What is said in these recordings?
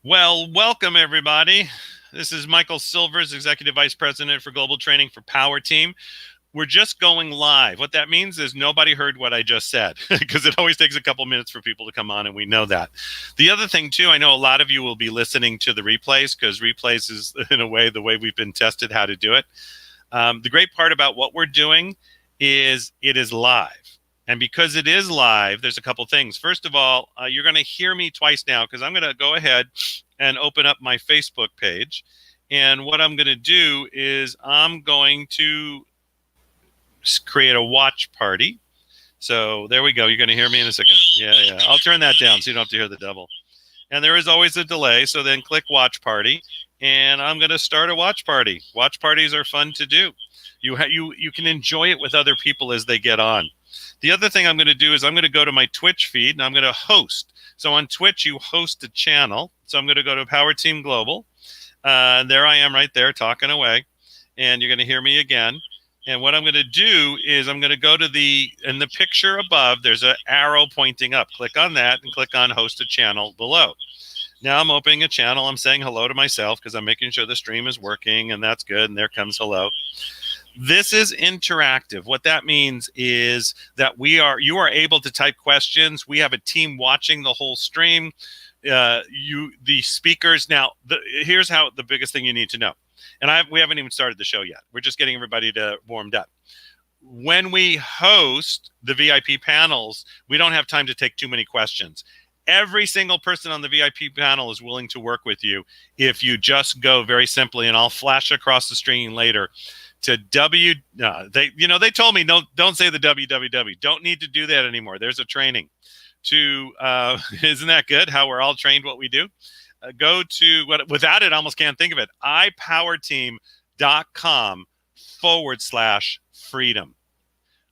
Well, welcome everybody. This is Michael Silvers, Executive Vice President for Global Training for Power Team. We're just going live. What that means is nobody heard what I just said because it always takes a couple minutes for people to come on, and we know that. The other thing, too, I know a lot of you will be listening to the replays because replays is, in a way, the way we've been tested how to do it. The great part about what we're doing is it is live. And because it is live, there's a couple things. First of all, you're going to hear me twice now because I'm going to go ahead and open up my Facebook page. And what I'm going to do is I'm going to create a watch party. So there we go. You're going to hear me in a second. Yeah. I'll turn that down so you don't have to hear the double. And there is always a delay. So then click watch party. And I'm going to start a watch party. Watch parties are fun to do. You can enjoy it with other people as they get on. The other thing I'm going to do is I'm going to go to my Twitch feed and I'm going to host. So on Twitch, you host a channel. So I'm going to go to Power Team Global. There I am right there talking away. And you're going to hear me again. And what I'm going to do is I'm going to go to in the picture above, there's an arrow pointing up. Click on that and click on host a channel below. Now I'm opening a channel. I'm saying hello to myself because I'm making sure the stream is working, and that's good. And there comes hello. This is interactive. What that means is that you are able to type questions. We have a team watching the whole stream. The speakers. Now, here's how the biggest thing you need to know. And we haven't even started the show yet. We're just getting everybody warmed up. When we host the VIP panels, we don't have time to take too many questions. Every single person on the VIP panel is willing to work with you if you just go very simply, and I'll flash across the screen later to they told me don't say the www. Don't need to do that anymore. There's a training to isn't that good how we're all trained what we do? Go to without it, I almost can't think of it. iPowerteam.com/freedom.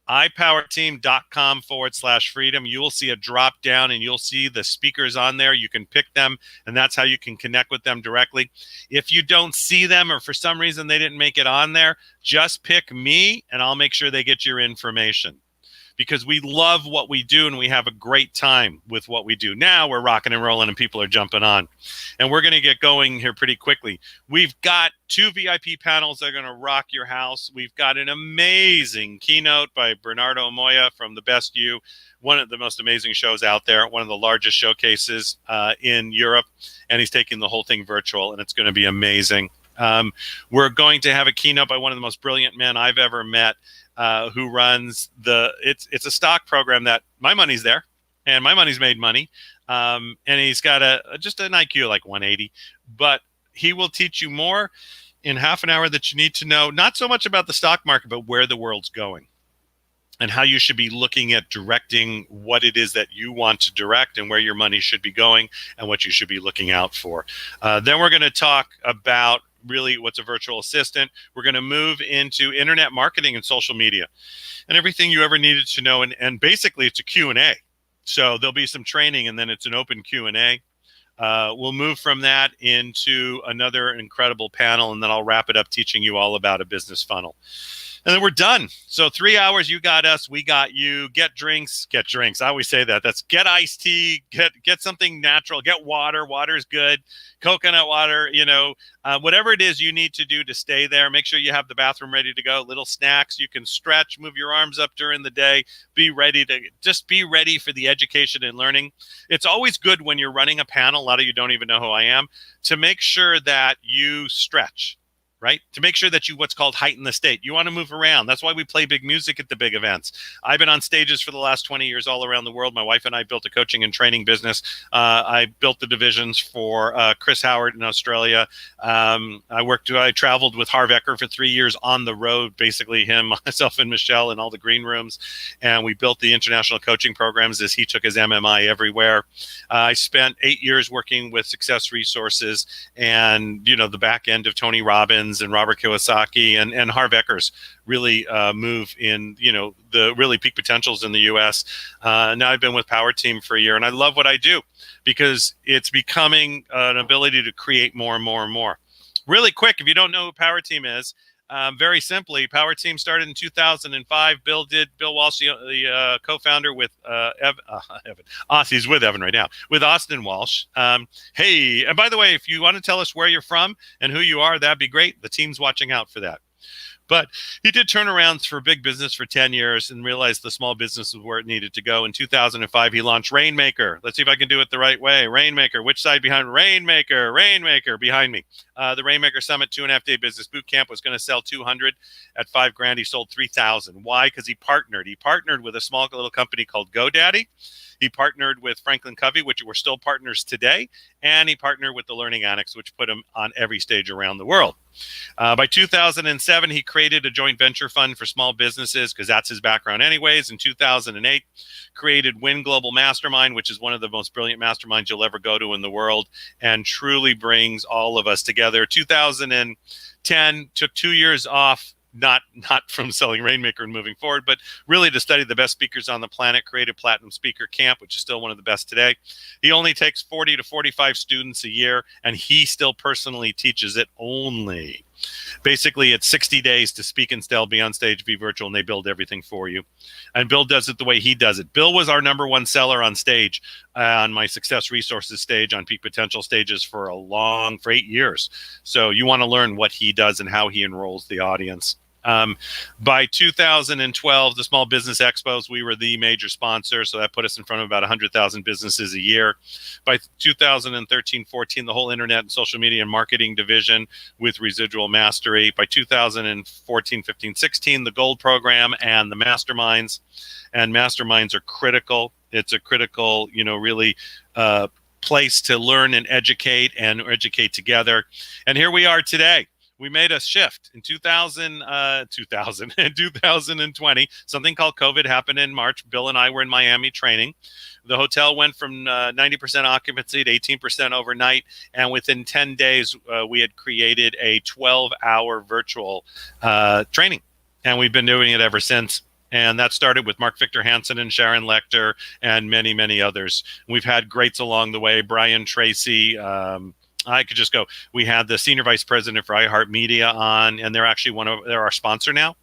iPowerteam.com/freedom. You will see a drop down and you'll see the speakers on there. You can pick them, and that's how you can connect with them directly. If you don't see them or for some reason they didn't make it on there, just pick me and I'll make sure they get your information. Because we love what we do and we have a great time with what we do. Now we're rocking and rolling and people are jumping on. And we're going to get going here pretty quickly. We've got 2 VIP panels that are going to rock your house. We've got an amazing keynote by Bernardo Moya from The Best You, one of the most amazing shows out there, one of the largest showcases in Europe. And he's taking the whole thing virtual, and it's going to be amazing. We're going to have a keynote by one of the most brilliant men I've ever met. Who runs it's a stock program that my money's there and my money's made money. And he's got just an IQ like 180, but he will teach you more in half an hour that you need to know, not so much about the stock market, but where the world's going and how you should be looking at directing what it is that you want to direct and where your money should be going and what you should be looking out for. Then we're going to talk about really what's a virtual assistant. We're going to move into internet marketing and social media and everything you ever needed to know. And basically it's a Q&A. So there'll be some training and then it's an open Q&A. We'll move from that into another incredible panel, and then I'll wrap it up teaching you all about a business funnel. And then we're done. So 3 hours, you got us, we got you. Get drinks. I always say that. That's get iced tea, get something natural, get water. Water's good. Coconut water, whatever it is you need to do to stay there. Make sure you have the bathroom ready to go. Little snacks. You can stretch, move your arms up during the day. Be ready for the education and learning. It's always good when you're running a panel. A lot of you don't even know who I am, to make sure that you stretch. Right? To make sure that you what's called heighten the state. You want to move around. That's why we play big music at the big events. I've been on stages for the last 20 years all around the world. My wife and I built a coaching and training business. I built the divisions for Chris Howard in Australia. I traveled with Harv Eker for 3 years on the road, basically him, myself, and Michelle in all the green rooms. And we built the international coaching programs as he took his MMI everywhere. I spent 8 years working with Success Resources and, the back end of Tony Robbins and Robert Kiyosaki and Harv Eker's really move in, the really peak potentials in the U.S. Now I've been with Power Team for a year, and I love what I do because it's becoming an ability to create more and more and more. Really quick, if you don't know who Power Team is, Very simply, Power Team started in 2005. Bill Walsh, the co-founder with Evan. He's with Evan right now, with Austin Walsh. Hey, and by the way, if you want to tell us where you're from and who you are, that'd be great. The team's watching out for that. But he did turnarounds for big business for 10 years and realized the small business was where it needed to go. In 2005, he launched Rainmaker. Let's see if I can do it the right way. Rainmaker. Which side behind Rainmaker? Rainmaker behind me. The Rainmaker Summit 2.5-day business boot camp was going to sell 200 at $5,000. He sold 3,000. Why? Because he partnered. He partnered with a small little company called GoDaddy. He partnered with Franklin Covey, which we're still partners today, and he partnered with the Learning Annex, which put him on every stage around the world. By 2007, he created a joint venture fund for small businesses because that's his background anyways. In 2008, created Win Global Mastermind, which is one of the most brilliant masterminds you'll ever go to in the world and truly brings all of us together. 2010, took 2 years off, not from selling Rainmaker and moving forward, but really to study the best speakers on the planet, created Platinum Speaker Camp, which is still one of the best today. He only takes 40 to 45 students a year, and he still personally teaches it only. Basically, it's 60 days to speak and still be on stage, be virtual, and they build everything for you. And Bill does it the way he does it. Bill was our #1 seller on stage, on my Success Resources stage, on Peak Potential stages for 8 years. So you want to learn what he does and how he enrolls the audience. By 2012, the Small Business Expos, we were the major sponsor, so that put us in front of about 100,000 businesses a year. By 2013-14, the whole internet and social media and marketing division with Residual Mastery. By 2014-15-16, the Gold Program and the Masterminds. And Masterminds are critical. It's a critical, really place to learn and educate together. And here we are today. We made a shift in 2020. Something called COVID happened in March. Bill and I were in Miami training. The hotel went from 90% occupancy to 18% overnight. And within 10 days, we had created a 12-hour virtual training. And we've been doing it ever since. And that started with Mark Victor Hansen and Sharon Lecter and many, many others. We've had greats along the way. Brian Tracy, I could just go. We had the senior vice president for iHeartMedia on, and they're actually they're our sponsor now.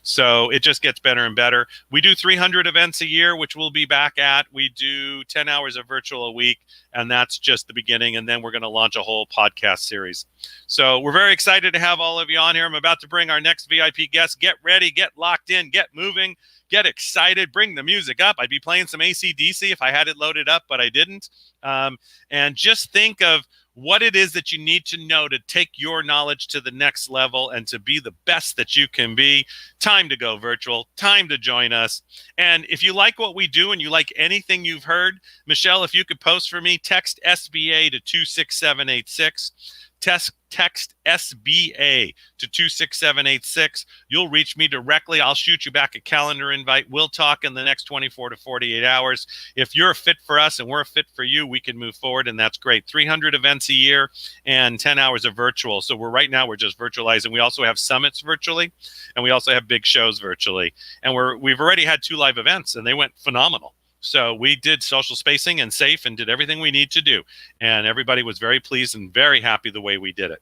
So it just gets better and better. We do 300 events a year, which we'll be back at. We do 10 hours of virtual a week, and that's just the beginning. And then we're going to launch a whole podcast series. So we're very excited to have all of you on here. I'm about to bring our next VIP guest. Get ready, get locked in, get moving, get excited, bring the music up. I'd be playing some AC/DC if I had it loaded up, but I didn't. And just think of what it is that you need to know to take your knowledge to the next level and to be the best that you can be. Time to go virtual, time to join us. And if you like what we do and you like anything you've heard, Michelle, if you could post for me, text SBA to 26786. Text SBA to 26786. You'll reach me directly. I'll shoot you back a calendar invite. We'll talk in the next 24 to 48 hours. If you're a fit for us and we're a fit for you, we can move forward, and that's great. 300 events a year and 10 hours of virtual. So right now we're just virtualizing. We also have summits virtually, and we also have big shows virtually. And we've already had 2 live events, and they went phenomenal. So we did social spacing and safe and did everything we need to do. And everybody was very pleased and very happy the way we did it.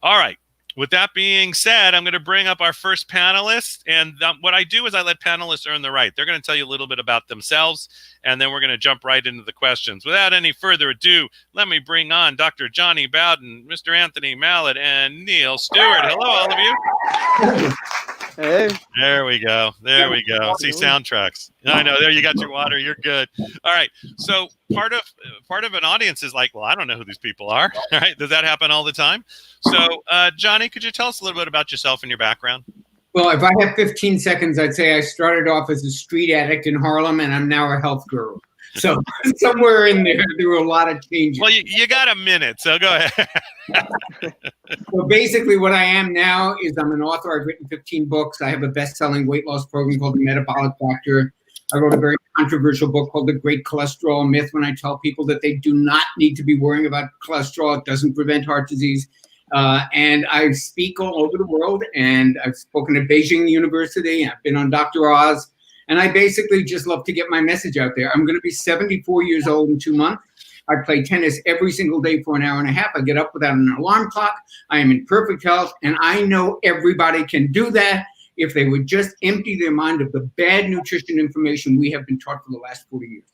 All right. With that being said, I'm going to bring up our first panelist. And what I do is I let panelists earn the right. They're going to tell you a little bit about themselves, and then we're going to jump right into the questions. Without any further ado, let me bring on Dr. Johnny Bowden, Mr. Anthony Mallett, and Neil Stewart. Hello, all of you. Hey. There we go. There we go. See, soundtracks. I know. There you got your water. You're good. All right. So part of an audience is like, well, I don't know who these people are. All right. Does that happen all the time? So, Johnny, could you tell us a little bit about yourself and your background? Well, if I have 15 seconds, I'd say I started off as a street addict in Harlem, and I'm now a health guru. So somewhere in there were a lot of changes. Well, you got a minute, so go ahead. So basically what I am now is I'm an author. I've written 15 books. I have a best-selling weight loss program called The Metabolic Doctor. I wrote a very controversial book called The Great Cholesterol Myth, when I tell people that they do not need to be worrying about cholesterol. It doesn't prevent heart disease. And I speak all over the world, and I've spoken at Beijing University. I've been on Dr. Oz. And I basically just love to get my message out there. I'm going to be 74 years old in 2 months. I play tennis every single day for an hour and a half. I get up without an alarm clock. I am in perfect health. And I know everybody can do that if they would just empty their mind of the bad nutrition information we have been taught for the last 40 years.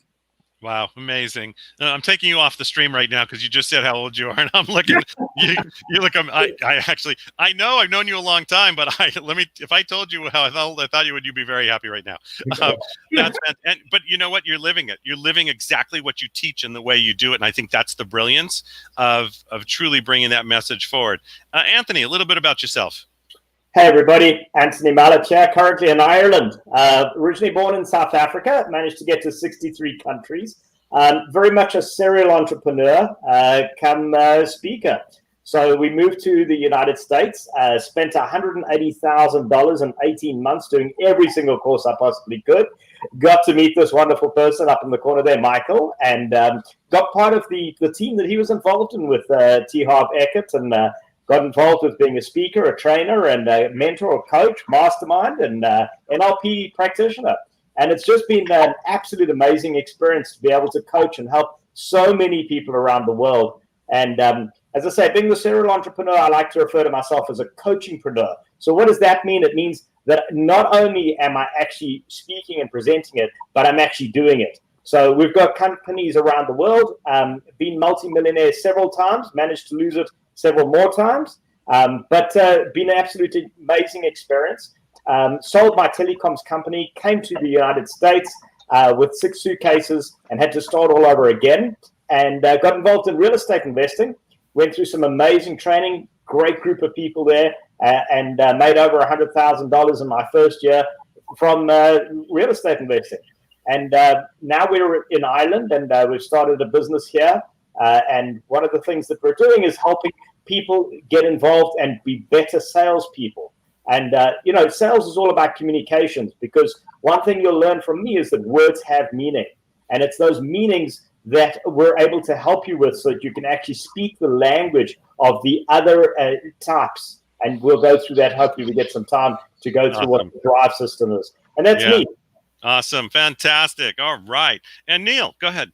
Wow, amazing! I'm taking you off the stream right now because you just said how old you are, and I'm looking. you look. I know I've known you a long time, but if I told you how old I thought you would, you'd be very happy right now. But you know what? You're living it. You're living exactly what you teach and the way you do it, and I think that's the brilliance of truly bringing that message forward. Anthony, a little bit about yourself. Hey everybody, Anthony Mallet here, currently in Ireland. Originally born in South Africa, managed to get to 63 countries. Very much a serial entrepreneur, come speaker. So we moved to the United States, spent $180,000 in 18 months doing every single course I possibly could. Got to meet this wonderful person up in the corner there, Michael, and got part of the team that he was involved in with T. Harv Eckert, and got involved with being a speaker, a trainer, and a mentor, a coach, mastermind, and NLP practitioner. And it's just been an absolute amazing experience to be able to coach and help so many people around the world. And as I say, being the serial entrepreneur, I like to refer to myself as a coachingpreneur. So what does that mean? It means that not only am I actually speaking and presenting it, but I'm actually doing it. So we've got companies around the world, been multimillionaires several times, managed to lose it several more times, but been an absolutely amazing experience. Sold my telecoms company, came to the United States with 6 suitcases and had to start all over again, and got involved in real estate investing, went through some amazing training, great group of people there, and made over $100,000 in my first year from real estate investing. And now we're in Ireland, and we've started a business here. And one of the things that we're doing is helping people get involved and be better salespeople. And, sales is all about communications, because one thing you'll learn from me is that words have meaning. And it's those meanings that we're able to help you with so that you can actually speak the language of the other types. And we'll go through that. Hopefully we get some time to go through what the drive system is. And that's me. Awesome. Fantastic. All right. And Neil, go ahead.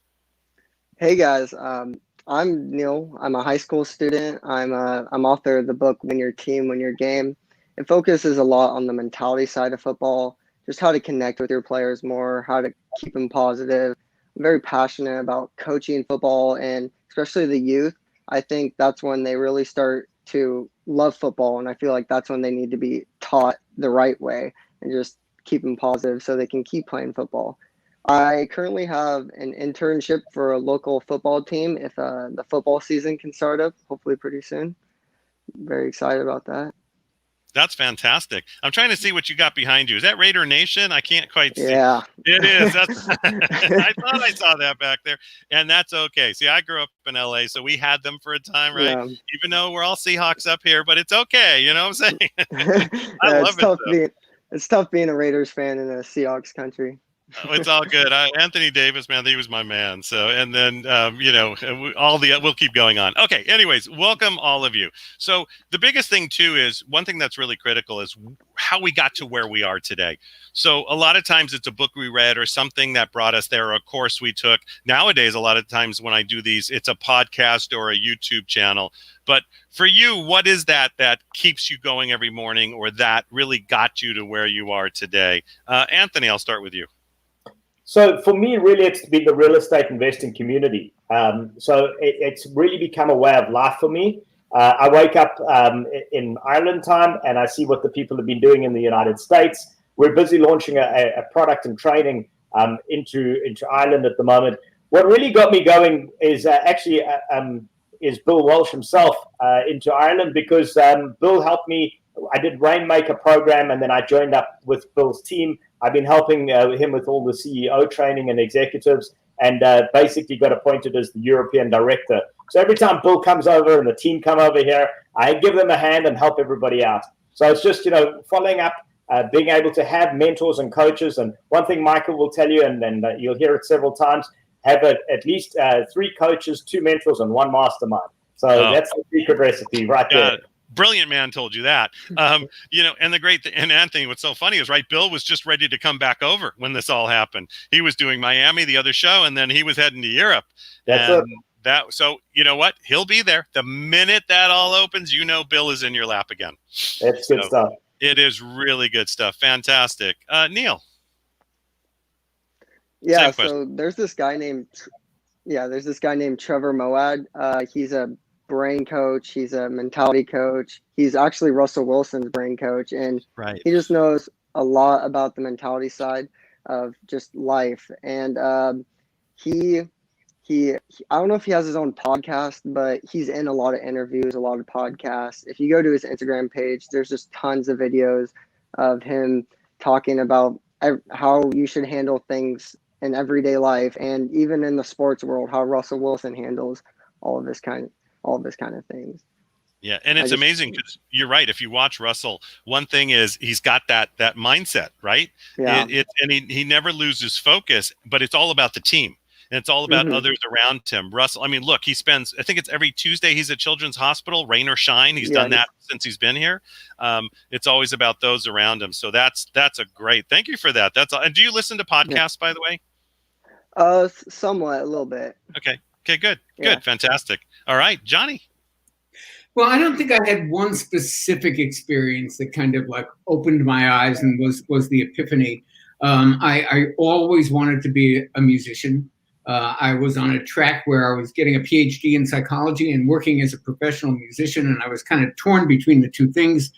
Hey guys, I'm Neil. I'm a high school student. I'm author of the book Win Your Team, Win Your Game. It focuses a lot on the mentality side of football, just how to connect with your players more, how to keep them positive. I'm very passionate about coaching football, and especially the youth. I think that's when they really start to love football, and I feel like that's when they need to be taught the right way and just keep them positive so they can keep playing football. I currently have an internship for a local football team if the football season can start up, hopefully pretty soon. Very excited about that. That's fantastic. I'm trying to see what you got behind you. Is that Raider Nation? I can't quite see. Yeah. It is. I thought I saw that back there. And that's okay. See, I grew up in LA, so we had them for a time, right? Yeah. Even though we're all Seahawks up here, but it's okay. You know what I'm saying? I love it. It's tough being a Raiders fan in a Seahawks country. It's all good. Anthony Davis, man, he was my man. So, and then, we'll keep going on. Okay. Anyways, welcome all of you. So the biggest thing too is one thing that's really critical is how we got to where we are today. So a lot of times it's a book we read or something that brought us there, or a course we took. Nowadays, a lot of times when I do these, it's a podcast or a YouTube channel. But for you, what is that keeps you going every morning, or that really got you to where you are today? Anthony, I'll start with you. So for me, really, it's been the real estate investing community. So it's really become a way of life for me. I wake up in Ireland time and I see what the people have been doing in the United States. We're busy launching a product and training into Ireland at the moment. What really got me going is is Bill Walsh himself into Ireland, because Bill helped me. I did Rainmaker program, and then I joined up with Bill's team. I've been helping him with all the CEO training and executives, and basically got appointed as the European director. So every time Bill comes over and the team come over here, I give them a hand and help everybody out. So it's just, following up, being able to have mentors and coaches. And one thing Michael will tell you, and then you'll hear it several times, have at least 3 coaches, 2 mentors, and 1 mastermind. So that's the secret recipe right there. Brilliant man told you that. And the great thing, and Anthony, what's so funny is, right, Bill was just ready to come back over when this all happened. He was doing Miami, the other show, and then he was heading to Europe. That's it. So you know what? He'll be there the minute that all opens. Bill is in your lap again. It's good stuff. It is really good stuff. Fantastic. Neil. Yeah. So there's this guy named Trevor Moawad. He's a brain coach. He's a mentality coach. He's actually Russell Wilson's brain coach, and he just knows a lot about the mentality side of just life. And he I don't know if he has his own podcast, but he's in a lot of interviews, a lot of podcasts. If you go to his Instagram page, there's just tons of videos of him talking about how you should handle things in everyday life, and even in the sports world, how Russell Wilson handles all of this kind of things. Yeah, and it's amazing because you're right. If you watch Russell, one thing is he's got that mindset, right? Yeah. And he never loses focus, but it's all about the team. And it's all about others around him. Russell, I mean, look, I think it's every Tuesday he's at Children's Hospital, rain or shine. He's done that since he's been here. It's always about those around him. So that's a great, thank you for that. And do you listen to podcasts, by the way? Somewhat, a little bit. Okay, good. Fantastic. All right, Johnny. Well, I don't think I had one specific experience that kind of like opened my eyes and was the epiphany. I always wanted to be a musician. I was on a track where I was getting a PhD in psychology and working as a professional musician, and I was kind of torn between the two things.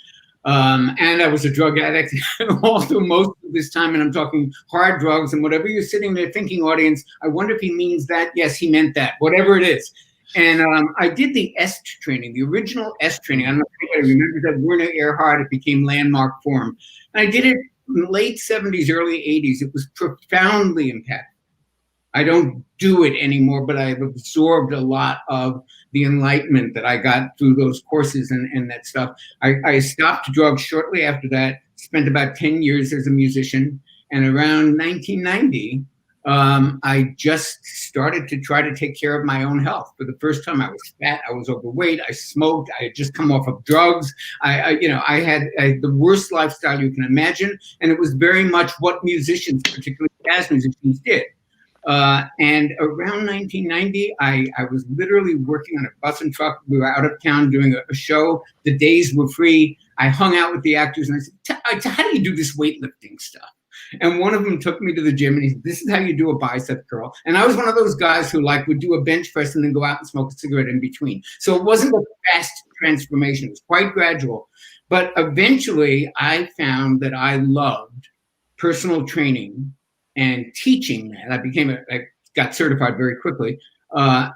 And I was a drug addict also most of this time, and I'm talking hard drugs and whatever you're sitting there thinking, audience, I wonder if he means that. Yes, he meant that, whatever it is. And I did the EST training, the original EST training. I don't know if anybody remembers that. Werner Erhard, it became Landmark Forum. And I did it in the late 70s, early 80s. It was profoundly impactful. I don't do it anymore, but I've absorbed a lot of the enlightenment that I got through those courses and that stuff. I stopped drugs shortly after that, spent about 10 years as a musician. And around 1990, I just started to try to take care of my own health. For the first time, I was fat, I was overweight, I smoked, I had just come off of drugs. I had the worst lifestyle you can imagine. And it was very much what musicians, particularly jazz musicians, did. And around 1990, I was literally working on a bus and truck. We were out of town doing a show. The days were free. I hung out with the actors and I said, how do you do this weightlifting stuff? And one of them took me to the gym and he said, this is how you do a bicep curl. And I was one of those guys who would do a bench press and then go out and smoke a cigarette in between. So it wasn't a fast transformation. It was quite gradual. But eventually I found that I loved personal training and teaching that. I got certified very quickly,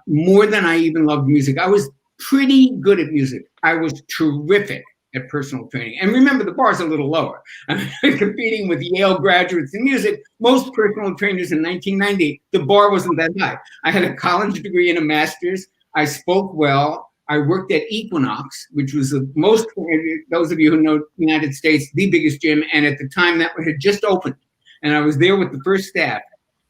more than I even loved music. I was pretty good at music. I was terrific at personal training. And remember, the bar's a little lower. I'm competing with Yale graduates in music. Most personal trainers in 1990, the bar wasn't that high. I had a college degree and a master's. I spoke well. I worked at Equinox, which was those of you who know the United States, the biggest gym. And at the time that had just opened. And I was there with the first staff.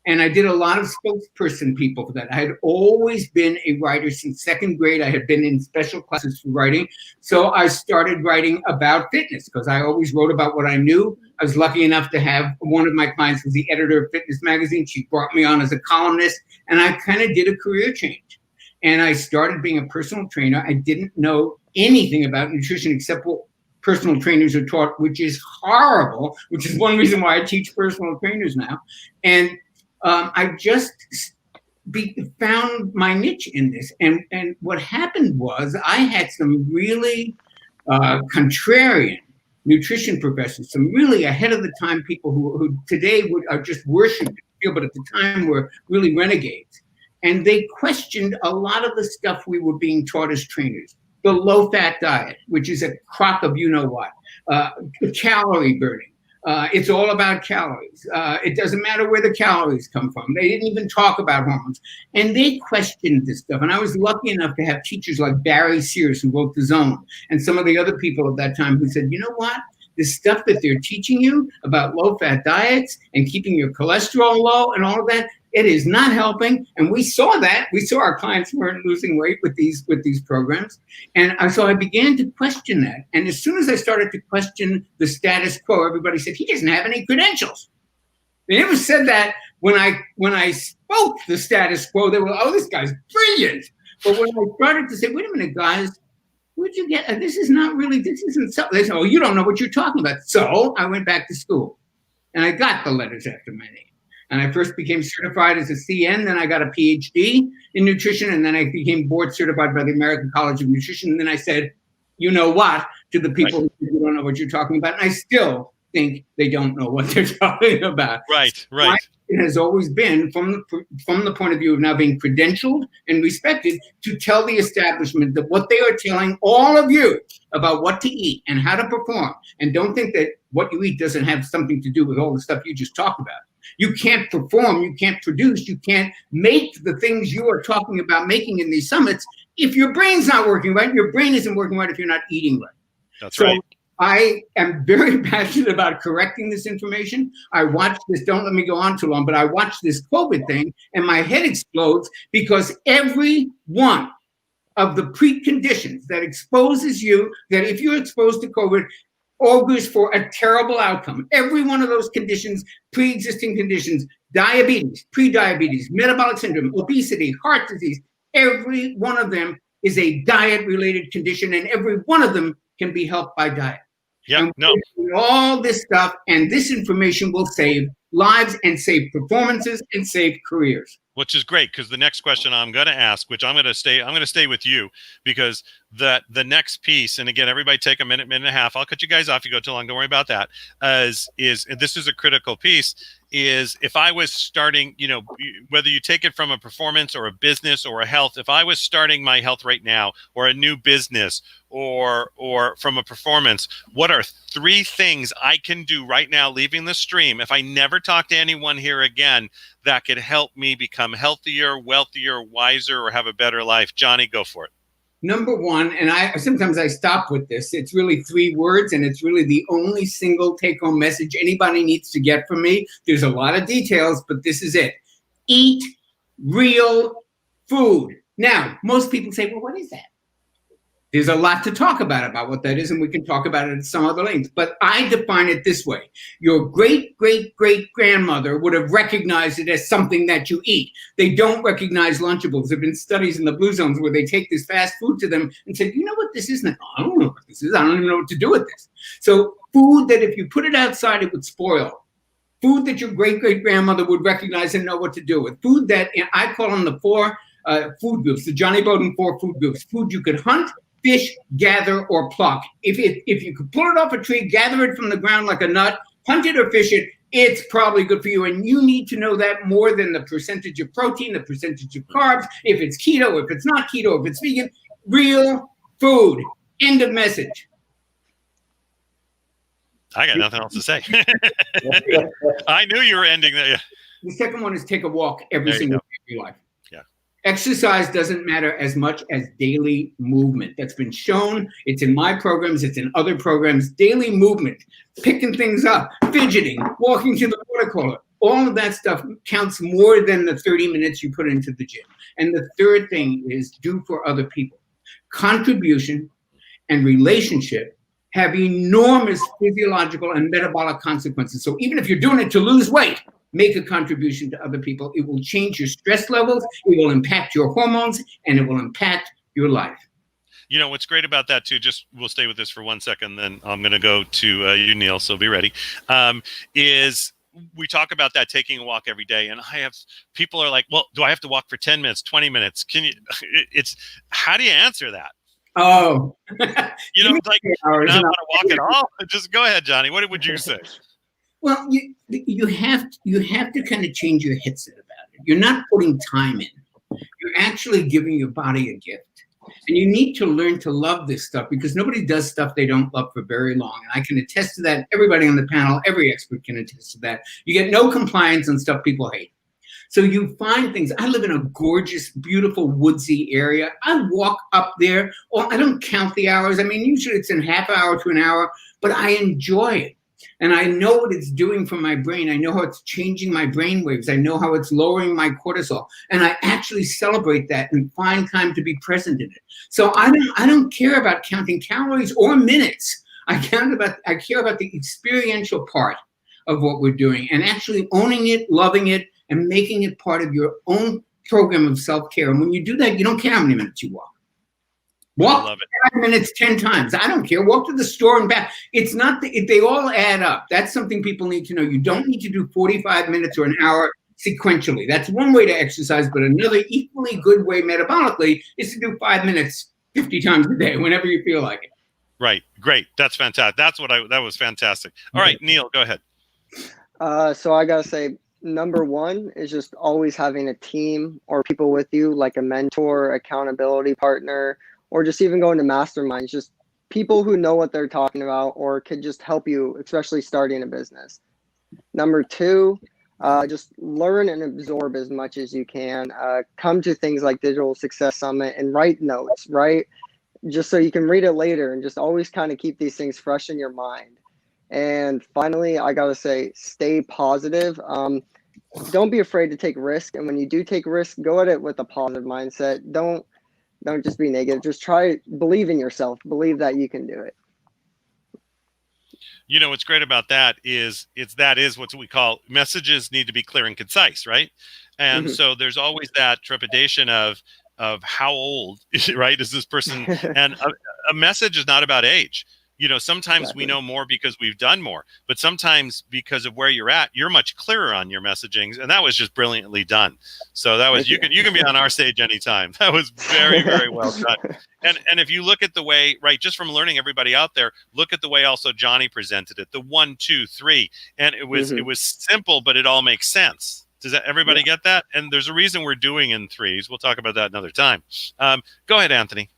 And I did a lot of spokesperson people for that. I had always been a writer since second grade. I had been in special classes for writing. So I started writing about fitness because I always wrote about what I knew. I was lucky enough to have one of my clients was the editor of Fitness Magazine. She brought me on as a columnist, and I kind of did a career change. And I started being a personal trainer. I didn't know anything about nutrition except what personal trainers are taught, which is horrible, which is one reason why I teach personal trainers now. And I just found my niche in this. And what happened was I had some really contrarian nutrition professors, some really ahead of the time people who today are just worshipped, but at the time were really renegades. And they questioned a lot of the stuff we were being taught as trainers. The low-fat diet, which is a crock of you-know-what, calorie burning. It's all about calories. It doesn't matter where the calories come from. They didn't even talk about hormones. And they questioned this stuff. And I was lucky enough to have teachers like Barry Sears, who wrote The Zone, and some of the other people at that time who said, you know what? The stuff that they're teaching you about low-fat diets and keeping your cholesterol low and all of that, it is not helping. And we saw that. We saw our clients weren't losing weight with these programs. And so I began to question that. And as soon as I started to question the status quo, everybody said, he doesn't have any credentials. They never said that when I spoke broke the status quo. They were, oh, this guy's brilliant. But when I started to say, wait a minute, guys, where'd you get, this isn't so, they said, oh, you don't know what you're talking about. So I went back to school and I got the letters after my name. And I first became certified as a CN, then I got a PhD in nutrition, and then I became board certified by the American College of Nutrition. And then I said, you know what, to the people who don't know what you're talking about. And I still think they don't know what they're talking about. Right. It has always been, from the point of view of now being credentialed and respected, to tell the establishment that what they are telling all of you about what to eat and how to perform. And don't think that what you eat doesn't have something to do with all the stuff you just talked about. You can't perform, you can't produce, you can't make the things you are talking about making in these summits if your brain's not working right. Your brain isn't working right if you're not eating right. That's right. I am very passionate about correcting this information. I watched this, don't let me go on too long, but I watched this COVID thing and my head explodes because every one of the preconditions that exposes you, that if you're exposed to COVID, augurs for a terrible outcome. Every one of those conditions, pre-existing conditions, diabetes, pre-diabetes, metabolic syndrome, obesity, heart disease, every one of them is a diet-related condition, and every one of them can be helped by diet. Yeah, all this stuff and this information will save lives and save performances and save careers. Which is great, because the next question I'm going to ask, which I'm going to stay with you, because the next piece, and again, everybody take a minute and a half. I'll cut you guys off if you go too long. Don't worry about that. This is a critical piece. Is if I was starting, whether you take it from a performance or a business or a health, if I was starting my health right now or a new business or from a performance, what are 3 things I can do right now leaving the stream if I never talk to anyone here again that could help me become healthier, wealthier, wiser, or have a better life? Johnny, go for it. Number one, and sometimes I stop with this, it's really 3 words, and it's really the only single take-home message anybody needs to get from me. There's a lot of details, but this is it. Eat real food. Now, most people say, well, what is that? There's a lot to talk about what that is, and we can talk about it at some other length. But I define it this way. Your great-great-great-grandmother would have recognized it as something that you eat. They don't recognize Lunchables. There have been studies in the blue zones where they take this fast food to them and say, you know what this is? I don't know what this is. I don't even know what to do with this. So food that if you put it outside, it would spoil. Food that your great-great-grandmother would recognize and know what to do with. Food that, I call them the 4 food groups, the Johnny Bowden 4 food groups. Food you could hunt, fish, gather, or pluck. If you could pull it off a tree, gather it from the ground like a nut, hunt it or fish it, it's probably good for you. And you need to know that more than the percentage of protein, the percentage of carbs, if it's keto, if it's not keto, if it's vegan. Real food. End of message. I got nothing else to say. I knew you were ending there. The second one is take a walk every single day of your life. Yeah. Exercise doesn't matter as much as daily movement. That's been shown. It's in my programs. It's in other programs. Daily movement, picking things up, fidgeting, walking to the water cooler. All of that stuff counts more than the 30 minutes you put into the gym. And the third thing is do for other people. Contribution and relationship have enormous physiological and metabolic consequences. So even if you're doing it to lose weight, make a contribution to other people. It will change your stress levels, it will impact your hormones, and it will impact your life. You know, what's great about that too, we'll stay with this for 1 second, then I'm going to go to you, Neil, so be ready, is we talk about that taking a walk every day. And people are like, well, do I have to walk for 10 minutes, 20 minutes? How do you answer that? Oh, like, you don't want to walk at all? Just go ahead, Johnny. What would you say? Well, you have to kind of change your headset about it. You're not putting time in. You're actually giving your body a gift. And you need to learn to love this stuff because nobody does stuff they don't love for very long. And I can attest to that. Everybody on the panel, every expert can attest to that. You get no compliance on stuff people hate. So you find things. I live in a gorgeous, beautiful, woodsy area. I walk up there. Well, I don't count the hours. I mean, usually it's in half hour to an hour, but I enjoy it. And I know what it's doing for my brain. I know how it's changing my brain waves. I know how it's lowering my cortisol. And I actually celebrate that and find time to be present in it. So I don't care about counting calories or minutes. I care about the experiential part of what we're doing and actually owning it, loving it, and making it part of your own program of self-care. And when you do that, you don't care how many minutes you walk. Walk 5 minutes 10 times. I don't care. Walk to the store and back. It's not, they all add up. That's something people need to know. You don't need to do 45 minutes or an hour sequentially. That's one way to exercise, but another equally good way metabolically is to do 5 minutes 50 times a day, whenever you feel like it. Right. Great. That's fantastic. That was fantastic. All right, Neil, go ahead. So I gotta say, number one is just always having a team or people with you, like a mentor, accountability partner, or just even going to masterminds, just people who know what they're talking about or could just help you, especially starting a business. Number two, just learn and absorb as much as you can. Come to things like Digital Success Summit and write notes, right? Just so you can read it later, and just always kind of keep these things fresh in your mind. And finally, I gotta say, stay positive. Don't be afraid to take risk. And when you do take risk, go at it with a positive mindset. Don't just be negative. Just believe in yourself. Believe that you can do it. You know, what's great about that is what we call messages need to be clear and concise, right? And so there's always that trepidation of how old, right, is this person? And a message is not about age. You know, sometimes we know more because we've done more, but sometimes because of where you're at, you're much clearer on your messaging, and that was just brilliantly done. So that was you can be on our stage anytime. That was very, very well done. And if you look at the way, right, just from learning everybody out there, look at the way also Johnny presented it, the 1, 2, 3, and it was simple, but it all makes sense. Does everybody get that? And there's a reason we're doing in threes. We'll talk about that another time. Go ahead, Anthony.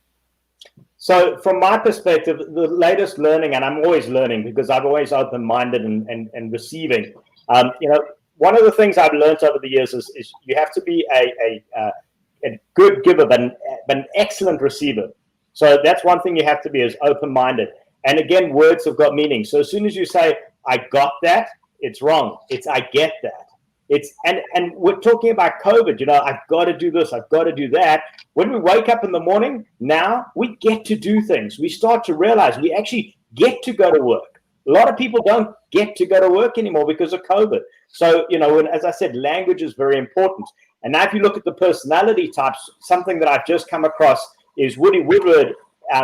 So from my perspective, the latest learning, and I'm always learning because I'm always open-minded and receiving. You know, one of the things I've learned over the years is you have to be a good giver, but an excellent receiver. So that's one thing you have to be, is open-minded. And again, words have got meaning. So as soon as you say, I got that, it's wrong. It's I get that. It's and we're talking about COVID, you know, I've got to do this, I've got to do that. When we wake up in the morning, now we get to do things. We start to realize we actually get to go to work. A lot of people don't get to go to work anymore because of COVID. So, you know, as I said, language is very important. And now if you look at the personality types, something that I've just come across is Woody Woodward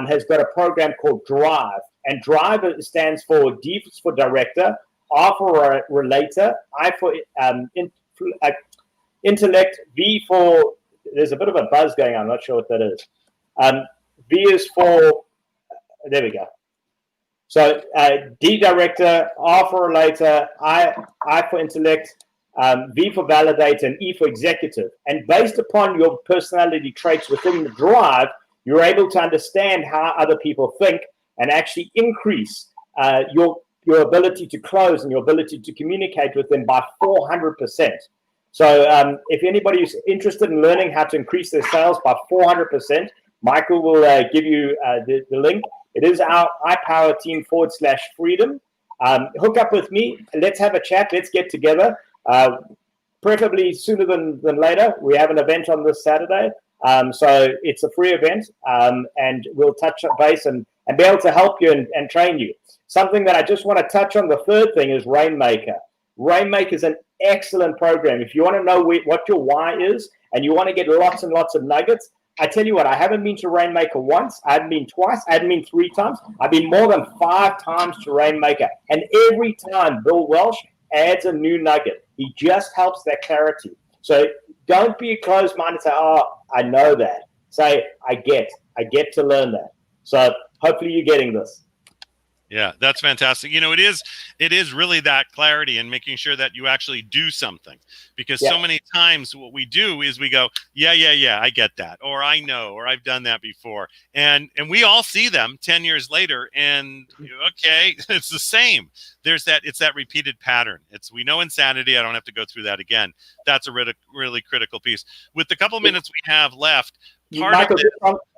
has got a program called Drive. And Drive stands for D for director, R for relator, I for intellect, V for, there's a bit of a buzz going on, I'm not sure what that is. V is for, there we go. So D director, R for relator, I for intellect, V for validator, and E for executive. And based upon your personality traits within the Drive, you're able to understand how other people think and actually increase your ability to close and your ability to communicate with them by 400%. So if anybody is interested in learning how to increase their sales by 400%, Michael will give you the link. It is our iPowerTeam/freedom. Hook up with me. Let's have a chat. Let's get together. Preferably sooner than later. We have an event on this Saturday. So it's a free event, and we'll touch base and be able to help you and train you. Something that I just want to touch on, the third thing, is Rainmaker. Rainmaker is an excellent program. If you want to know what your why is and you want to get lots and lots of nuggets, I tell you what, I haven't been to Rainmaker once. I haven't been twice. I haven't been 3 times. I've been more than 5 times to Rainmaker. And every time Bill Welsh adds a new nugget. He just helps that clarity. So don't be closed-minded and say, oh, I know that. Say, I get to learn that. So hopefully you're getting this. Yeah, that's fantastic. You know, it is really that clarity and making sure that you actually do something, because so many times what we do is we go, yeah, I get that, or I know, or I've done that before. And we all see them 10 years later and okay, it's the same. It's that repeated pattern. We know insanity. I don't have to go through that again. That's a really critical piece. With the couple minutes we have left, Michael,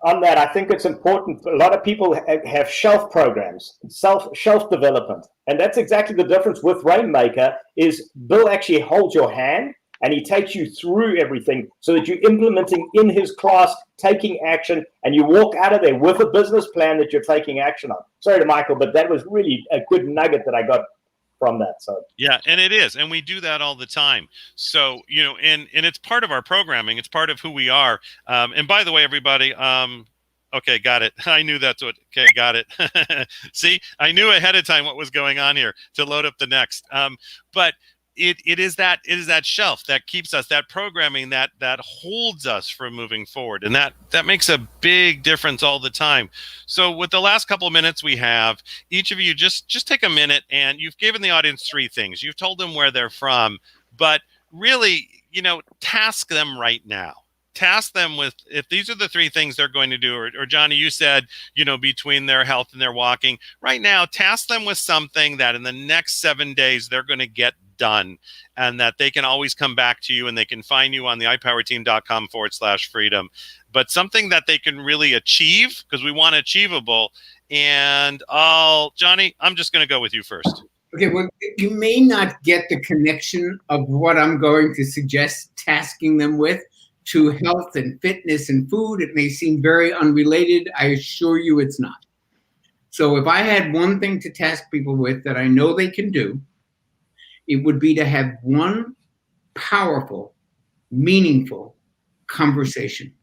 on that, I think it's important. A lot of people have shelf programs, shelf development. And that's exactly the difference with Rainmaker is Bill actually holds your hand and he takes you through everything so that you're implementing in his class, taking action, and you walk out of there with a business plan that you're taking action on. Sorry to Michael, but that was really a good nugget that I got. from that. So yeah, and it is, and we do that all the time. So and it's part of our programming. It's part of who we are. And by the way, everybody, okay, got it. I knew that's what. Okay, got it. See, I knew ahead of time what was going on here to load up the next. But it is that shelf that keeps us, that programming that holds us from moving forward, and that makes a big difference all the time. So with the last couple of minutes we have, each of you just take a minute, and you've given the audience 3 things. You've told them where they're from, but really, task them right now. Task them with, if these are the 3 things they're going to do, or Johnny, you said, between their health and their walking right now, task them with something that in the next 7 days they're going to get done, and that they can always come back to you, and they can find you on the ipowerteam.com/freedom, but something that they can really achieve, because we want achievable. And Johnny, I'm just going to go with you first. Okay, well, you may not get the connection of what I'm going to suggest tasking them with to health and fitness and food. It may seem very unrelated. I assure you it's not. So if I had one thing to task people with that I know they can do, it would be to have one powerful, meaningful conversation.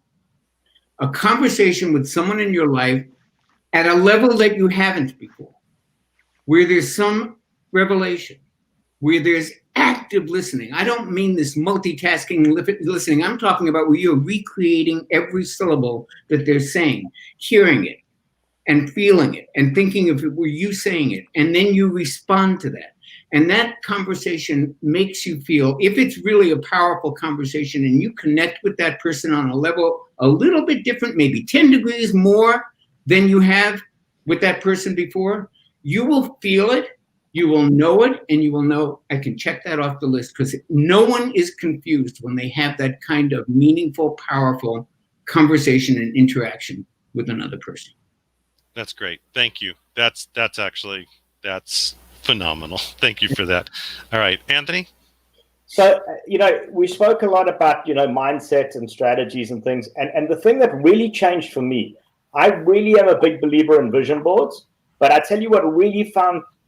A conversation with someone in your life at a level that you haven't before, where there's some revelation, where there's active listening. I don't mean this multitasking listening. I'm talking about where you're recreating every syllable that they're saying, hearing it and feeling it and thinking of it were you saying it, and then you respond to that. And that conversation makes you feel, if it's really a powerful conversation and you connect with that person on a level a little bit different, maybe 10 degrees more than you have with that person before, you will feel it, you will know it, and you will know, I can check that off the list, because no one is confused when they have that kind of meaningful, powerful conversation and interaction with another person. That's great. Thank you. That's phenomenal. Thank you for that. All right, Anthony? So, we spoke a lot about, mindset and strategies and things. And the thing that really changed for me, I really am a big believer in vision boards, but I tell you what really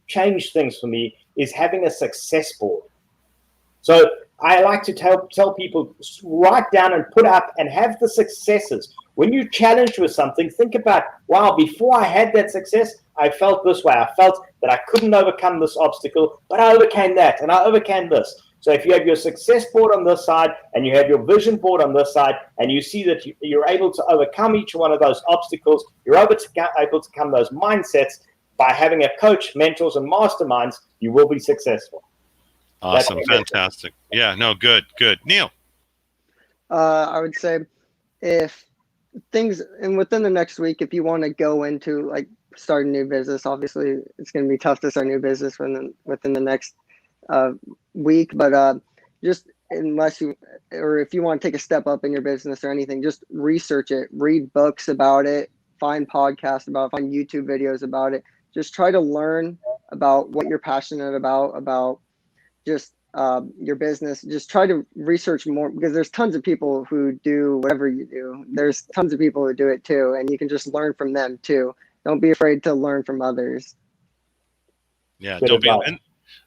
changed things for me is having a success board. So I like to tell people, write down and put up and have the successes. When you're challenged with something, think about, wow, before I had that success, I felt this way. I felt that I couldn't overcome this obstacle, but I overcame that and I overcame this. So if you have your success board on this side and you have your vision board on this side, and you see that you're able to overcome each one of those obstacles, you're able to overcome those mindsets by having a coach, mentors, and masterminds, you will be successful. Awesome. Fantastic. Yeah, no, good. Neil? I would say if things, and within the next week, if you want to go into start a new business, obviously it's going to be tough to start a new business within the next week, but just unless you, or if you want to take a step up in your business or anything, just research it, read books about it, find podcasts about it, find YouTube videos about it. Just try to learn about what you're passionate about just your business. Just try to research more, because there's tons of people who do whatever you do. There's tons of people who do it too, and you can just learn from them too. Don't be afraid to learn from others. Yeah, don't be. And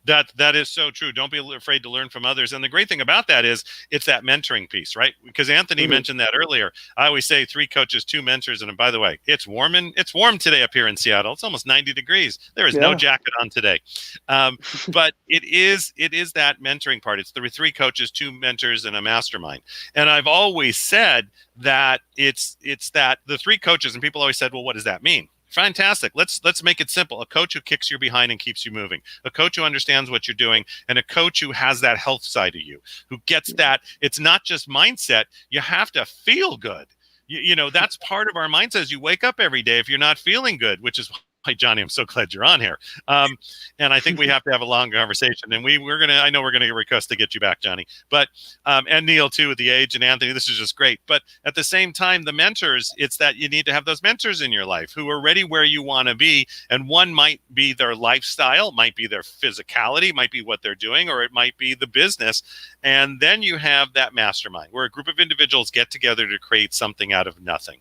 that is so true. Don't be afraid to learn from others. And the great thing about that is it's that mentoring piece, right? Because Anthony mentioned that earlier. I always say 3 coaches, 2 mentors. And by the way, it's warm today up here in Seattle. It's almost 90 degrees. There is no jacket on today. But it is that mentoring part. It's the 3 coaches, 2 mentors, and a mastermind. And I've always said that it's that the 3 coaches, and people always said, well, what does that mean? Fantastic. Let's make it simple. A coach who kicks your behind and keeps you moving. A coach who understands what you're doing, and a coach who has that health side of you, who gets that. It's not just mindset. You have to feel good. You know, that's part of our mindset. As you wake up every day, if you're not feeling good, which is why, Johnny, I'm so glad you're on here. And I think we have to have a long conversation. And I know we're gonna request to get you back, Johnny. But and Neil too, with the age, and Anthony, this is just great. But at the same time, the mentors, it's that you need to have those mentors in your life who are ready where you want to be. And one might be their lifestyle, might be their physicality, might be what they're doing, or it might be the business. And then you have that mastermind where a group of individuals get together to create something out of nothing.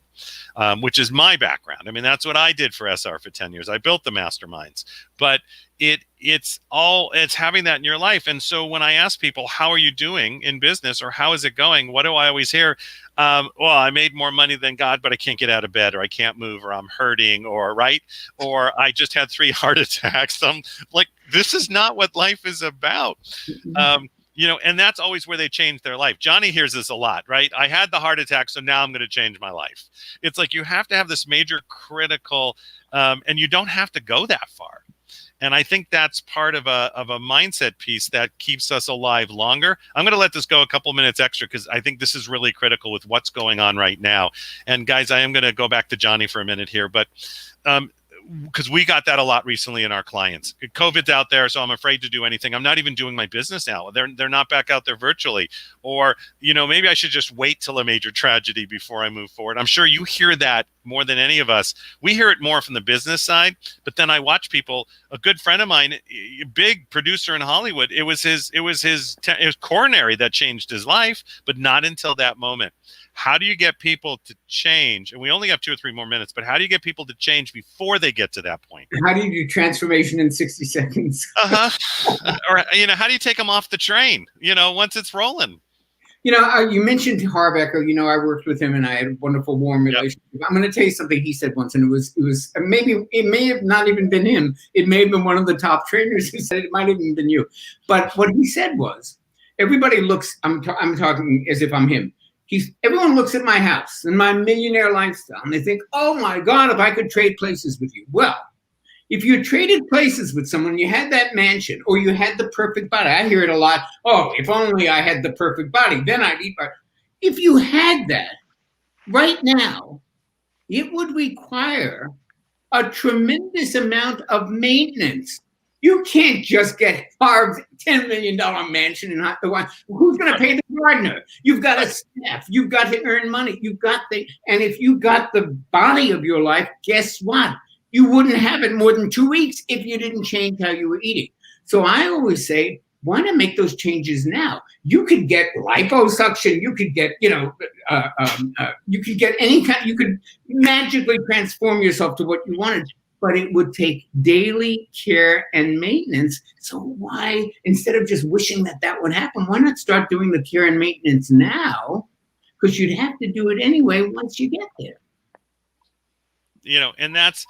which is my background. I mean, that's what I did for SR for 10 years. I built the masterminds, but it's having that in your life. And so when I ask people, how are you doing in business, or how is it going? What do I always hear? Well, I made more money than God, but I can't get out of bed, or I can't move, or I'm hurting, or I just had 3 heart attacks. I'm like, this is not what life is about. And that's always where they change their life. Johnny hears this a lot, right? I had the heart attack, so now I'm going to change my life. It's like you have to have this major critical, and you don't have to go that far. And I think that's part of a mindset piece that keeps us alive longer. I'm going to let this go a couple minutes extra because I think this is really critical with what's going on right now. And guys, I am going to go back to Johnny for a minute here, but because we got that a lot recently in our clients. COVID's out there, so I'm afraid to do anything. I'm not even doing my business now. They're not back out there virtually. Or, maybe I should just wait till a major tragedy before I move forward. I'm sure you hear that more than any of us. We hear it more from the business side, but then I watch people. A good friend of mine, a big producer in Hollywood, it was his coronary that changed his life, but not until that moment. How do you get people to change? And we only have 2 or 3 more minutes, but how do you get people to change before they get to that point? How do you do transformation in 60 seconds? Or, how do you take them off the train, once it's rolling? You mentioned Harbecker. I worked with him and I had a wonderful, warm relationship. I'm going to tell you something he said once, and it was maybe, it may have not even been him. It may have been one of the top trainers who said it. It might have even been you. But what he said was, everybody looks, I'm talking as if I'm him. Everyone looks at my house and my millionaire lifestyle, and they think, oh my God, if I could trade places with you. Well, if you traded places with someone, you had that mansion, or you had the perfect body. I hear it a lot. Oh, if only I had the perfect body, then I'd eat. If you had that right now, it would require a tremendous amount of maintenance. You can't just get carved $10 million mansion in who's going to pay the gardener? You've got a staff. You've got to earn money. And if you got the body of your life, guess what? You wouldn't have it more than 2 weeks if you didn't change how you were eating. So I always say, why not make those changes now? You could get liposuction. You could get, you could get any kind. You could magically transform yourself to what you wanted. But it would take daily care and maintenance. So why, instead of just wishing that would happen, why not start doing the care and maintenance now? Because you'd have to do it anyway once you get there. And that's,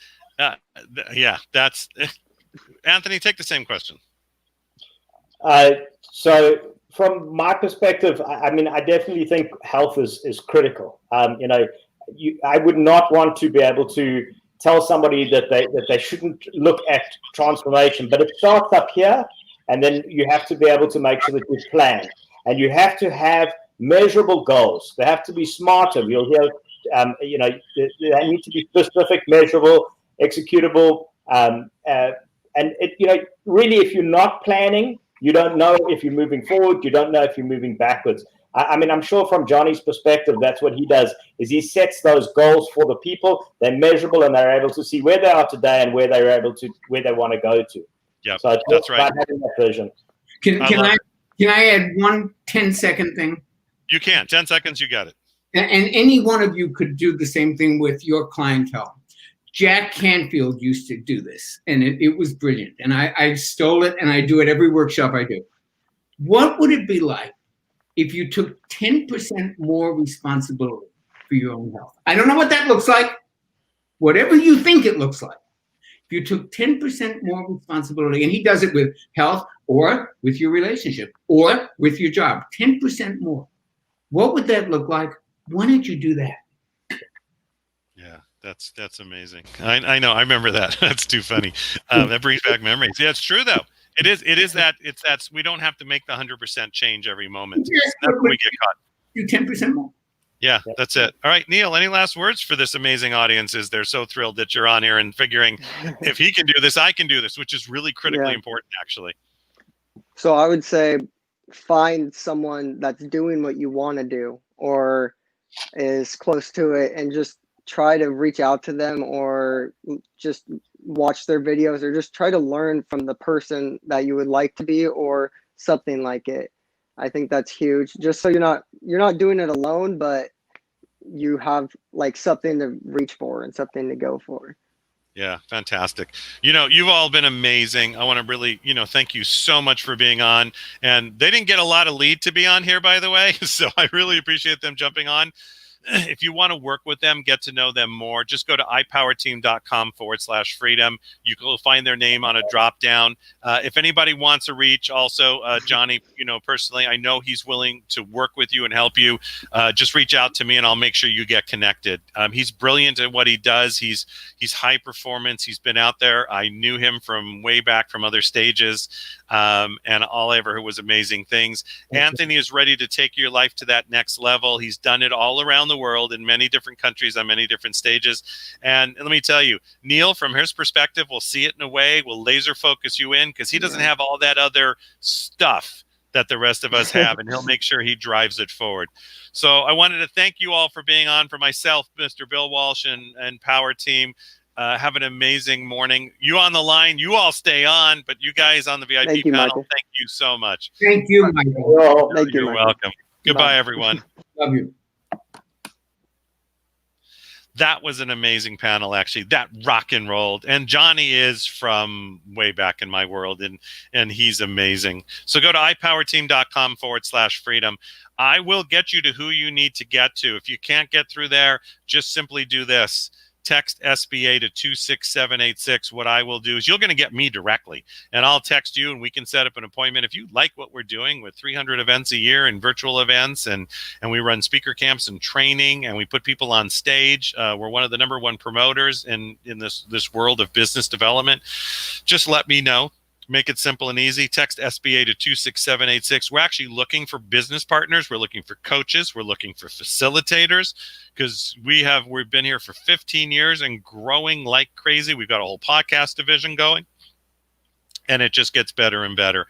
that's, Anthony, take the same question. So from my perspective, I definitely think health is critical. I would not want to be able to tell somebody that they shouldn't look at transformation, but it starts up here, and then you have to be able to make sure that you plan, and you have to have measurable goals. They have to be smarter. You'll hear, they need to be specific, measurable, executable, and really, if you're not planning, you don't know if you're moving forward. You don't know if you're moving backwards. I'm sure from Johnny's perspective, that's what he does, is he sets those goals for the people. They're measurable, and they're able to see where they are today and where they want to go to. Yeah, so that's right. Having that vision. Can I add one 10-second thing? You can. 10 seconds, you got it. And any one of you could do the same thing with your clientele. Jack Canfield used to do this, and it was brilliant. And I stole it, and I do it every workshop I do. What would it be like if you took 10% more responsibility for your own health? I don't know what that looks like. Whatever you think it looks like. If you took 10% more responsibility, and he does it with health or with your relationship or with your job, 10% more. What would that look like? Why don't you do that? Yeah, that's amazing. I know. I remember that. That's too funny. That brings back memories. Yeah, it's true though. It is that we don't have to make the 100% change every moment. Yes, that's when we get caught. Do 10% more. Yeah, that's it. All right, Neil, any last words for this amazing audience? They're so thrilled that you're on here and figuring if he can do this, I can do this, which is really critically important, actually. So I would say find someone that's doing what you want to do or is close to it, and just try to reach out to them, or just watch their videos, or just try to learn from the person that you would like to be, or something like it. I think that's huge. Just so you're not doing it alone, but you have like something to reach for and something to go for. Yeah, fantastic. You've all been amazing. I want to really, thank you so much for being on. And they didn't get a lot of lead to be on here, by the way. So I really appreciate them jumping on. If you want to work with them, get to know them more, just go to ipowerteam.com/freedom. You will find their name on a drop down. If anybody wants a reach, also, Johnny, personally, I know he's willing to work with you and help you. Just reach out to me and I'll make sure you get connected. He's brilliant at what he does. He's high performance. He's been out there. I knew him from way back from other stages. And all I ever heard was amazing things. Anthony is ready to take your life to that next level. He's done it all around the world in many different countries on many different stages. And let me tell you, Neil, from his perspective, will see it in a way, will laser focus you in because he doesn't have all that other stuff that the rest of us have, and he'll make sure he drives it forward. So I wanted to thank you all for being on. For myself, Mr. Bill Walsh and Power Team, have an amazing morning. You on the line, you all stay on, but you guys on the VIP panel, Michael. thank you so much. Thank you, Michael. Thank you, You're Michael. welcome. Goodbye, Bye. everyone. Love you. That was an amazing panel, actually. That rock and rolled. And Johnny is from way back in my world, and he's amazing. So go to ipowerteam.com/freedom. I will get you to who you need to get to. If you can't get through there, just simply do this. Text SBA to 26786. What I will do is you're going to get me directly, and I'll text you, and we can set up an appointment. If you like what we're doing with 300 events a year and virtual events, and we run speaker camps and training, and we put people on stage. We're one of the #1 promoters in this world of business development. Just let me know. Make it simple and easy. Text SBA to 26786. We're actually looking for business partners. We're looking for coaches. We're looking for facilitators because we've been here for 15 years and growing like crazy. We've got a whole podcast division going, and it just gets better and better.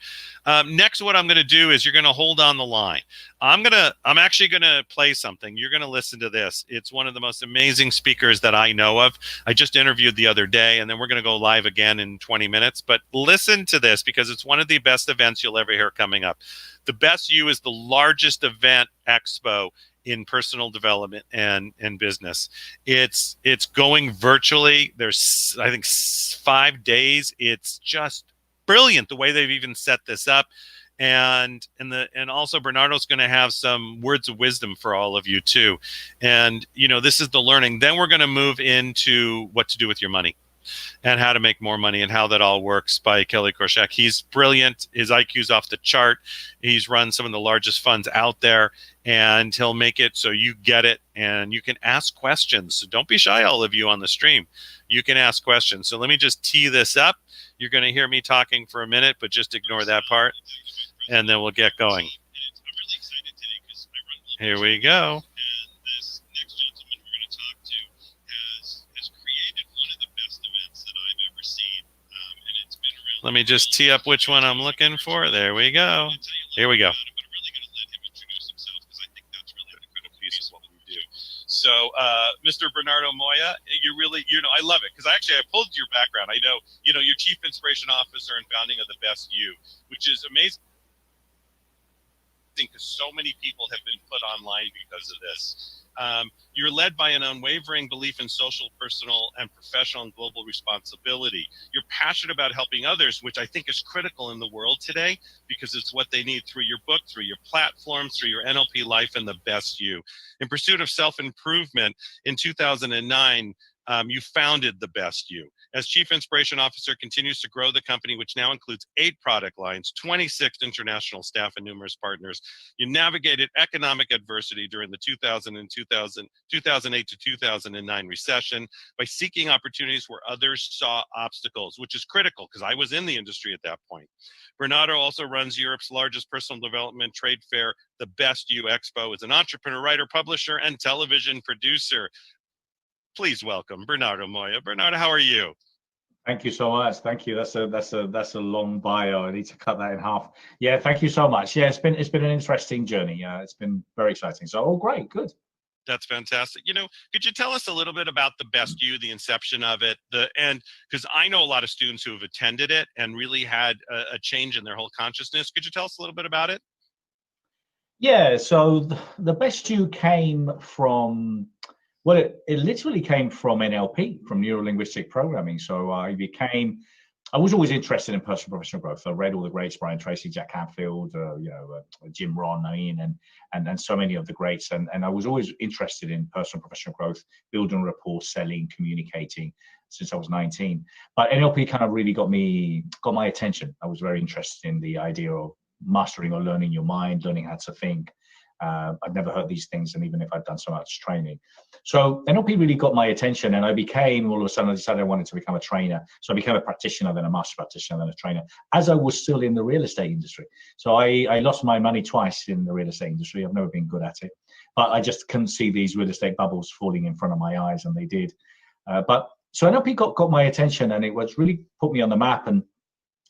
Next, what I'm going to do is you're going to hold on the line. I'm actually going to play something. You're going to listen to this. It's one of the most amazing speakers that I know of. I just interviewed the other day, and then we're going to go live again in 20 minutes. But listen to this because it's one of the best events you'll ever hear coming up. The Best You is the largest event expo in personal development and business. It's going virtually. There's, I think, 5 days. It's just brilliant the way they've even set this up. And also Bernardo's going to have some words of wisdom for all of you too. And this is the learning. Then we're going to move into what to do with your money and how to make more money and how that all works by Kelly Korshak. He's brilliant. His IQ's off the chart. He's run some of the largest funds out there, and he'll make it so you get it and you can ask questions. So don't be shy, all of you on the stream. You can ask questions. So let me just tee this up. You're going to hear me talking for a minute, but just ignore that part, and then we'll get going. Here we go. This next gentleman we're going to talk to has created one of the best events that I've ever seen, and it's been around. Let me just tee up which one I'm looking for. There we go. Here we go. So, Mr. Bernardo Moya, I love it because I pulled your background. I know, you're Chief Inspiration Officer and founding of the Best You, which is amazing because so many people have been put online because of this. You're led by an unwavering belief in social, personal, and professional and global responsibility. You're passionate about helping others, which I think is critical in the world today because it's what they need through your book, through your platforms, through your NLP Life and the Best You. In pursuit of self-improvement, in 2009, you founded the Best You. As Chief Inspiration Officer, continues to grow the company, which now includes 8 product lines, 26 international staff, and numerous partners. You navigated economic adversity during the 2008 to 2009 recession by seeking opportunities where others saw obstacles, which is critical because I was in the industry at that point. Bernardo also runs Europe's largest personal development trade fair, the Best You Expo, as an entrepreneur, writer, publisher, and television producer. Please welcome Bernardo Moya. Bernardo, how are you? Thank you so much. Thank you. That's a long bio. I need to cut that in half. Yeah, thank you so much. Yeah, it's been an interesting journey. It's been very exciting. So, great, good. That's fantastic. Could you tell us a little bit about the Best You, the inception of it, because I know a lot of students who have attended it and really had a change in their whole consciousness. Could you tell us a little bit about it? Yeah, so the best you came from, well, it literally came from NLP, from neuro linguistic programming. So I was always interested in personal professional growth. I read all the greats, Brian Tracy, Jack Canfield, Jim Rohn, and so many of the greats. And I was always interested in personal professional growth, building rapport, selling, communicating since I was 19. But NLP kind of really got my attention. I was very interested in the idea of mastering or learning your mind, learning how to think. I'd never heard these things, and even if I'd done so much training. So NLP really got my attention, and I became, all of a sudden, I decided I wanted to become a trainer. So I became a practitioner, then a master practitioner, then a trainer, as I was still in the real estate industry. So I lost my money twice in the real estate industry. I've never been good at it, but I just couldn't see these real estate bubbles falling in front of my eyes, and they did. So NLP got my attention, and it was really put me on the map. And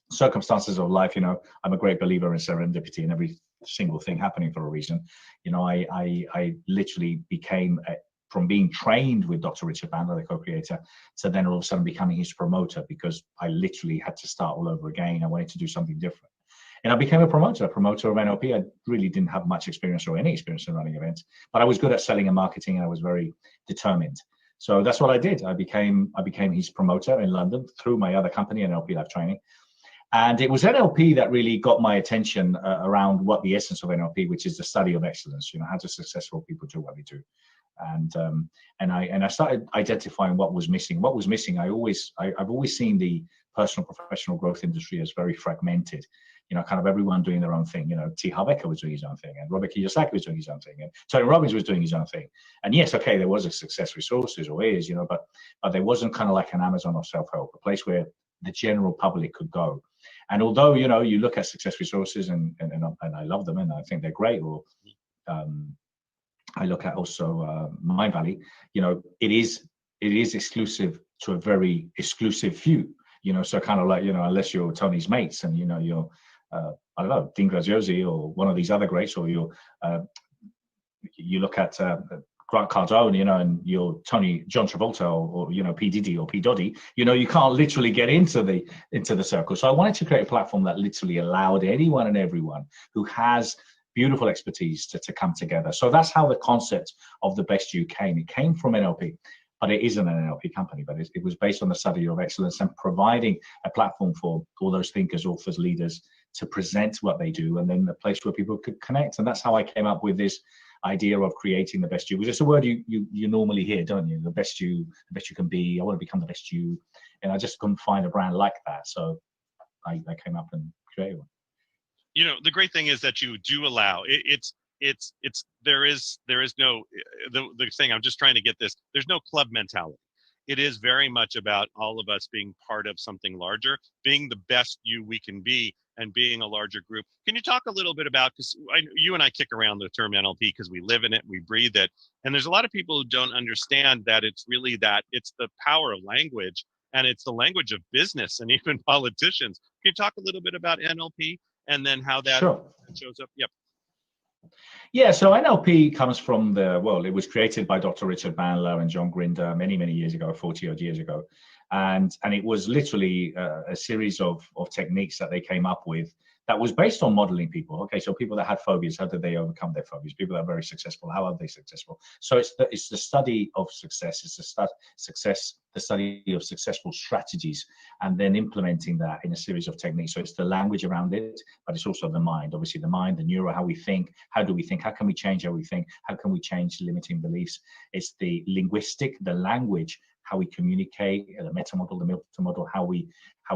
circumstances of life, I'm a great believer in serendipity and every single thing happening for a reason. I literally became, from being trained with Dr. Richard Bandler, the co-creator, to then all of a sudden becoming his promoter, because I literally had to start all over again. I wanted to do something different. And I became a promoter of NLP. I really didn't have much experience or any experience in running events, but I was good at selling and marketing, and I was very determined. So that's what I did. I became his promoter in London through my other company, NLP Life Training. And it was NLP that really got my attention around what the essence of NLP, which is the study of excellence. How do successful people do what they do? And I started identifying what was missing. What was missing? I've always seen the personal professional growth industry as very fragmented. Kind of everyone doing their own thing. T. Harv Eker was doing his own thing, and Robert Kiyosaki was doing his own thing, and Tony Robbins was doing his own thing. And yes, okay, there was a Success Resources, or is, but there wasn't kind of like an Amazon of self-help, a place where the general public could go. And although, you look at Success Resources and I love them and I think they're great, or I look at also Mindvalley, it is exclusive to a very exclusive few, so kind of like, unless you're Tony's mates and, you're, I don't know, Dean Graziosi or one of these other greats, or you look at Grant Cardone, and you're John Travolta or P. Diddy or P. Doddy, you can't literally get into the circle. So I wanted to create a platform that literally allowed anyone and everyone who has beautiful expertise to come together. So that's how the concept of The Best You came. It came from NLP, but it isn't an NLP company, but it was based on the study of excellence and providing a platform for all those thinkers, authors, leaders to present what they do, and then a place where people could connect. And that's how I came up with this idea of creating the best you, which is a word you normally hear, don't you? The best you can be. I want to become the best you, and I just couldn't find a brand like that, so I came up and created one. The great thing is that you do allow there is no the thing. I'm just trying to get this. There's no club mentality. It is very much about all of us being part of something larger, being the best we can be, and being a larger group. Can you talk a little bit about, because you and I kick around the term NLP because we live in it, we breathe it, and there's a lot of people who don't understand that it's really it's the power of language, and it's the language of business and even politicians. Can you talk a little bit about NLP and then how that shows up? Yep. Yeah, so NLP comes from it was created by Dr. Richard Bandler and John Grinder many, many years ago, 40 odd years ago. And it was literally a series of techniques that they came up with that was based on modeling people. Okay, so people that had phobias, how did they overcome their phobias? People that are very successful, how are they successful? So it's the study of success. It's the study of successful strategies, and then implementing that in a series of techniques. So it's the language around it, but it's also the mind. Obviously, the mind, the neuro, how we think. How do we think? How can we change how we think? How can we change limiting beliefs? It's the linguistic, the language, how we communicate, the meta model, the meta model, how we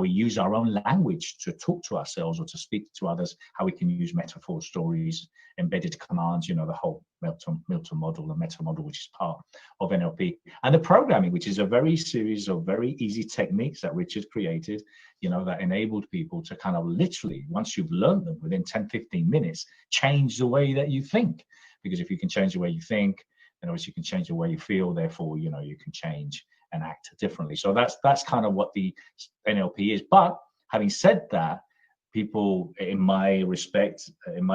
use our own language to talk to ourselves or to speak to others, how we can use metaphor, stories, embedded commands, the whole Milton model, the meta model, which is part of NLP, and the programming, which is a very series of very easy techniques that Richard created, that enabled people to kind of literally, once you've learned them, within 10, 15 minutes, change the way that you think. Because if you can change the way you think, then obviously you can change the way you feel, therefore, you can change and act differently. So that's kind of what the NLP is. But having said that, people, in my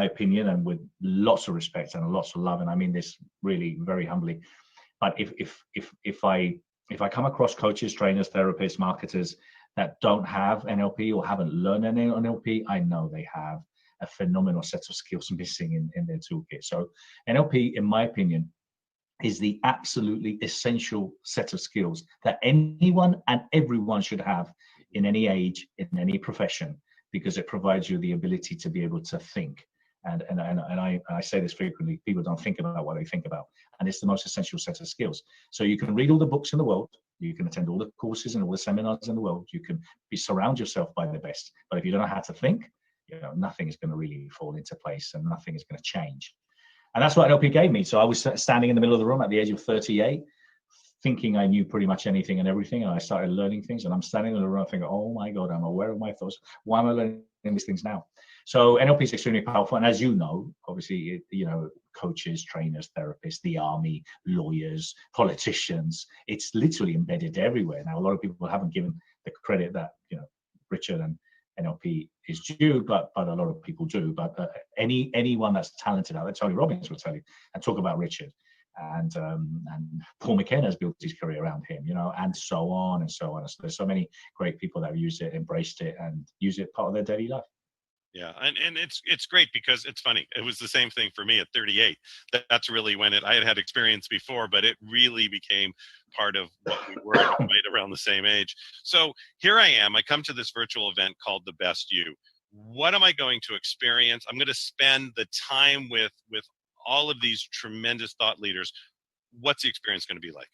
opinion, and with lots of respect and lots of love, and I mean this really very humbly, but if I come across coaches, trainers, therapists, marketers that don't have NLP or haven't learned NLP, I know they have a phenomenal set of skills missing in their toolkit. So NLP, in my opinion, is the absolutely essential set of skills that anyone and everyone should have in any age, in any profession, because it provides you the ability to be able to think. And I say this frequently, people don't think about what they think about. And it's the most essential set of skills. So you can read all the books in the world, you can attend all the courses and all the seminars in the world, you can surround yourself by the best. But if you don't know how to think, nothing is going to really fall into place and nothing is going to change. And that's what NLP gave me. So I was standing in the middle of the room at the age of 38, thinking I knew pretty much anything and everything. And I started learning things. And I'm standing in the room thinking, oh my God, I'm aware of my thoughts. Why am I learning these things now? So NLP is extremely powerful. And as you know, obviously, coaches, trainers, therapists, the army, lawyers, politicians, it's literally embedded everywhere. Now, a lot of people haven't given the credit that, Richard and NLP is due, but a lot of people do. But anyone that's talented out there, Tony Robbins will tell you, and talk about Richard, and Paul McKenna has built his career around him, and so on and so on. So there's so many great people that have used it, embraced it, and use it part of their daily life. Yeah, and it's great because it's funny. It was the same thing for me at 38. That's really when I had experience before, but it really became part of what we were right around the same age. So here I am. I come to this virtual event called The Best You. What am I going to experience? I'm going to spend the time with all of these tremendous thought leaders. What's the experience going to be like?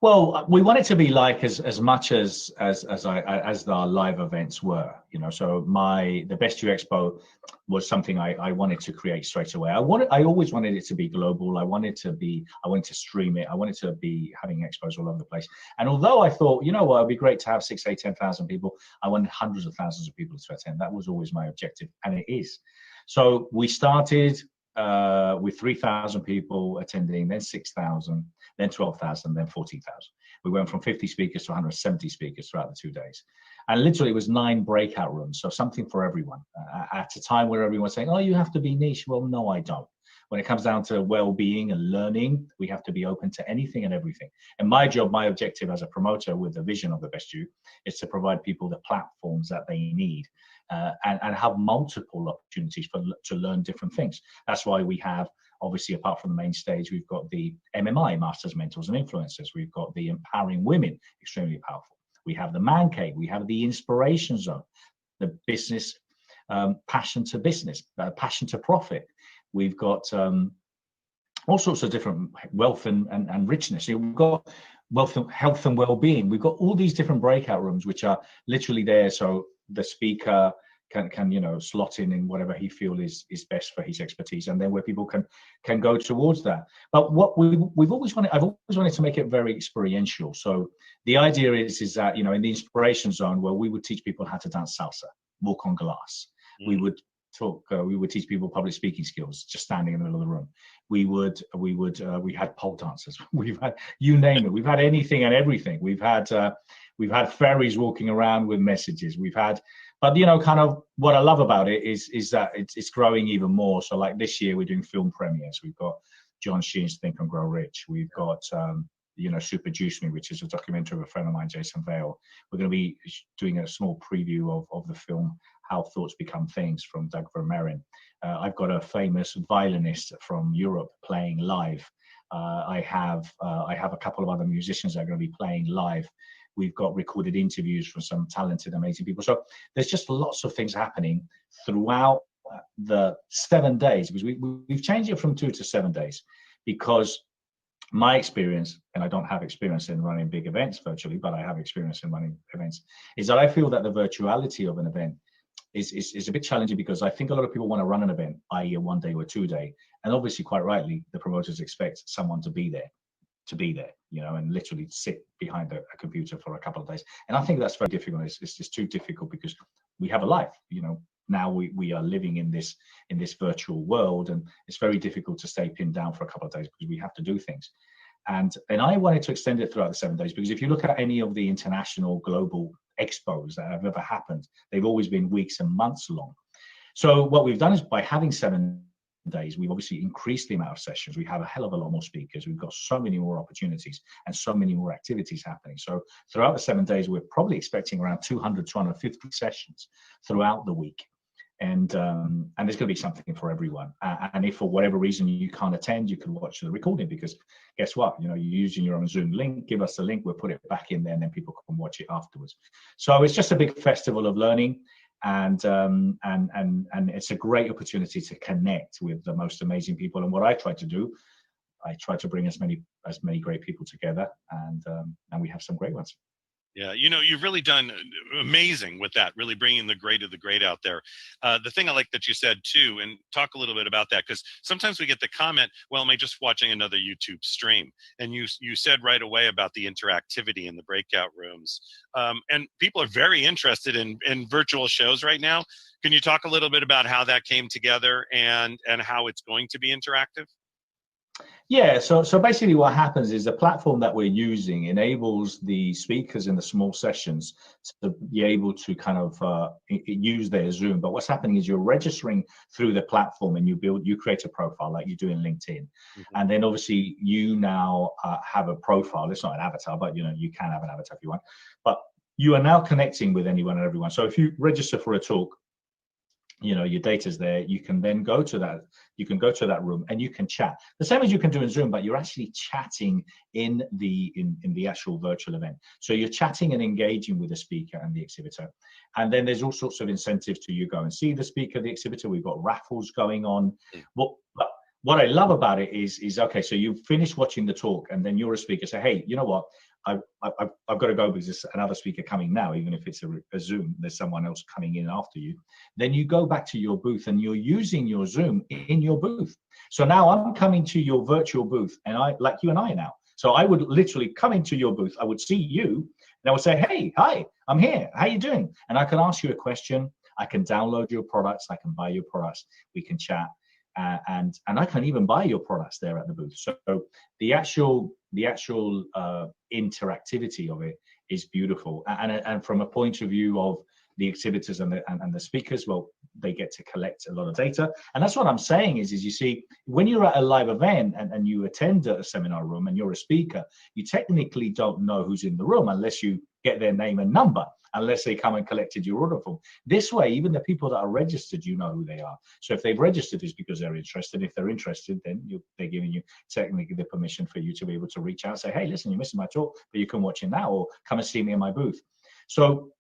Well, we want it to be like as much as our live events were, So the Best You Expo was something I wanted to create straight away. I always wanted it to be global. I wanted to stream it. I wanted to be having expos all over the place. And although I thought, it'd be great to have 6,000, 8,000, 10,000 people, I wanted hundreds of thousands of people to attend. That was always my objective, and it is. So we started with 3,000 people attending, then 6,000, then 12,000, then 14,000. We went from 50 speakers to 170 speakers throughout the 2 days. And literally it was 9 breakout rooms, so something for everyone. At a time where everyone's saying, oh, you have to be niche. Well, no, I don't. When it comes down to well-being and learning, we have to be open to anything and everything. And my job, my objective as a promoter with the vision of The Best You is to provide people the platforms that they need and have multiple opportunities to learn different things. That's why we have, obviously, apart from the main stage, we've got the MMI, Masters, Mentors and Influencers. We've got the Empowering Women, extremely powerful. We have the Man Cave. We have the Inspiration Zone, the business, passion to business, passion to profit. We've got all sorts of different wealth and richness. We've got wealth, health and well-being. We've got all these different breakout rooms, which are literally there. So the speaker can slot in whatever he feels is best for his expertise, and then where people can go towards that. But what I've always wanted to make it very experiential. So the idea is that in the Inspiration Zone, where we would teach people how to dance salsa, walk on glass, we would teach people public speaking skills, just standing in the middle of the room. We had pole dancers. We've had, you name it. We've had anything and everything. We've had fairies walking around with messages. But kind of what I love about it is that it's growing even more. So like this year, we're doing film premieres. We've got John Sheen's Think and Grow Rich. We've got Super Juice Me, which is a documentary of a friend of mine, Jason Vale. We're going to be doing a small preview of the film How Thoughts Become Things from Doug Vermeeren. I've got a famous violinist from Europe playing live. I have a couple of other musicians that are going to be playing live. We've got recorded interviews from some talented, amazing people. So there's just lots of things happening throughout the 7 days, because we've changed it from 2 to 7 days, because my experience, and I don't have experience in running big events virtually, but I have experience in running events, is that I feel that the virtuality of an event is a bit challenging, because I think a lot of people want to run an event, i.e. a 1 day or 2 day. And obviously, quite rightly, the promoters expect someone to be there, and literally sit behind a computer for a couple of days. And I think that's very difficult. It's just too difficult, because we have a life, now we are living in this virtual world, and it's very difficult to stay pinned down for a couple of days, because we have to do things. And I wanted to extend it throughout the 7 days, because if you look at any of the international global expos that have ever happened, they've always been weeks and months long. So what we've done is, by having 7 days, we've obviously increased the amount of sessions. We have a hell of a lot more speakers. We've got so many more opportunities and so many more activities happening. So throughout the 7 days, we're probably expecting around 200, 250 sessions throughout the week. And there's going to be something for everyone. And if for whatever reason you can't attend, you can watch the recording, because guess what? You're using your own Zoom link. Give us the link. We'll put it back in there, and then people can watch it afterwards. So it's just a big festival of learning, and it's a great opportunity to connect with the most amazing people. And what I try to do, I try to bring as many great people together, and we have some great ones. Yeah, you've really done amazing with that, really bringing the great of the great out there. The thing I like that you said too, and talk a little bit about that, because sometimes we get the comment, well, am I just watching another YouTube stream? And you said right away about the interactivity in the breakout rooms. And people are very interested in virtual shows right now. Can you talk a little bit about how that came together and how it's going to be interactive? Yeah, so basically what happens is the platform that we're using enables the speakers in the small sessions to be able to kind of use their Zoom. But what's happening is you're registering through the platform, and you create a profile like you do in LinkedIn. Mm-hmm. And then obviously you now have a profile. It's not an avatar, but you can have an avatar if you want. But you are now connecting with anyone and everyone. So if you register for a talk, your data's there. You can then go to that room and you can chat the same as you can do in Zoom, but you're actually chatting in the actual virtual event. So you're chatting and engaging with the speaker and the exhibitor. And then there's all sorts of incentives to you go and see the speaker, the exhibitor. We've got raffles going on. What I love about it is okay, so you finish watching the talk, and then you're a speaker. Say, hey, you know what? I've got to go because there's another speaker coming now, even if it's a Zoom, there's someone else coming in after you. Then you go back to your booth, and you're using your Zoom in your booth. So now I'm coming to your virtual booth, and like you and I now. So I would literally come into your booth, I would see you, and I would say, hey, hi, I'm here. How you doing? And I can ask you a question. I can download your products. I can buy your products. We can chat. And I can even buy your products there at the booth. So the actual interactivity of it is beautiful. And from a point of view of the exhibitors and the speakers, well, they get to collect a lot of data. And that's what I'm saying is you see, when you're at a live event and you attend a seminar room and you're a speaker, you technically don't know who's in the room unless you get their name and number, unless they come and collected your order form. This way, even the people that are registered, you know who they are. So if they've registered, it's because they're interested. If they're interested, then they're giving you technically the permission for you to be able to reach out and say, hey, listen, you're missing my talk, but you can watch it now, or come and see me in my booth. So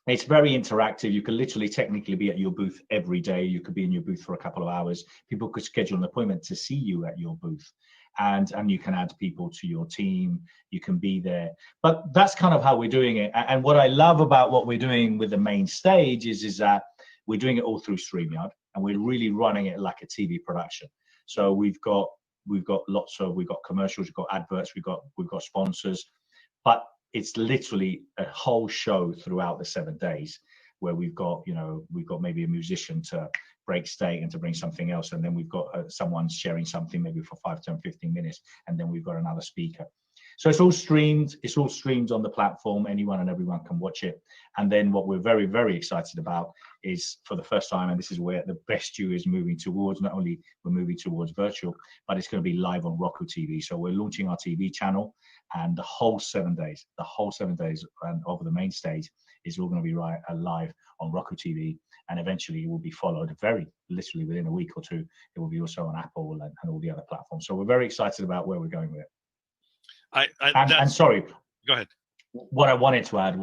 it's very interactive. You can literally technically be at your booth every day. You could be in your booth for a couple of hours. People could schedule an appointment to see you at your booth. And you can add people to your team. You can be there. But that's kind of how we're doing it. And what I love about what we're doing with the main stage is that we're doing it all through StreamYard, and we're really running it like a TV production. So we've got commercials, we've got adverts, we've got sponsors, but it's literally a whole show throughout the 7 days where we've got maybe a musician to break state and to bring something else. And then we've got someone sharing something maybe for 5, 10, 15 minutes. And then we've got another speaker. So it's all streamed. It's all streamed on the platform. Anyone and everyone can watch it. And then what we're very, very excited about is, for the first time, and this is where the Best You is moving towards, not only we're moving towards virtual, but it's going to be live on Roku TV. So we're launching our TV channel, and the whole 7 days of the main stage is all going to be live on Roku TV. And eventually it will be followed very literally within a week or two. It will be also on Apple and all the other platforms. So we're very excited about where we're going with it. And sorry, go ahead. What I wanted to add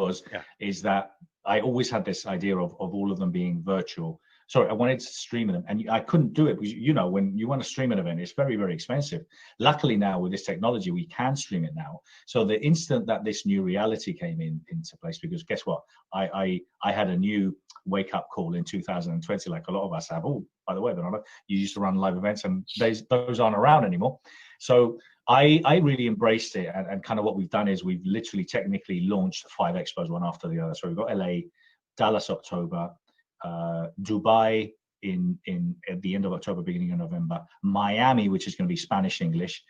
is that I always had this idea of all of them being virtual. Sorry, I wanted to stream them, and I couldn't do it because, when you want to stream an event, it's very, very expensive. Luckily now with this technology, we can stream it now. So the instant that this new reality came into place, because guess what? I had a new wake-up call in 2020, like a lot of us have. Oh, by the way, Bernardo, you used to run live events, and those aren't around anymore. So I really embraced it, and kind of what we've done is we've literally technically launched 5 expos one after the other. So we've got LA, Dallas, October, Dubai at the end of October, beginning of November, Miami, which is going to be Spanish English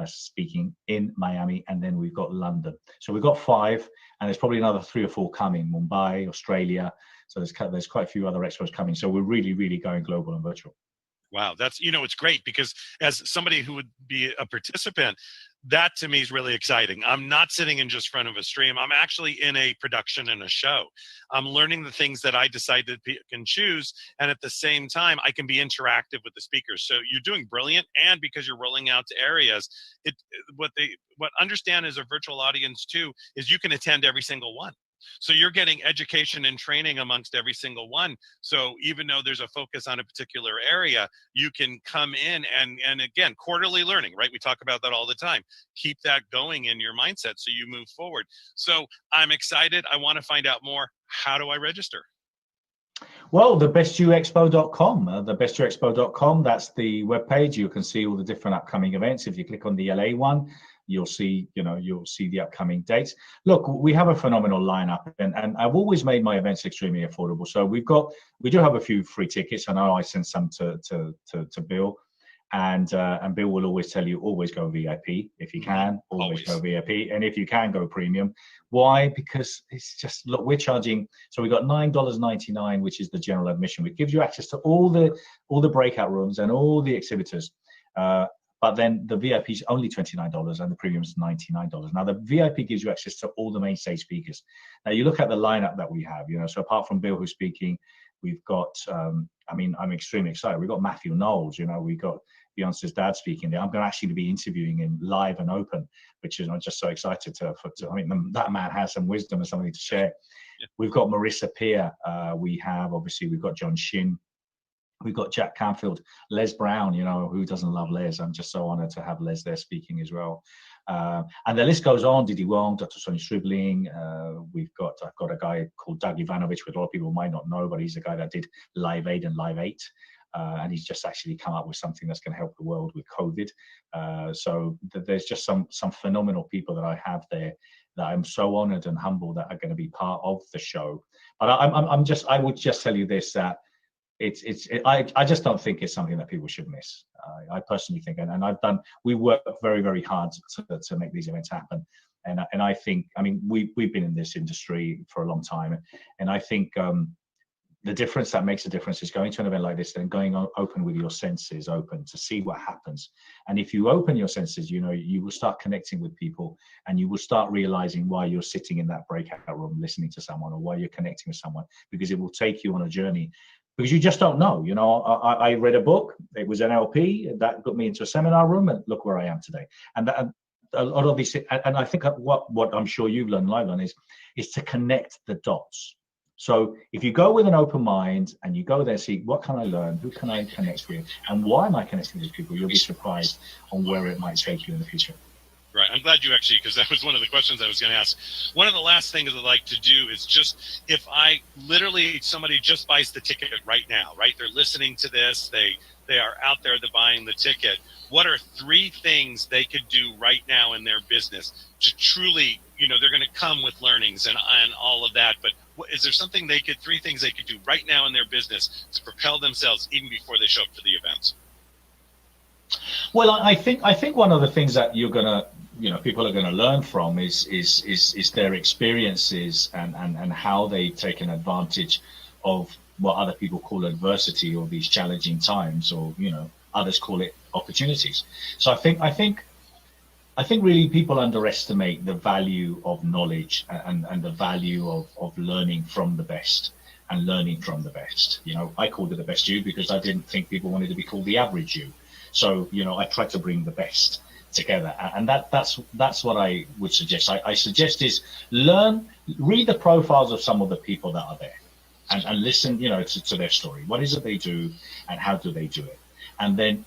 speaking in Miami, and then we've got London. So we've got 5, and there's probably another 3 or 4 coming. Mumbai, Australia. So there's quite a few other expos coming. So we're really, really going global and virtual. Wow, that's it's great, because as somebody who would be a participant, that to me is really exciting. I'm not sitting in just front of a stream. I'm actually in a production and a show. I'm learning the things that I decide to pick and choose. And at the same time, I can be interactive with the speakers. So you're doing brilliant. And because you're rolling out to areas, what understand as a virtual audience too, is you can attend every single one. So you're getting education and training amongst every single one. So even though there's a focus on a particular area, you can come in and again, quarterly learning, right? We talk about that all the time. Keep that going in your mindset so you move forward. So I'm excited. I want to find out more. How do I register? Well, thebestYouExpo.com, thebestYouExpo.com, that's the webpage. You can see all the different upcoming events. If you click on the LA one, you'll see, you'll see the upcoming dates. Look, we have a phenomenal lineup, and I've always made my events extremely affordable. So we do have a few free tickets. I know I sent some to Bill, and Bill will always tell you, always go VIP if you can, always go VIP, and if you can, go premium. Why? Because it's just, look, we're charging. So we got $9.99, which is the general admission, which gives you access to all the breakout rooms and all the exhibitors. But then the VIP is only $29 and the premium is $99. Now the VIP gives you access to all the main stage speakers. Now you look at the lineup that we have, so apart from Bill who's speaking, we've got, I'm extremely excited. We've got Matthew Knowles, we've got Beyonce's dad speaking there. I'm going to actually be interviewing him live and open, which is, I'm just so excited that man has some wisdom and something to share. Yeah. We've got Marissa Peer. We've got John Shin. We've got Jack Canfield, Les Brown, who doesn't love Les? I'm just so honored to have Les there speaking as well. And the list goes on, Didi Wong, Dr. Sonny Stribling. I've got a guy called Doug Ivanovich, which a lot of people might not know, but he's a guy that did Live Aid and Live 8. And he's just actually come up with something that's going to help the world with COVID. So there's just some phenomenal people that I have there that I'm so honored and humbled that are going to be part of the show. But I would just tell you this, that I just don't think it's something that people should miss. I personally think, and we work very, very hard to make these events happen. And I think, we've been in this industry for a long time, and I think the difference that makes a difference is going to an event like this and going open with your senses open to see what happens. And if you open your senses, you will start connecting with people, and you will start realizing why you're sitting in that breakout room listening to someone, or why you're connecting with someone, because it will take you on a journey. Because you just don't know. I read a book. It was NLP that got me into a seminar room, and look where I am today. And a lot of these, and I think what I'm sure you've learned live on is to connect the dots. So if you go with an open mind and you go there, see what can I learn, who can I connect with, and why am I connecting with people, you'll be surprised on where it might take you in the future. Right. I'm glad you actually, because that was one of the questions I was going to ask. One of the last things I'd like to do is just, if somebody just buys the ticket right now, right? They're listening to this. They are out there, they're buying the ticket. What are 3 things they could do right now in their business to truly, they're going to come with learnings and all of that. But is there 3 things they could do right now in their business to propel themselves even before they show up to the events? Well, I think one of the things that you're going to, people are going to learn from is their experiences and how they've taken advantage of what other people call adversity, or these challenging times, or others call it opportunities. So I think really people underestimate the value of knowledge and the value of learning from the best and learning from the best. I called it the best you because I didn't think people wanted to be called the average you. So I tried to bring the best together, and that's what I would suggest. I suggest is read the profiles of some of the people that are there, and listen, to their story. What is it they do, and how do they do it? And then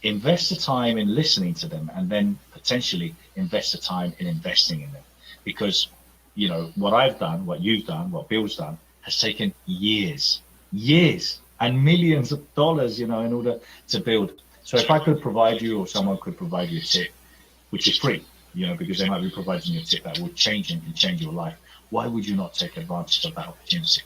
invest the time in listening to them, and then potentially invest the time in investing in them, because what I've done, what you've done, what Bill's done has taken years and millions of dollars, in order to build. So if I could provide you, or someone could provide you a tip, which is free, because they might be providing you a tip that would change your life, why would you not take advantage of that opportunity?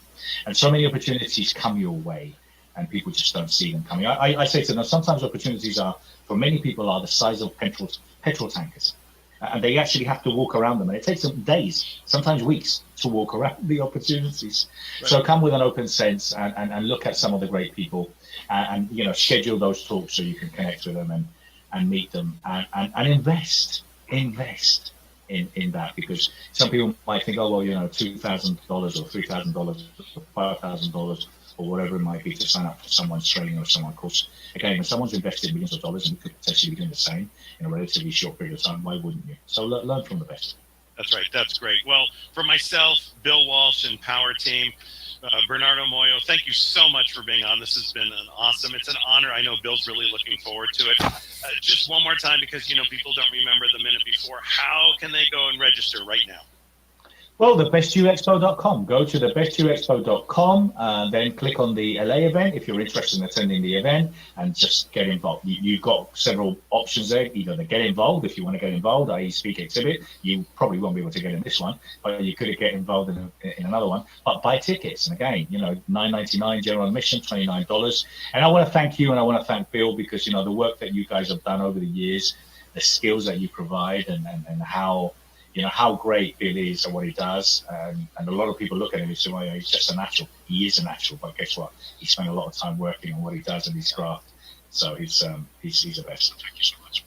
And so many opportunities come your way, and people just don't see them coming. I say to them, sometimes opportunities for many people are the size of petrol tankers. And they actually have to walk around them, and it takes them days, sometimes weeks, to walk around the opportunities. Right. So come with an open sense and look at some of the great people, and schedule those talks so you can connect with them, and meet them and invest in that, because some people might think, oh well, $2,000 or $3,000 or $5,000 or whatever it might be to sign up for someone's training or someone's course. Again, when someone's invested millions of dollars and you could potentially be doing the same in a relatively short period of time, why wouldn't you? So learn from the best. That's right. That's great. Well, for myself, Bill Walsh and Power Team, Bernardo Moyo, thank you so much for being on. This has been awesome. It's an honor. I know Bill's really looking forward to it. Just one more time, because people don't remember the minute before. How can they go and register right now? Well, thebestUExpo.com. Go to thebestUExpo.com, then click on the LA event if you're interested in attending the event, and just get involved. You've got several options there. Either to get involved if you want to get involved, i.e. speak exhibit. You probably won't be able to get in this one, but you could get involved in another one. But buy tickets, and again, $9.99 general admission, $29. And I want to thank you, and I want to thank Bill, because the work that you guys have done over the years, the skills that you provide, and how great Bill is at what he does. And a lot of people look at him and say, well, he's just a natural. He is a natural, but guess what? He spent a lot of time working on what he does in his craft. So he's the best. Thank you so much.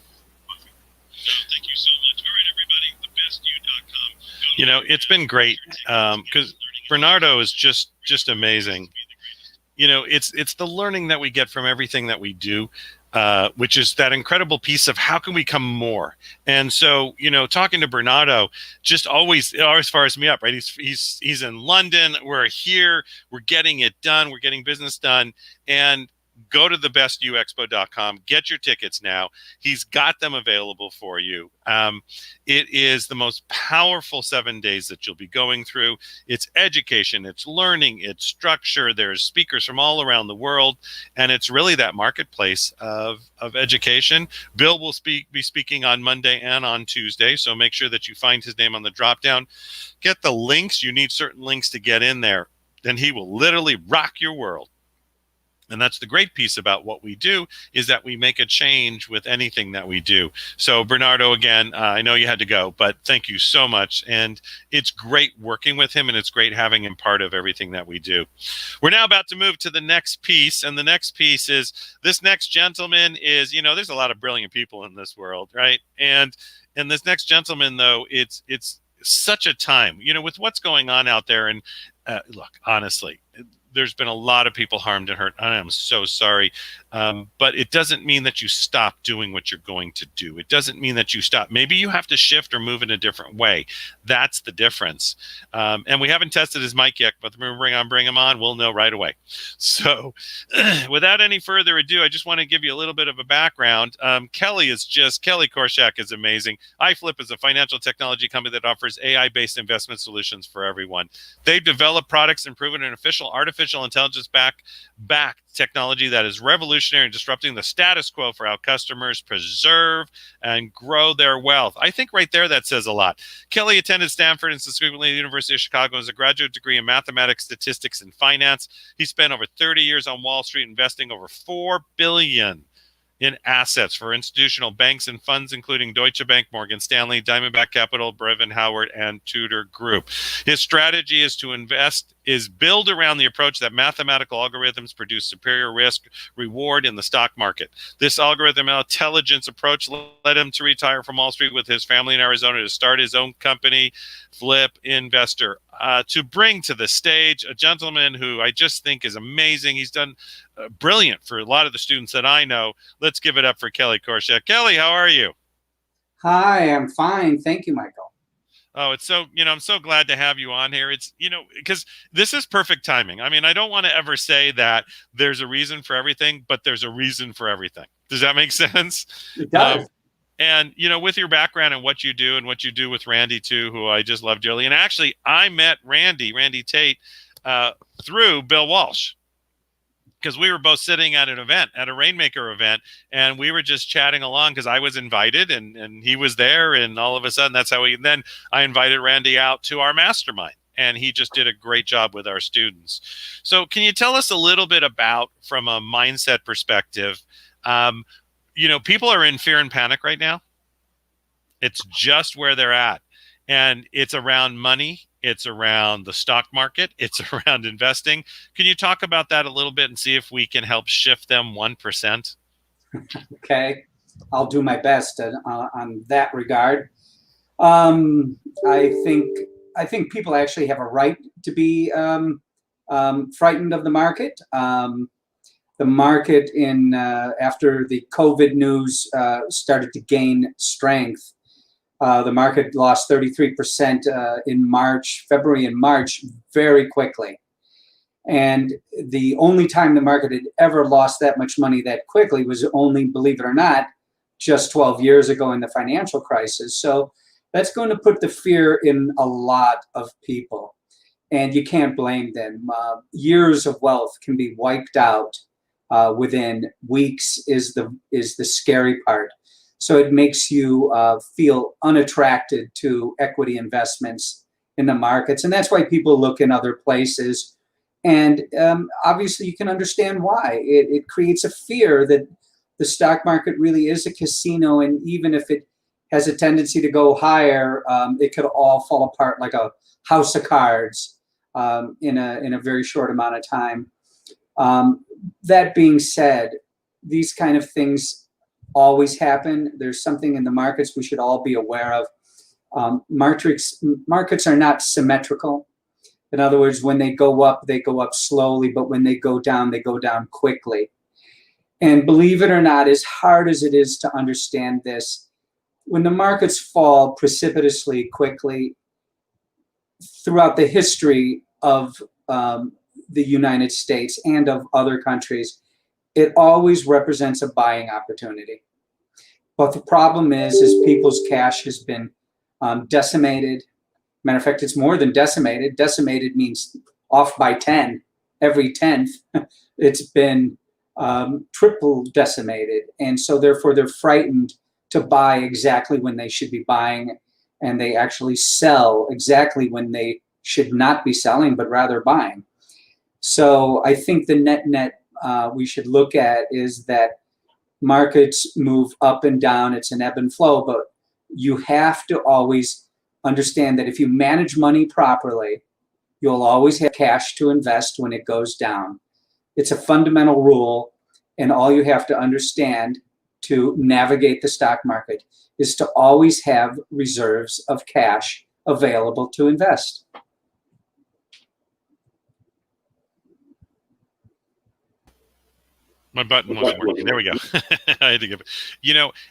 Thank you so much. All right, everybody, thebestU.com. It's been great because Bernardo is just amazing. It's the learning that we get from everything that we do. Which is that incredible piece of how can we come more. And so, talking to Bernardo just always fires me up, right? He's in London. We're here. We're getting it done. We're getting business done. And go to thebestuexpo.com. Get your tickets now. He's got them available for you. It is the most powerful 7 days that you'll be going through. It's education, it's learning, it's structure. There's speakers from all around the world, and it's really that marketplace of education. Bill will be speaking on Monday and on Tuesday, so make sure that you find his name on the drop down. Get the links. You need certain links to get in there. Then he will literally rock your world. And that's the great piece about what we do, is that we make a change with anything that we do. So Bernardo, again, I know you had to go, but thank you so much. And it's great working with him, and it's great having him part of everything that we do. We're now about to move to the next piece. And the next piece is, this next gentleman is, there's a lot of brilliant people in this world, right? And this next gentleman, though, it's such a time, with what's going on out there. And look, honestly, there's been a lot of people harmed and hurt. I am so sorry. But it doesn't mean that you stop doing what you're going to do. It doesn't mean that you stop. Maybe you have to shift or move in a different way. That's the difference. And we haven't tested his mic yet, but when we bring him on, we'll know right away. So without any further ado, I just want to give you a little bit of a background. Kelly Korshak is amazing. iFlip is a financial technology company that offers AI-based investment solutions for everyone. They've developed products and proven an official artificial intelligence-backed technology that is revolutionary and disrupting the status quo for how customers preserve and grow their wealth. I think right there that says a lot. Kelly attended Stanford and subsequently the University of Chicago as a graduate degree in mathematics, statistics, and finance. He spent over 30 years on Wall Street investing over $4 billion in assets for institutional banks and funds, including Deutsche Bank, Morgan Stanley, Diamondback Capital, Brevan Howard, and Tudor Group. His strategy is build around the approach that mathematical algorithms produce superior risk reward in the stock market. This algorithm intelligence approach led him to retire from Wall Street with his family in Arizona to start his own company, Flip Investor. To bring to the stage a gentleman who I just think is amazing. He's done brilliant for a lot of the students that I know. Let's give it up for Kelly Korshak. Kelly, how are you? Hi, I'm fine. Thank you, Michael. Oh, it's so, I'm so glad to have you on here. It's, because this is perfect timing. I mean, I don't want to ever say that there's a reason for everything, but there's a reason for everything. Does that make sense? It does. And, with your background and what you do with Randy too, who I just love dearly. And actually, I met Randy Tate, through Bill Walsh, because we were both sitting at an event, at a Rainmaker event, and we were just chatting along because I was invited and he was there. And all of a sudden, that's how then I invited Randy out to our mastermind. And he just did a great job with our students. So can you tell us a little bit about, from a mindset perspective, people are in fear and panic right now. It's just where they're at. And it's around money. It's around the stock market. It's around investing. Can you talk about that a little bit and see if we can help shift them 1%? Okay. I'll do my best on that regard. I think people actually have a right to be frightened of the market. The market after the COVID news started to gain strength. The market lost 33% in February and March, very quickly. And the only time the market had ever lost that much money that quickly was only, believe it or not, just 12 years ago in the financial crisis. So that's going to put the fear in a lot of people. And you can't blame them. Years of wealth can be wiped out within weeks is the scary part. So it makes you feel unattracted to equity investments in the markets. And that's why people look in other places. And obviously you can understand why. It creates a fear that the stock market really is a casino. And even if it has a tendency to go higher, it could all fall apart like a house of cards in a very short amount of time. That being said, these kind of things always happen. There's something in the markets we should all be aware of. Markets are not symmetrical. In other words, when they go up slowly, but when they go down quickly. And believe it or not, as hard as it is to understand this, when the markets fall precipitously quickly throughout the history of the United States and of other countries, it always represents a buying opportunity. But the problem is people's cash has been decimated. Matter of fact, it's more than decimated. Decimated means off by 10, every 10th. It's been triple decimated. And so therefore they're frightened to buy exactly when they should be buying, and they actually sell exactly when they should not be selling, but rather buying. So I think the net we should look at is that markets move up and down. It's an ebb and flow, but you have to always understand that if you manage money properly, you'll always have cash to invest when it goes down. It's a fundamental rule, and all you have to understand to navigate the stock market is to always have reserves of cash available to invest. My button wasn't working. There we go. I had to give it.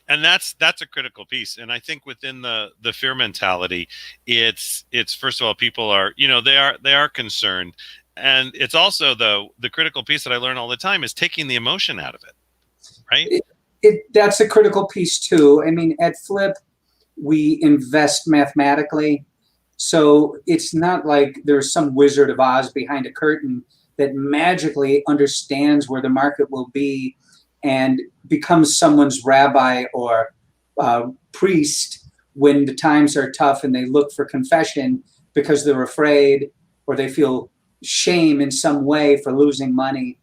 And that's a critical piece. And I think within the fear mentality, it's first of all, people are, they are concerned. And it's also the critical piece that I learn all the time is taking the emotion out of it. Right? That's a critical piece too. I mean, at Flip, we invest mathematically. So it's not like there's some Wizard of Oz behind a curtain that magically understands where the market will be and becomes someone's rabbi or priest when the times are tough and they look for confession because they're afraid or they feel shame in some way for losing money.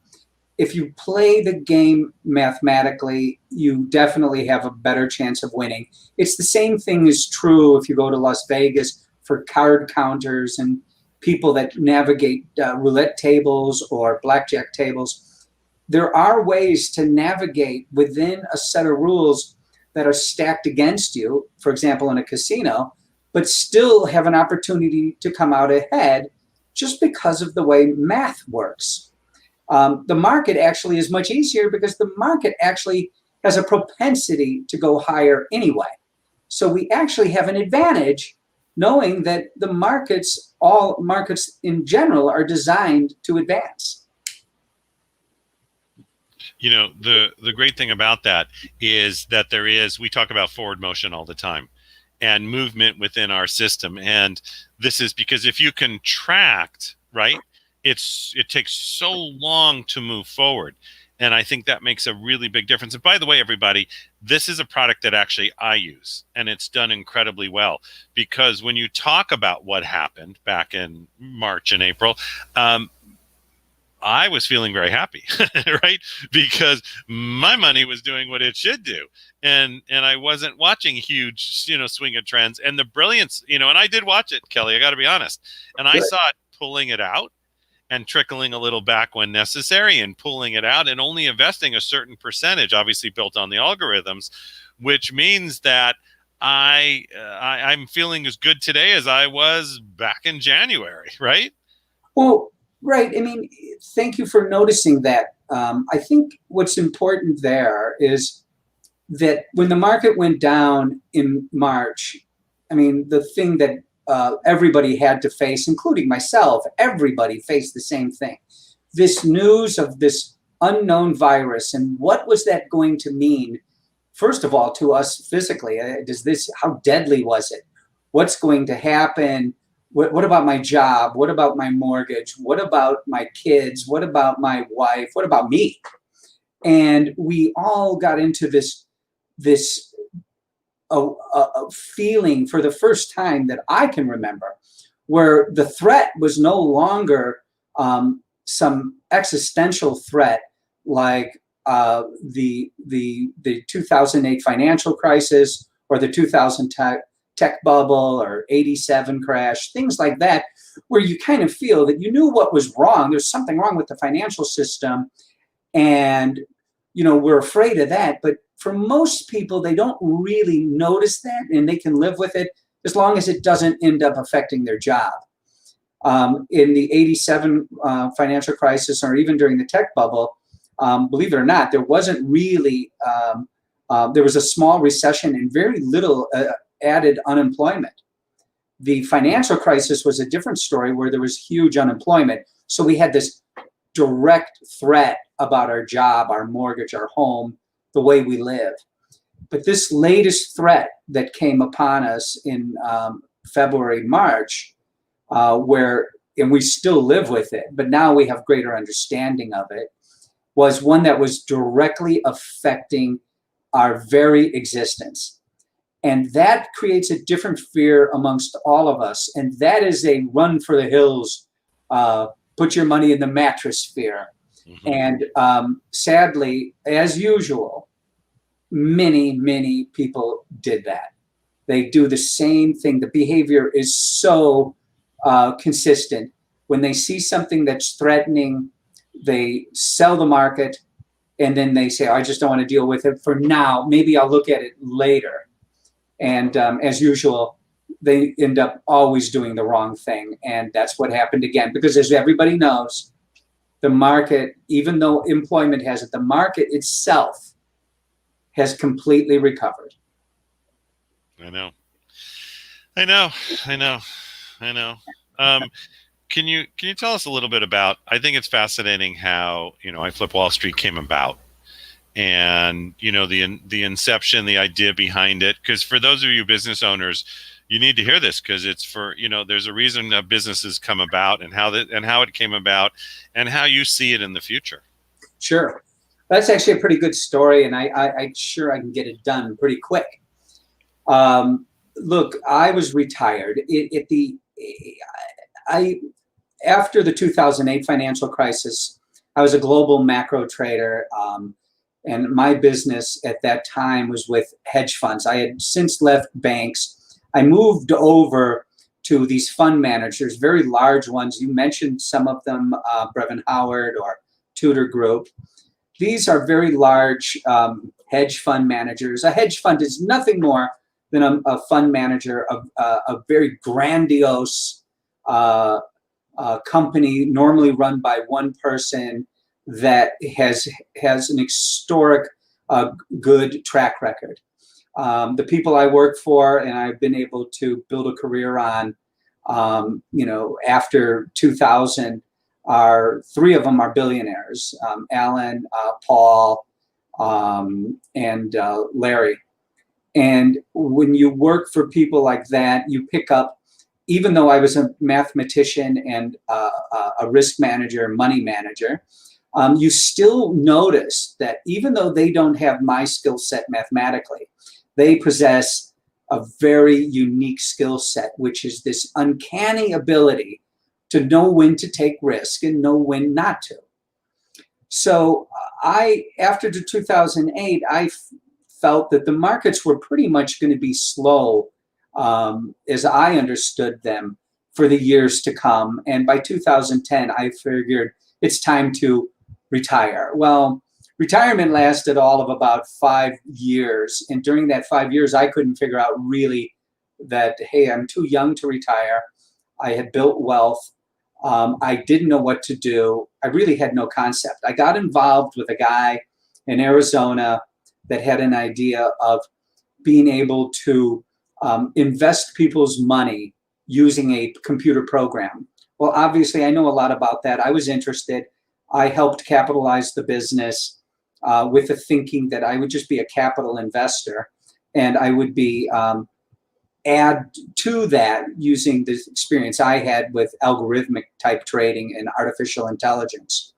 If you play the game mathematically, you definitely have a better chance of winning. It's the same thing is true if you go to Las Vegas for card counters and people that navigate roulette tables or blackjack tables. There are ways to navigate within a set of rules that are stacked against you, for example, in a casino, but still have an opportunity to come out ahead just because of the way math works. The market actually is much easier because the market actually has a propensity to go higher anyway. So we actually have an advantage knowing that the markets, all markets in general, are designed to advance. The great thing about that is that we talk about forward motion all the time and movement within our system. And this is because if you contract, right, it takes so long to move forward. And I think that makes a really big difference. And by the way, everybody, this is a product that actually I use, and it's done incredibly well. Because when you talk about what happened back in March and April, I was feeling very happy, right? Because my money was doing what it should do. And I wasn't watching huge, swing of trends. And the brilliance, and I did watch it, Kelly, I got to be honest. And I saw it pulling it out and trickling a little back when necessary and pulling it out and only investing a certain percentage, obviously built on the algorithms, which means that I'm feeling as good today as I was back in January, right? Well, right. I mean, thank you for noticing that. I think what's important there is that when the market went down in March, I mean, the thing that everybody had to face, including myself, everybody faced the same thing. This news of this unknown virus, and what was that going to mean, first of all, to us physically? How deadly was it? What's going to happen? What about my job? What about my mortgage? What about my kids? What about my wife? What about me? And we all got into this feeling for the first time that I can remember, where the threat was no longer some existential threat like the 2008 financial crisis or the 2000 tech bubble or 87 crash, things like that, where you kind of feel that you knew what was wrong. There's something wrong with the financial system, and we're afraid of that. But for most people, they don't really notice that, and they can live with it as long as it doesn't end up affecting their job. In the 87 financial crisis, or even during the tech bubble, believe it or not, there wasn't really, there was a small recession and very little added unemployment. The financial crisis was a different story where there was huge unemployment. So we had this direct threat about our job, our mortgage, our home, the way we live. But this latest threat that came upon us in February, March, and we still live with it, but now we have greater understanding of it, was one that was directly affecting our very existence. And that creates a different fear amongst all of us. And that is a run for the hills, put your money in the mattress fear. Mm-hmm. And sadly, as usual, many people did that. They do the same thing. The behavior is so consistent. When they see something that's threatening, they sell the market, and then they say, I just don't want to deal with it for now. Maybe I'll look at it later. And as usual, they end up always doing the wrong thing. And that's what happened again. Because as everybody knows, the market, even though employment hasn't, the market itself has completely recovered. I know. Can you tell us a little bit about, I think it's fascinating how, iFlip Wall Street came about, and, the inception, the idea behind it. Because for those of you business owners, you need to hear this, because it's for, there's a reason that businesses come about, and how it came about, and how you see it in the future. Sure. That's actually a pretty good story, and I'm sure I can get it done pretty quick. Look, I was retired after the 2008 financial crisis. I was a global macro trader, and my business at that time was with hedge funds. I had since left banks. I moved over to these fund managers, very large ones. You mentioned some of them, Brevin Howard or Tudor Group. These are very large hedge fund managers. A hedge fund is nothing more than a fund manager of a very grandiose company, normally run by one person, that has an historic good track record. The people I work for and I've been able to build a career on, after 2000, three of them are billionaires: Alan, Paul, and Larry. And when you work for people like that, you pick up, even though I was a mathematician and a risk manager, money manager, you still notice that even though they don't have my skill set mathematically, they possess a very unique skill set, which is this uncanny ability to know when to take risk and know when not to. So after 2008, I felt that the markets were pretty much going to be slow, as I understood them, for the years to come. And by 2010, I figured it's time to retire. Well, retirement lasted all of about 5 years. And during that 5 years, I couldn't figure out really that, hey, I'm too young to retire. I had built wealth. I didn't know what to do. I really had no concept. I got involved with a guy in Arizona that had an idea of being able to invest people's money using a computer program. Well, obviously, I know a lot about that. I was interested. I helped capitalize the business with the thinking that I would just be a capital investor, and I would be add to that using the experience I had with algorithmic type trading and artificial intelligence.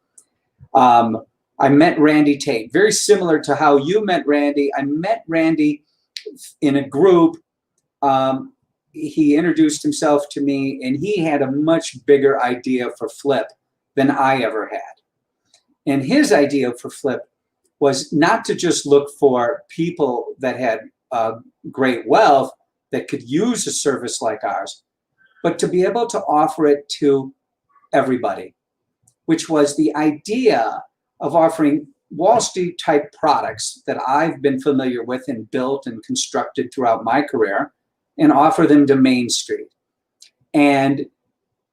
I met Randy Tate, very similar to how you met Randy. I met Randy in a group. He introduced himself to me, and he had a much bigger idea for Flip than I ever had. And his idea for Flip was not to just look for people that had great wealth that could use a service like ours, but to be able to offer it to everybody, which was the idea of offering Wall Street type products that I've been familiar with and built and constructed throughout my career, and offer them to Main Street. And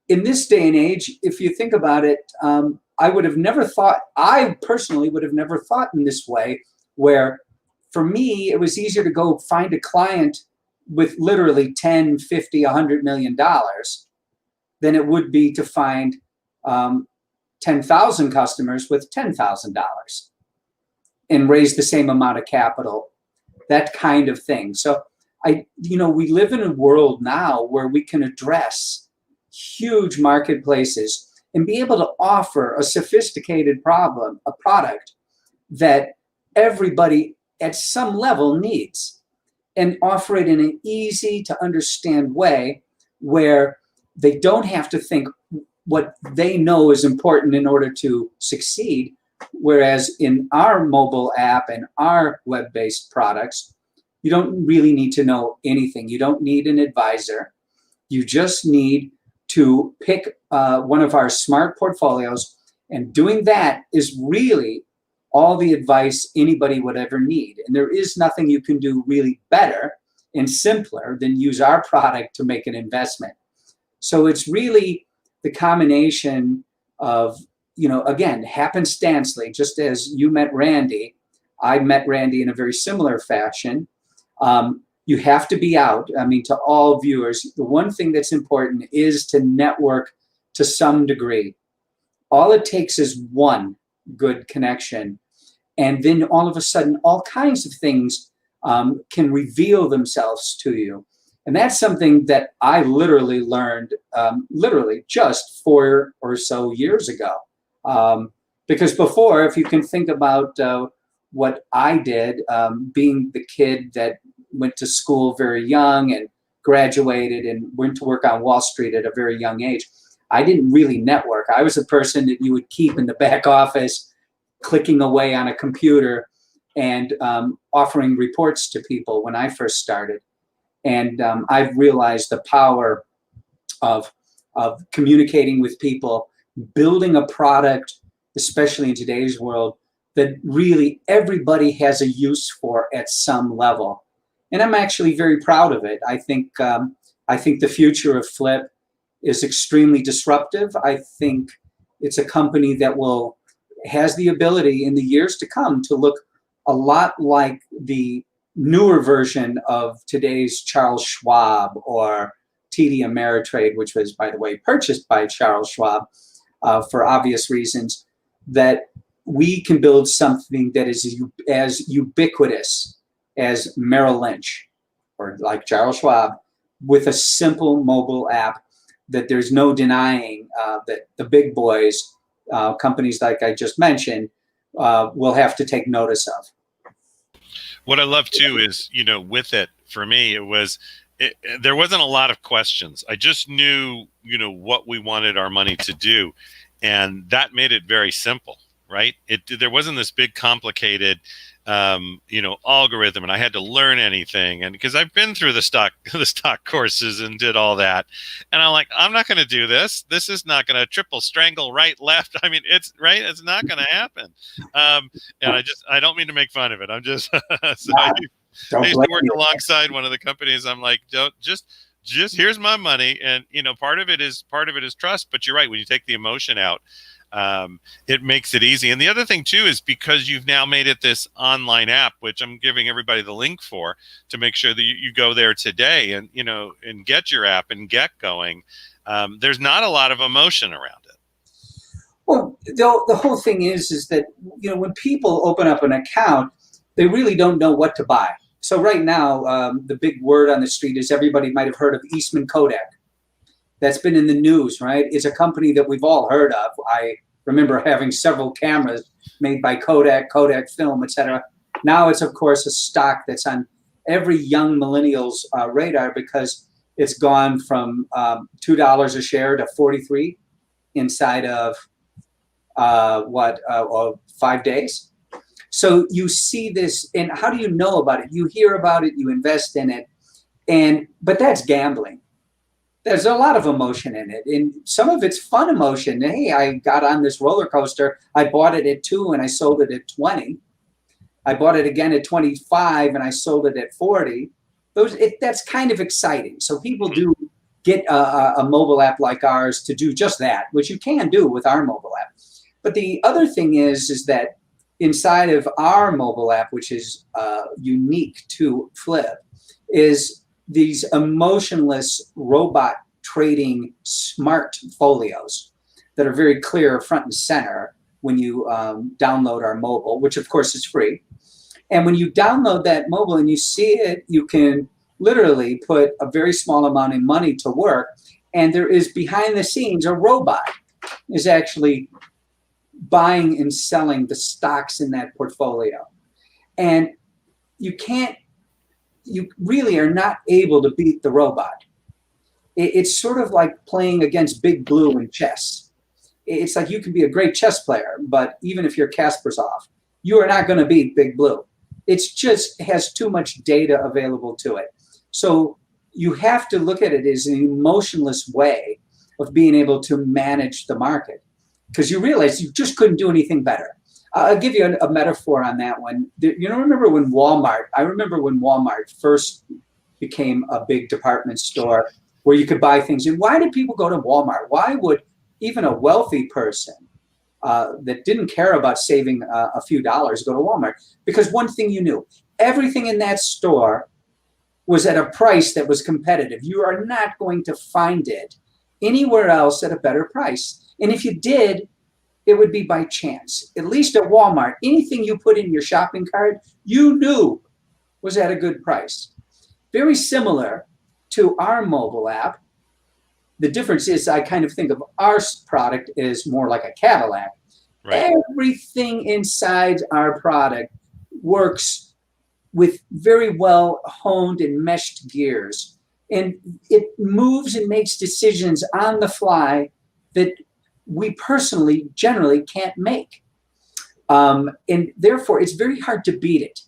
in this day and age, if you think about it, I personally would have never thought in this way, where for me, it was easier to go find a client with literally 10, 50, $100 million than it would be to find 10,000 customers with $10,000 and raise the same amount of capital, that kind of thing. So we live in a world now where we can address huge marketplaces and be able to offer a sophisticated product that everybody at some level needs, and offer it in an easy to understand way where they don't have to think what they know is important in order to succeed. Whereas in our mobile app and our web-based products, you don't really need to know anything. You don't need an advisor. You just need to pick one of our smart portfolios, and doing that is really all the advice anybody would ever need. And there is nothing you can do really better and simpler than use our product to make an investment. So it's really the combination of, again, happenstancely, just as you met Randy, I met Randy in a very similar fashion. You have to be out. I mean, to all viewers, the one thing that's important is to network to some degree. All it takes is one good connection, and then all of a sudden, all kinds of things can reveal themselves to you. And that's something that I literally learned, just 4 or so years ago. Because before, if you can think about what I did, being the kid that went to school very young and graduated and went to work on Wall Street at a very young age, I didn't really network. I was a person that you would keep in the back office, clicking away on a computer and offering reports to people when I first started. And I've realized the power of communicating with people, building a product, especially in today's world, that really everybody has a use for at some level. And I'm actually very proud of it. I think the future of Flip is extremely disruptive. I think it's a company that has the ability in the years to come to look a lot like the newer version of today's Charles Schwab or TD Ameritrade, which was, by the way, purchased by Charles Schwab for obvious reasons, that we can build something that is as ubiquitous as Merrill Lynch or like Charles Schwab, with a simple mobile app that there's no denying that the big boys, companies like I just mentioned, will have to take notice of. What I love too is, with it, for me, there wasn't a lot of questions. I just knew, what we wanted our money to do. And that made it very simple, right? There wasn't this big complicated algorithm, and I had to learn anything. And because I've been through the stock courses and did all that, and I'm like, I'm not going to do this. This is not going to triple strangle right, left. I mean, it's right. It's not going to happen. And I don't mean to make fun of it. I'm just, so I used to work alongside one of the companies. I'm like, don't just here's my money. And, part of it is trust, but you're right. When you take the emotion out, it makes it easy. And the other thing too is because you've now made it this online app, which I'm giving everybody the link for, to make sure that you go there today and and get your app and get going. There's not a lot of emotion around it. Well, the whole thing is that when people open up an account, they really don't know what to buy. So right now, the big word on the street is everybody might have heard of Eastman Kodak. That's been in the news, right? It's a company that we've all heard of. I remember having several cameras made by Kodak Film, etc. Now it's, of course, a stock that's on every young millennial's radar because it's gone from $2 a share to 43 inside of 5 days. So you see this, and how do you know about it? You hear about it, you invest in it, but that's gambling. There's a lot of emotion in it, and some of it's fun emotion. Hey, I got on this roller coaster. I bought it at 2 and I sold it at 20. I bought it again at 25 and I sold it at 40. That's kind of exciting. So people do get a mobile app like ours to do just that, which you can do with our mobile app. But the other thing is that inside of our mobile app, which is unique to Flip, is these emotionless robot trading smart folios that are very clear front and center when you download our mobile, which of course is free. And when you download that mobile and you see it, you can literally put a very small amount of money to work. And there is behind the scenes, a robot is actually buying and selling the stocks in that portfolio. And you really are not able to beat the robot. It's sort of like playing against Big Blue in chess. It's like you can be a great chess player, but even if your Kasparov, you are not going to beat Big Blue. It's just has too much data available to it. So you have to look at it as an emotionless way of being able to manage the market, because you realize you just couldn't do anything better. I'll give you a metaphor on that one. Remember when Walmart first became a big department store where you could buy things. And why did people go to Walmart? Why would even a wealthy person that didn't care about saving a few dollars go to Walmart? Because one thing you knew, everything in that store was at a price that was competitive. You are not going to find it anywhere else at a better price. And if you did, it would be by chance. At least at Walmart, anything you put in your shopping cart, you knew was at a good price. Very similar to our mobile app. The difference is I kind of think of our product as more like a Cadillac. Right. Everything inside our product works with very well honed and meshed gears. And it moves and makes decisions on the fly that we personally generally can't make. And therefore, it's very hard to beat it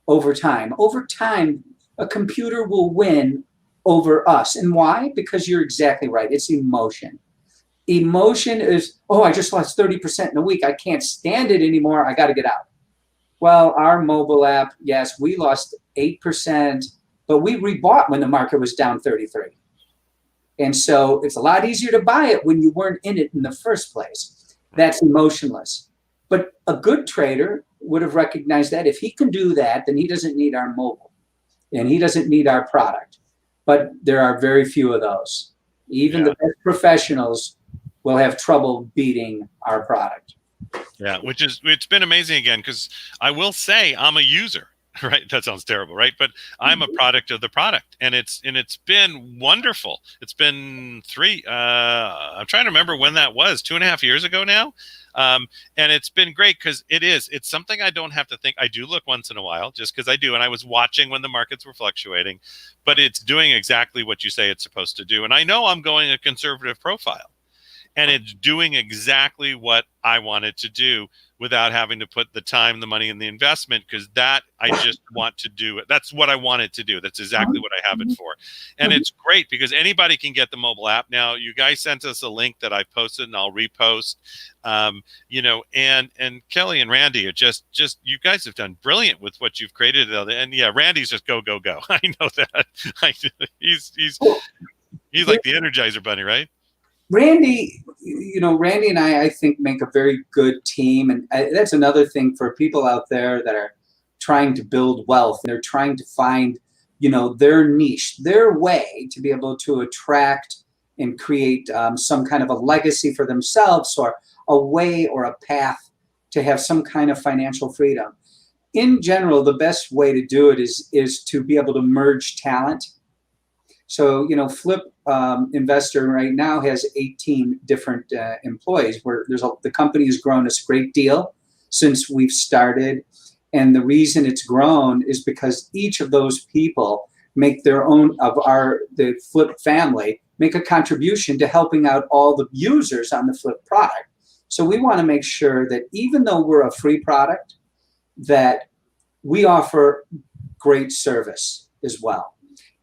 over time. Over time, a computer will win over us. And why? Because you're exactly right. It's emotion. Emotion is, oh, I just lost 30% in a week. I can't stand it anymore. I got to get out. Well, our mobile app, yes, we lost 8%, but we rebought when the market was down 33. And so it's a lot easier to buy it when you weren't in it in the first place. That's emotionless. But a good trader would have recognized that if he can do that, then he doesn't need our mobile and he doesn't need our product. But there are very few of those. Even the best professionals will have trouble beating our product. Yeah, it's been amazing again, because I will say I'm a user. Right, that sounds terrible, right? But I'm a product of the product, and it's been wonderful. It's been I'm trying to remember when that was, 2.5 years ago now, and it's been great because it's something I don't have to think. I do look once in a while, just because I do, and I was watching when the markets were fluctuating, but it's doing exactly what you say it's supposed to do, and I know I'm going a conservative profile. and it's doing exactly what I wanted to do without having to put the time, the money, and the investment, because that I just want to do it. That's what I wanted to do. That's exactly what I have it for. And it's great because anybody can get the mobile app now. You guys sent us a link that I posted and I'll repost. You know, and Kelly and Randy are just you guys have done brilliant with what you've created. And yeah, Randy's just go. I know that. He's like the Energizer Bunny, right? Randy, Randy and I think, make a very good team. And that's another thing for people out there that are trying to build wealth. They're trying to find, their niche, their way to be able to attract and create some kind of a legacy for themselves, or a way or a path to have some kind of financial freedom. In general, the best way to do it is to be able to merge talent. So, Flip Investor right now has 18 different employees. Where the company has grown a great deal since we've started, and the reason it's grown is because each of those people make their own the Flip family make a contribution to helping out all the users on the Flip product. So we want to make sure that even though we're a free product, that we offer great service as well.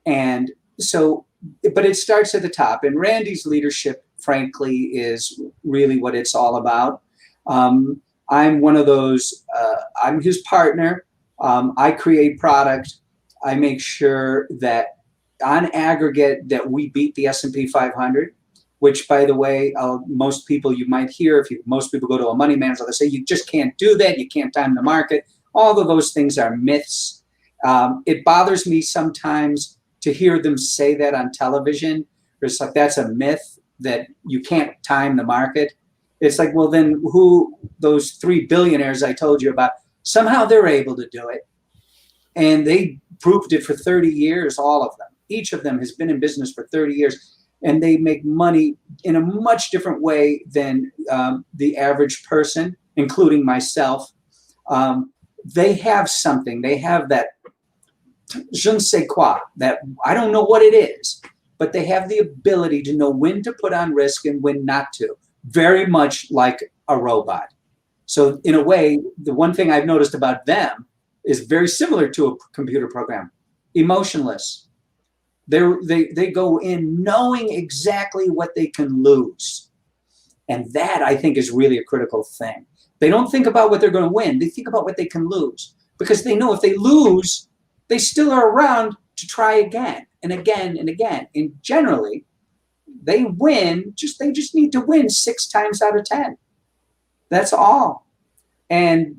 And so, but it starts at the top, and Randy's leadership, frankly, is really what it's all about. I'm one of those, I'm his partner. I create product. I make sure that on aggregate that we beat the S&P 500, which, by the way, most people you might hear, most people go to a money manager, they say, you just can't do that. You can't time the market. All of those things are myths. It bothers me sometimes to hear them say that on television. It's like, that's a myth that you can't time the market. It's like, well, then those 3 billionaires I told you about, somehow they're able to do it. And they proved it for 30 years, all of them. Each of them has been in business for 30 years, and they make money in a much different way than the average person, including myself. They have something. They have that je ne sais quoi, that I don't know what it is, but they have the ability to know when to put on risk and when not to, very much like a robot. So in a way, the one thing I've noticed about them is very similar to a computer program, emotionless. They go in knowing exactly what they can lose. And that, I think, is really a critical thing. They don't think about what they're going to win. They think about what they can lose, because they know if they lose, they still are around to try again and again and again. And generally, they win. They just need to win 6 times out of 10. That's all. And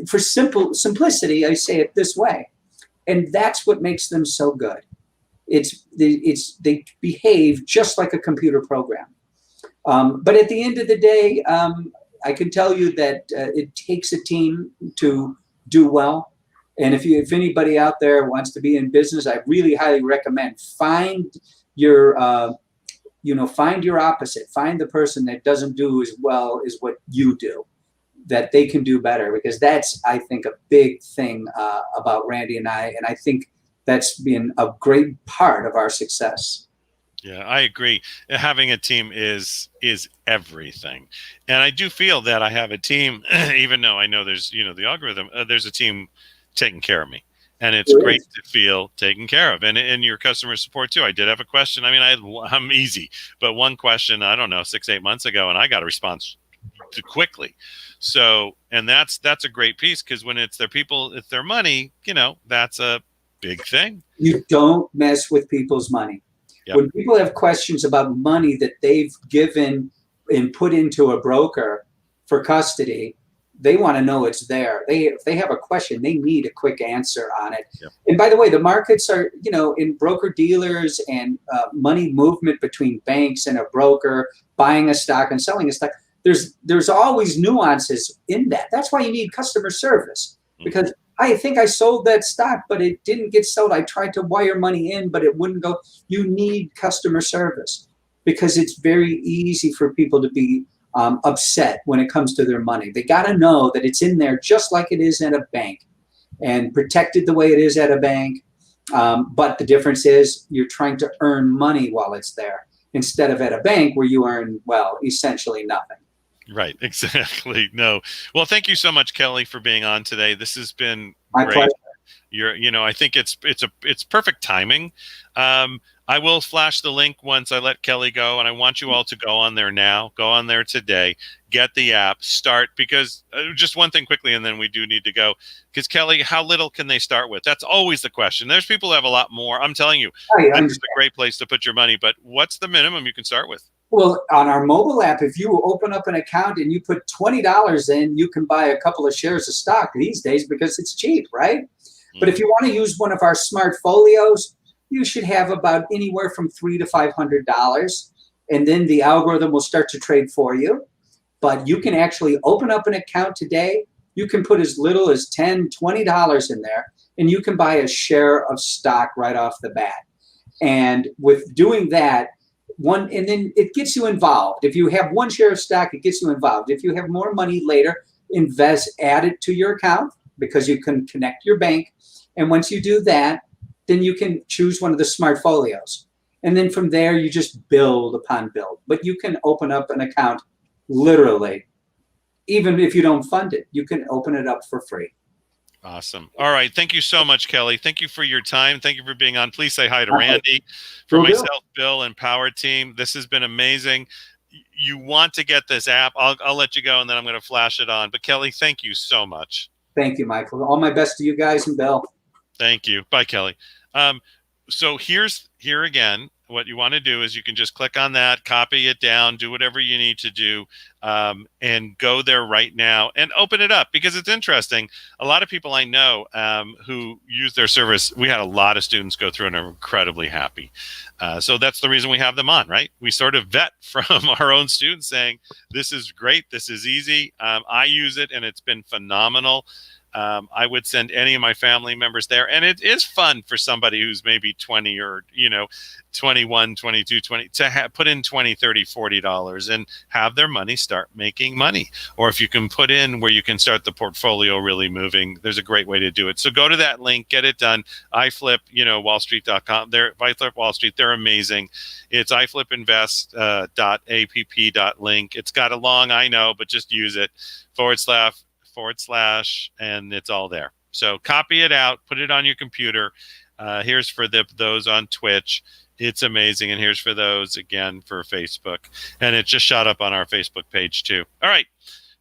for simplicity, I say it this way, and that's what makes them so good. They behave just like a computer program. But at the end of the day, I can tell you that it takes a team to do well. And if anybody out there wants to be in business, I really highly recommend find your opposite. Find the person that doesn't do as well as what you do, that they can do better, because that's, I think, a big thing about Randy and I. And I think that's been a great part of our success. Yeah, I agree. Having a team is everything. And I do feel that I have a team, even though I know there's, the algorithm, there's a team taking care of me. And it's great to feel taken care of. And your customer support too. I did have a question. I mean, I'm easy, but one question, I don't know, 6-8 months ago, and I got a response quickly. So, and that's a great piece, because when it's their people, it's their money, that's a big thing. You don't mess with people's money. Yep. When people have questions about money that they've given and put into a broker for custody, they want to know it's there. If they have a question, they need a quick answer on it. Yep. And by the way, the markets are, in broker dealers and money movement between banks and a broker, buying a stock and selling a stock. There's always nuances in that. That's why you need customer service, because I think I sold that stock, but it didn't get sold. I tried to wire money in, but it wouldn't go. You need customer service, because it's very easy for people to be upset when it comes to their money. They got to know that it's in there just like it is at a bank, and protected the way it is at a bank. But the difference is you're trying to earn money while it's there. instead of at a bank where you earn, well, essentially nothing. Right, exactly. No. Well, thank you so much, Kelly, for being on today. This has been My great. pleasure. I think it's perfect timing. I will flash the link once I let Kelly go, and I want you all to go on there now. Go on there today. Get the app. Start, because just one thing quickly, and then we do need to go. Because Kelly, how little can they start with? That's always the question. There's people who have a lot more. I'm telling you, this is a great place to put your money. But what's the minimum you can start with? Well, on our mobile app, if you open up an account and you put $20 in, you can buy a couple of shares of stock these days because it's cheap, right? But if you want to use one of our smart folios, you should have about anywhere from $300 to $500, and then the algorithm will start to trade for you. But you can actually open up an account today. You can put as little as $10, $20 in there, and you can buy a share of stock right off the bat. And with doing that, and then it gets you involved. If you have one share of stock, it gets you involved. If you have more money later, add it to your account, because you can connect your bank. And once you do that, then you can choose one of the smart folios. And then from there, you just build upon build. But you can open up an account literally, even if you don't fund it, you can open it up for free. Awesome. All right. Thank you so much, Kelly. Thank you for your time. Thank you for being on. Please say hi to Randy. For myself, Bill, and Power Team, this has been amazing. You want to get this app. I'll let you go, and then I'm going to flash it on. But Kelly, thank you so much. Thank you, Michael. All my best to you guys, and Bill. Thank you. Bye, Kelly. So here again, what you want to do is you can just click on that, copy it down, do whatever you need to do, and go there right now and open it up, because it's interesting. A lot of people I know who use their service, we had a lot of students go through and are incredibly happy. So that's the reason we have them on, right? We sort of vet from our own students saying, this is great, this is easy. I use it and it's been phenomenal. I would send any of my family members there. And it is fun for somebody who's maybe 20 or, 21, 22, 20 to put in $20, $30, $40 and have their money start making money. Or if you can put in where you can start the portfolio really moving, there's a great way to do it. So go to that link, get it done. iFlip, wallstreet.com. iFlip Wall Street, they're amazing. It's iflipinvest.app.link. It's got a long, I know, but just use it, / and it's all there. So copy it out, put it on your computer. Here's for those on Twitch. It's amazing. And here's for those, again, for Facebook. And it just shot up on our Facebook page, too. All right.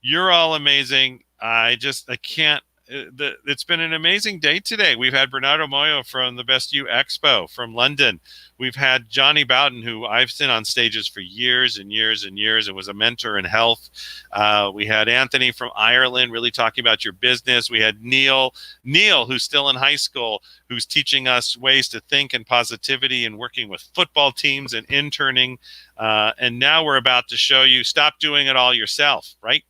You're all amazing. I can't. It's been an amazing day today. We've had Bernardo Moyo from the Best You Expo from London. We've had Johnny Bowden, who I've seen on stages for years and years and years and was a mentor in health. We had Anthony from Ireland really talking about your business. We had Neil, who's still in high school, who's teaching us ways to think and positivity and working with football teams and interning. And now we're about to show you, stop doing it all yourself, right?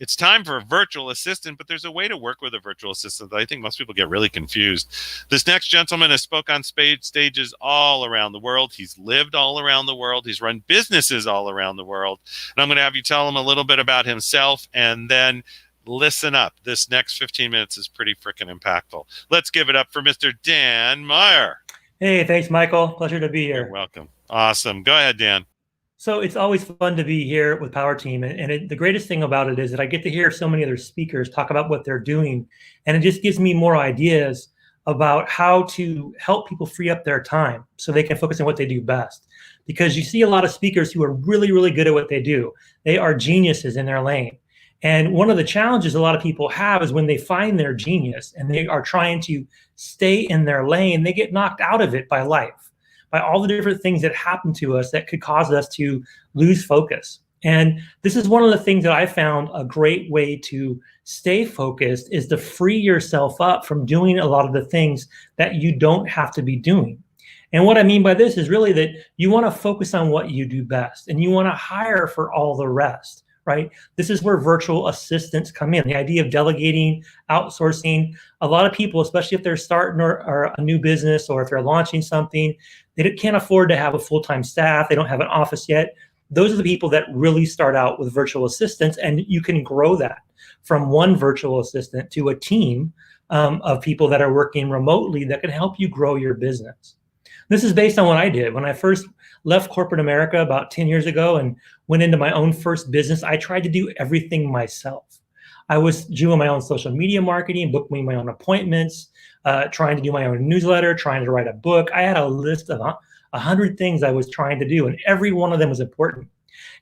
It's time for a virtual assistant, but there's a way to work with a virtual assistant that I think most people get really confused. This next gentleman has spoke on stages all around the world. He's lived all around the world. He's run businesses all around the world. And I'm going to have you tell him a little bit about himself, and then listen up. This next 15 minutes is pretty freaking impactful. Let's give it up for Mr. Dan Meyer. Hey, thanks, Michael. Pleasure to be here. You're welcome. Awesome. Go ahead, Dan. So it's always fun to be here with Power Team. And the greatest thing about it is that I get to hear so many other speakers talk about what they're doing. And it just gives me more ideas about how to help people free up their time so they can focus on what they do best. Because you see a lot of speakers who are really, really good at what they do. They are geniuses in their lane. And one of the challenges a lot of people have is when they find their genius and they are trying to stay in their lane, they get knocked out of it by life, by all the different things that happen to us that could cause us to lose focus. And this is one of the things that I found a great way to stay focused is to free yourself up from doing a lot of the things that you don't have to be doing. And what I mean by this is really that you want to focus on what you do best and you want to hire for all the rest, right? This is where virtual assistants come in. The idea of delegating, outsourcing. A lot of people, especially if they're starting or a new business or if they're launching something, they can't afford to have a full-time staff. They don't have an office yet. Those are the people that really start out with virtual assistants, and you can grow that from one virtual assistant to a team of people that are working remotely that can help you grow your business. This is based on what I did. When I first left corporate America about 10 years ago and went into my own first business, I tried to do everything myself. I was doing my own social media marketing, booking my own appointments, trying to do my own newsletter, trying to write a book. I had a list of 100 things I was trying to do, and every one of them was important.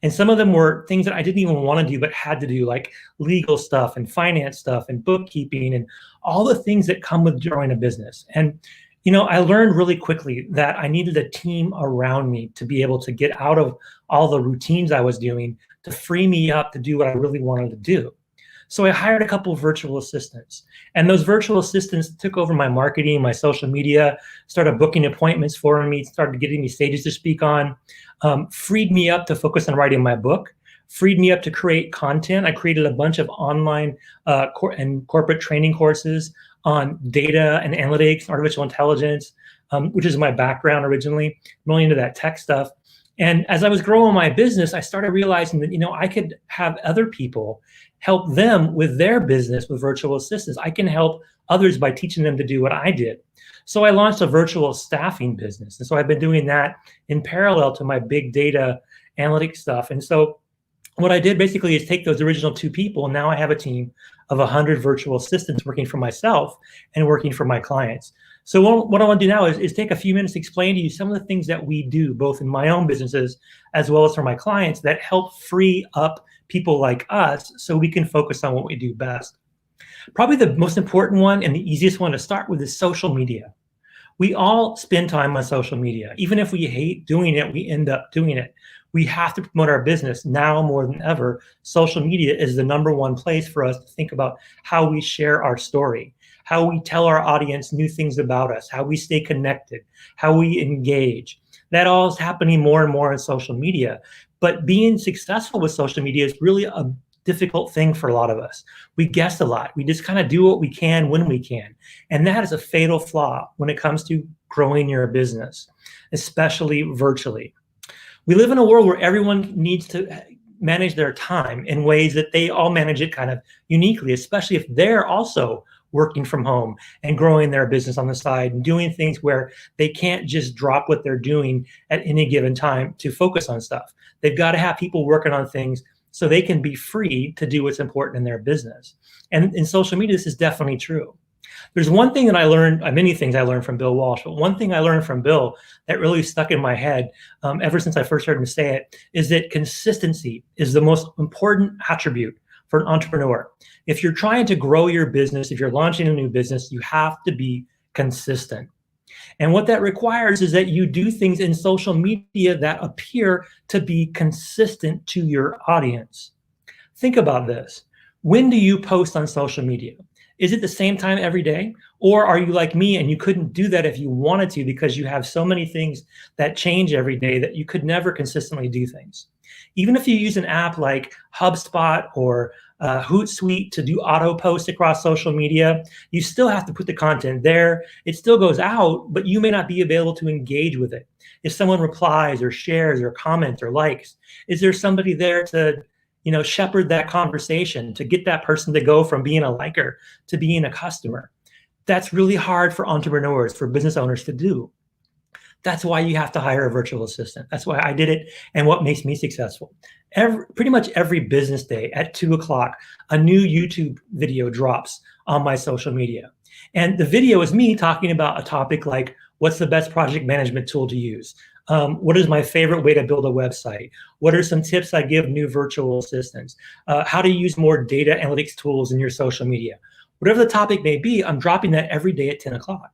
And some of them were things that I didn't even want to do, but had to do, like legal stuff and finance stuff and bookkeeping and all the things that come with growing a business. And, you know, I learned really quickly that I needed a team around me to be able to get out of all the routines I was doing to free me up to do what I really wanted to do. So I hired a couple of virtual assistants, and those virtual assistants took over my marketing, my social media, started booking appointments for me, started getting me stages to speak on, freed me up to focus on writing my book, freed me up to create content. I created a bunch of online and corporate training courses on data and analytics, artificial intelligence, which is my background originally. I'm really into that tech stuff. And as I was growing my business, I started realizing that, you know, I could have other people help them with their business with virtual assistants. I can help others by teaching them to do what I did. So I launched a virtual staffing business. And so I've been doing that in parallel to my big data analytics stuff. And so what I did basically is take those original 2 people, and now I have a team of 100 virtual assistants working for myself and working for my clients. So what I want to do now is take a few minutes to explain to you some of the things that we do, both in my own businesses as well as for my clients, that help free up people like us so we can focus on what we do best. Probably the most important one and the easiest one to start with is social media. We all spend time on social media. Even if we hate doing it, we end up doing it. We have to promote our business now more than ever. Social media is the #1 place for us to think about how we share our story, how we tell our audience new things about us, how we stay connected, how we engage. That all is happening more and more on social media. But being successful with social media is really a difficult thing for a lot of us. We guess a lot. We just kind of do what we can when we can. And that is a fatal flaw when it comes to growing your business, especially virtually. We live in a world where everyone needs to manage their time in ways that they all manage it kind of uniquely, especially if they're also working from home and growing their business on the side and doing things where they can't just drop what they're doing at any given time to focus on stuff. They've got to have people working on things so they can be free to do what's important in their business. And in social media, this is definitely true. There's one thing that I learned, many things I learned from Bill Walsh, but one thing I learned from Bill that really stuck in my head ever since I first heard him say it is that consistency is the most important attribute for an entrepreneur. If you're trying to grow your business, if you're launching a new business, you have to be consistent. And what that requires is that you do things in social media that appear to be consistent to your audience. Think about this. When do you post on social media? Is it the same time every day? Or are you like me and you couldn't do that if you wanted to because you have so many things that change every day that you could never consistently do things? Even if you use an app like HubSpot or Hootsuite to do auto posts across social media, you still have to put the content there. It still goes out, but you may not be able to engage with it. If someone replies or shares or comments or likes, is there somebody there to shepherd that conversation, to get that person to go from being a liker to being a customer? That's really hard for entrepreneurs, for business owners to do. That's why you have to hire a virtual assistant. That's why I did it and what makes me successful. Pretty much every business day at 2:00, a new YouTube video drops on my social media. And the video is me talking about a topic like, what's the best project management tool to use? What is my favorite way to build a website? What are some tips I give new virtual assistants? How to use more data analytics tools in your social media? Whatever the topic may be, I'm dropping that every day at 10:00.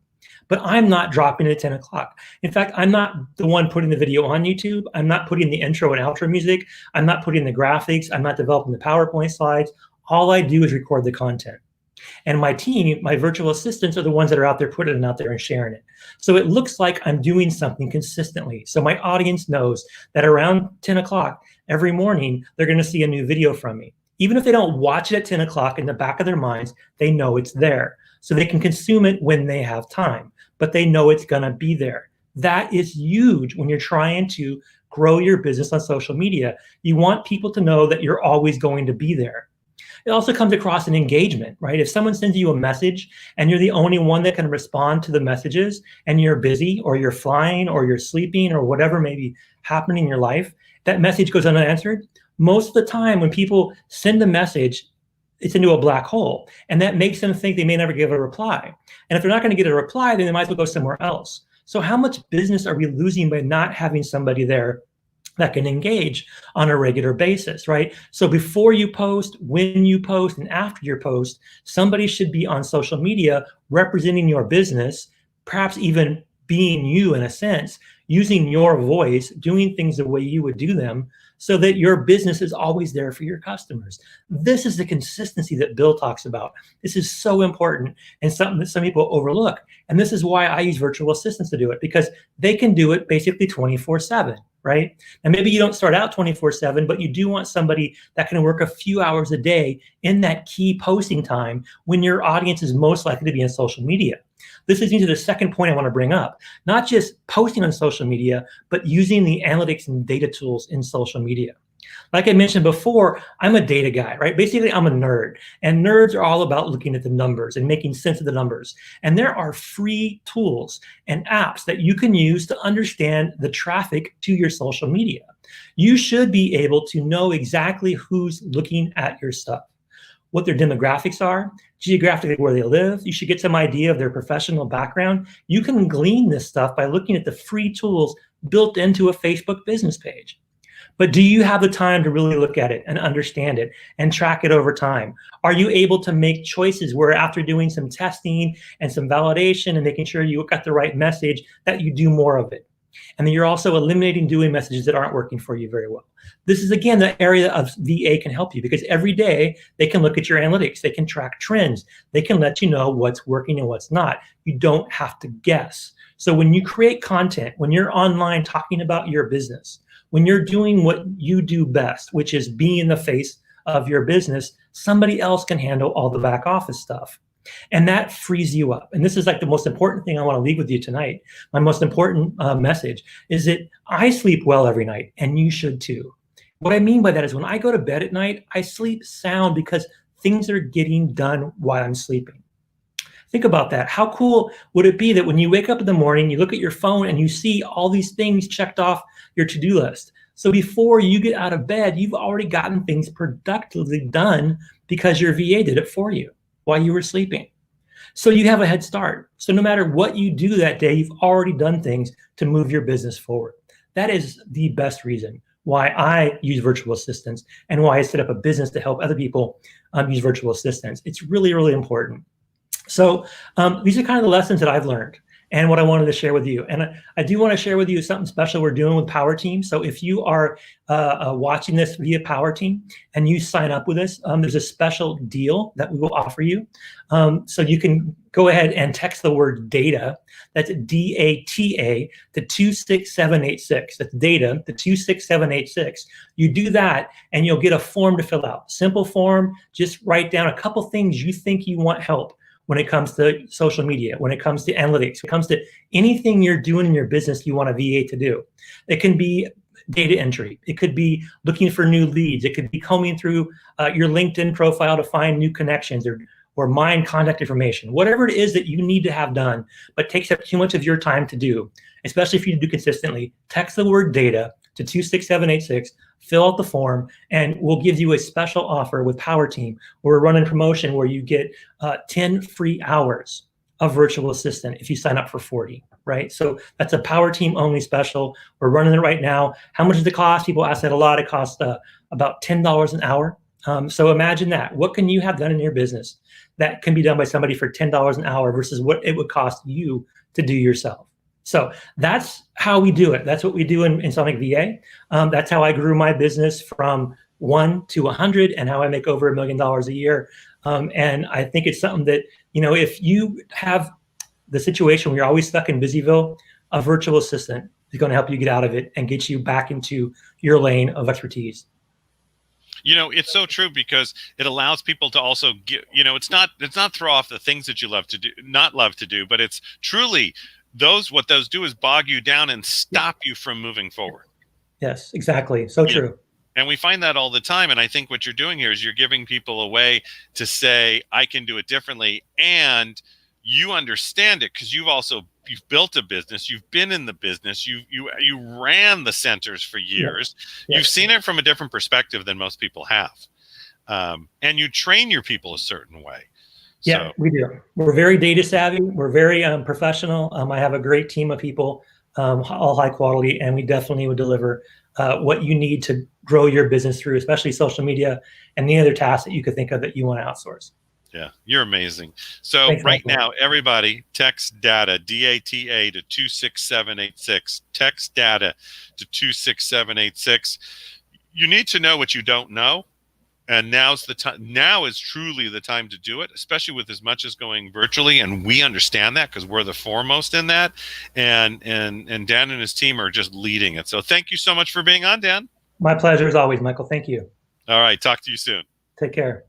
But I'm not dropping it at 10:00. In fact, I'm not the one putting the video on YouTube. I'm not putting the intro and outro music. I'm not putting the graphics. I'm not developing the PowerPoint slides. All I do is record the content. And my team, my virtual assistants, are the ones that are out there putting it out there and sharing it. So it looks like I'm doing something consistently. So my audience knows that around 10:00 every morning, they're going to see a new video from me. Even if they don't watch it at 10:00, in the back of their minds, they know it's there. So they can consume it when they have time, but they know it's going to be there. That is huge when you're trying to grow your business on social media. You want people to know that you're always going to be there. It also comes across in engagement, right? If someone sends you a message and you're the only one that can respond to the messages and you're busy or you're flying or you're sleeping or whatever may be happening in your life, that message goes unanswered. Most of the time when people send a message, it's into a black hole. And that makes them think they may never give a reply. And if they're not going to get a reply, then they might as well go somewhere else. So how much business are we losing by not having somebody there that can engage on a regular basis, right? So before you post, when you post, and after your post, somebody should be on social media representing your business, perhaps even being you in a sense, using your voice, doing things the way you would do them, so that your business is always there for your customers. This is the consistency that Bill talks about. This is so important and something that some people overlook. And this is why I use virtual assistants to do it, because they can do it basically 24/7, right? And maybe you don't start out 24/7, but you do want somebody that can work a few hours a day in that key posting time when your audience is most likely to be on social media. This leads me to the second point I want to bring up. Not just posting on social media, but using the analytics and data tools in social media. Like I mentioned before, I'm a data guy, right? Basically, I'm a nerd. And nerds are all about looking at the numbers and making sense of the numbers. And there are free tools and apps that you can use to understand the traffic to your social media. You should be able to know exactly who's looking at your stuff, what their demographics are, geographically where they live. You should get some idea of their professional background. You can glean this stuff by looking at the free tools built into a Facebook business page. But do you have the time to really look at it and understand it and track it over time? Are you able to make choices where after doing some testing and some validation and making sure you got the right message, that you do more of it? And then you're also eliminating doing messages that aren't working for you very well. This is, again, the area of VA can help you, because every day they can look at your analytics. They can track trends. They can let you know what's working and what's not. You don't have to guess. So when you create content, when you're online talking about your business, when you're doing what you do best, which is being the face of your business, somebody else can handle all the back office stuff. And that frees you up. And this is like the most important thing I want to leave with you tonight. My most important message is that I sleep well every night, and you should too. What I mean by that is when I go to bed at night, I sleep sound because things are getting done while I'm sleeping. Think about that. How cool would it be that when you wake up in the morning, you look at your phone and you see all these things checked off your to-do list? So before you get out of bed, you've already gotten things productively done because your VA did it for you while you were sleeping. So you have a head start. So no matter what you do that day, you've already done things to move your business forward. That is the best reason why I use virtual assistants and why I set up a business to help other people use virtual assistants. It's really, really important. So these are kind of the lessons that I've learned and what I wanted to share with you. And I do want to share with you something special we're doing with Power Team. So if you are watching this via Power Team and you sign up with us, there's a special deal that we will offer you. So you can go ahead and text the word data. That's DATA to 26786. That's data to 26786. You do that and you'll get a form to fill out. Simple form. Just write down a couple things you think you want help when it comes to social media, when it comes to analytics, when it comes to anything you're doing in your business you want a VA to do. It can be data entry. It could be looking for new leads. It could be combing through your LinkedIn profile to find new connections or mine contact information. Whatever it is that you need to have done, but takes up too much of your time to do, especially if you do consistently, text the word data to 26786, fill out the form, and we'll give you a special offer with Power Team. We're running a promotion where you get 10 free hours of virtual assistant if you sign up for 40, right? So that's a Power Team only special. We're running it right now. How much does it cost? People ask that a lot. It costs about $10 an hour. So imagine that. What can you have done in your business that can be done by somebody for $10 an hour versus what it would cost you to do yourself? So that's how we do it. That's what we do in Sonic VA. That's how I grew my business from 1 to 100 and how I make over $1 million a year. And I think it's something that, if you have the situation where you're always stuck in Busyville, a virtual assistant is going to help you get out of it and get you back into your lane of expertise. It's so true because it allows people to also get, it's not throw off the things that you not love to do, but it's truly what those do is bog you down and stop you from moving forward. Yes, exactly. So true. And we find that all the time. And I think what you're doing here is you're giving people a way to say, I can do it differently. And you understand it because you've built a business. You've been in the business. You ran the centers for years. Yeah. You've seen it from a different perspective than most people have. And you train your people a certain way. Yeah, we do. We're very data savvy. We're very professional. I have a great team of people, all high quality, and we definitely would deliver what you need to grow your business through, especially social media and any other tasks that you could think of that you want to outsource. Yeah, you're amazing. So Thanks, right Michael. now, everybody text DATA, DATA to 26786. Text DATA to 26786. You need to know what you don't know. And now's the time. Now is truly the time to do it, especially with as much as going virtually. And we understand that because we're the foremost in that. And Dan and his team are just leading it. So thank you so much for being on, Dan. My pleasure as always, Michael. Thank you. All right. Talk to you soon. Take care.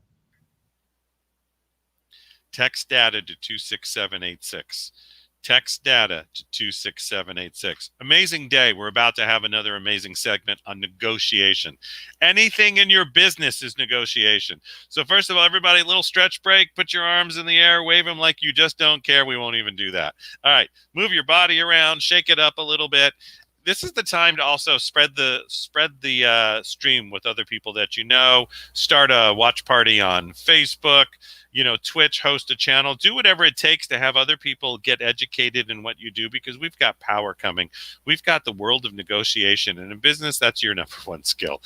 Text DATA to 26786. Text DATA to 26786. Amazing day. We're about to have another amazing segment on negotiation. Anything in your business is negotiation. So first of all, everybody, little stretch break. Put your arms in the air. Wave them like you just don't care. We won't even do that. All right. Move your body around. Shake it up a little bit. This is the time to also spread the stream with other people that you know. Start a watch party on Facebook. Twitch, host a channel, do whatever it takes to have other people get educated in what you do, because we've got power coming. We've got the world of negotiation, and in business, that's your number one skill.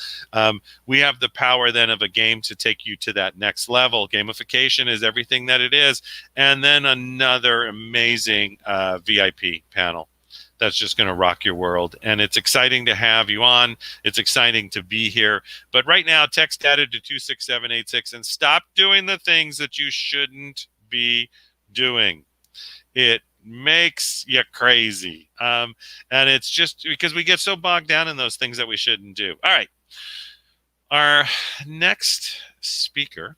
We have the power then of a game to take you to that next level. Gamification is everything that it is. And then another amazing VIP panel that's just going to rock your world. And it's exciting to have you on. It's exciting to be here. But right now, text DATA to 26786 and stop doing the things that you shouldn't be doing. It makes you crazy. And it's just because we get so bogged down in those things that we shouldn't do. All right. Our next speaker,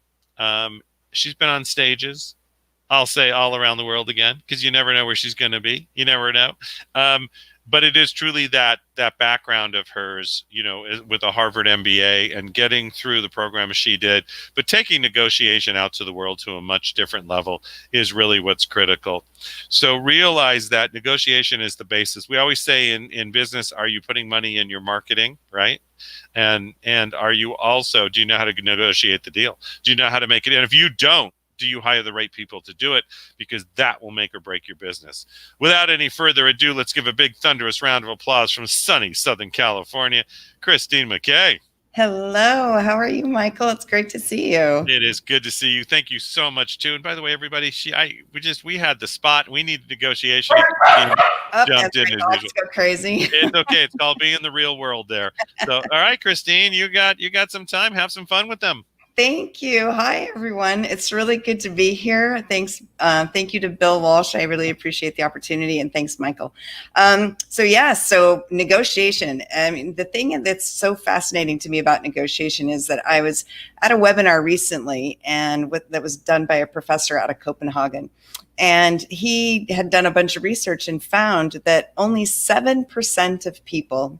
she's been on stages, I'll say all around the world again, because you never know where she's going to be. You never know. But it is truly that background of hers, with a Harvard MBA and getting through the program as she did, but taking negotiation out to the world to a much different level is really what's critical. So realize that negotiation is the basis. We always say in business, are you putting money in your marketing, right? And are you also, do you know how to negotiate the deal? Do you know how to make it? And if you don't, do you hire the right people to do it? Because that will make or break your business. Without any further ado, let's give a big thunderous round of applause from sunny Southern California, Christine McKay. Hello, how are you, Michael? It's great to see you. It is good to see you. Thank you so much too. And by the way, everybody, we had the spot. We needed negotiation. Jumped in. Let's go crazy. It's okay. It's called being in the real world there. So, all right, Christine, you got some time. Have some fun with them. Thank you. Hi, everyone. It's really good to be here. Thanks. Thank you to Bill Walsh. I really appreciate the opportunity, and thanks, Michael. So negotiation. I mean, the thing that's so fascinating to me about negotiation is that I was at a webinar recently, and that was done by a professor out of Copenhagen. And he had done a bunch of research and found that only 7% of people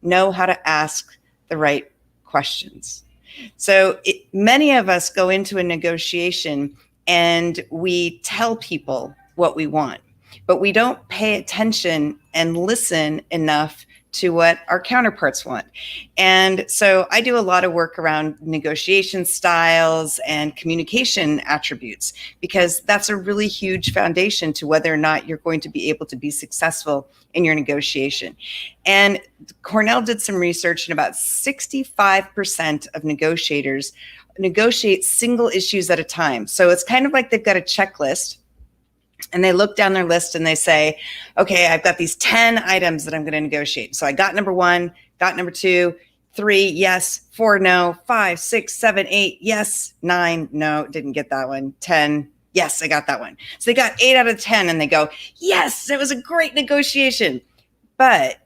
know how to ask the right questions. So many of us go into a negotiation and we tell people what we want, but we don't pay attention and listen enough to what our counterparts want. And so I do a lot of work around negotiation styles and communication attributes, because that's a really huge foundation to whether or not you're going to be able to be successful in your negotiation. And Cornell did some research, and about 65% of negotiators negotiate single issues at a time. So it's kind of like they've got a checklist, and they look down their list and they say, okay, I've got these 10 items that I'm going to negotiate. So I got number 1, got number 2, 3, yes, 4, no, 5, 6, 7, 8, yes, 9, no, didn't get that one, 10, yes, I got that one. So they got 8 out of 10 and they go, yes, it was a great negotiation. But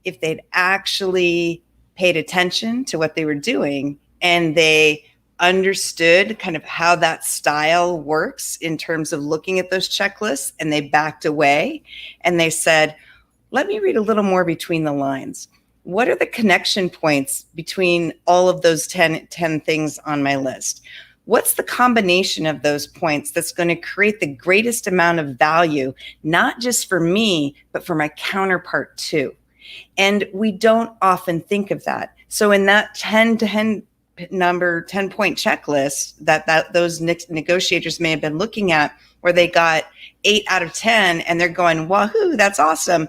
if they'd actually paid attention to what they were doing and they understood kind of how that style works in terms of looking at those checklists, and they backed away and they said, let me read a little more between the lines. what are the connection points between all of those 10 things on my list? What's the combination of those points that's going to create the greatest amount of value, not just for me, but for my counterpart too? And we don't often think of that. So in that 10 point checklist that those negotiators may have been looking at, where they got 8 out of 10 and they're going, wahoo, that's awesome.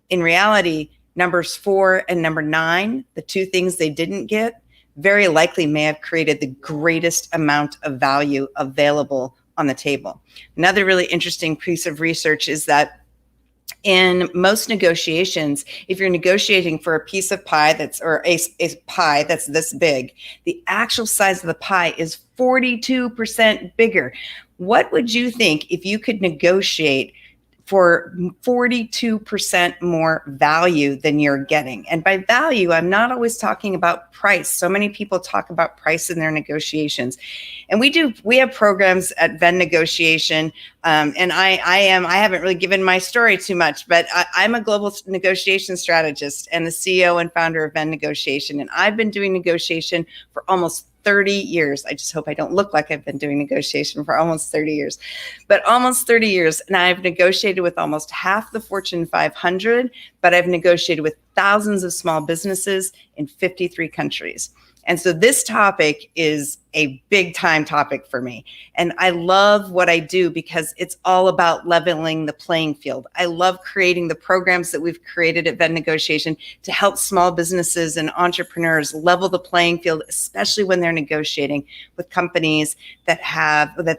In reality, numbers 4 and number 9, the 2 things they didn't get, very likely may have created the greatest amount of value available on the table. Another really interesting piece of research is that in most negotiations, if you're negotiating for a piece of pie or a pie that's this big, the actual size of the pie is 42% bigger. What would you think if you could negotiate for 42% more value than you're getting? And by value, I'm not always talking about price. So many people talk about price in their negotiations. And we have programs at Venn Negotiation. And I haven't really given my story too much, but I'm a global negotiation strategist and the CEO and founder of Venn Negotiation. And I've been doing negotiation for almost 30 years. I just hope I don't look like I've been doing negotiation for almost 30 years, but almost 30 years. And I've negotiated with almost half the Fortune 500, but I've negotiated with thousands of small businesses in 53 countries. And so this topic is a big time topic for me. And I love what I do because it's all about leveling the playing field. I love creating the programs that we've created at Venn Negotiation to help small businesses and entrepreneurs level the playing field, especially when they're negotiating with companies that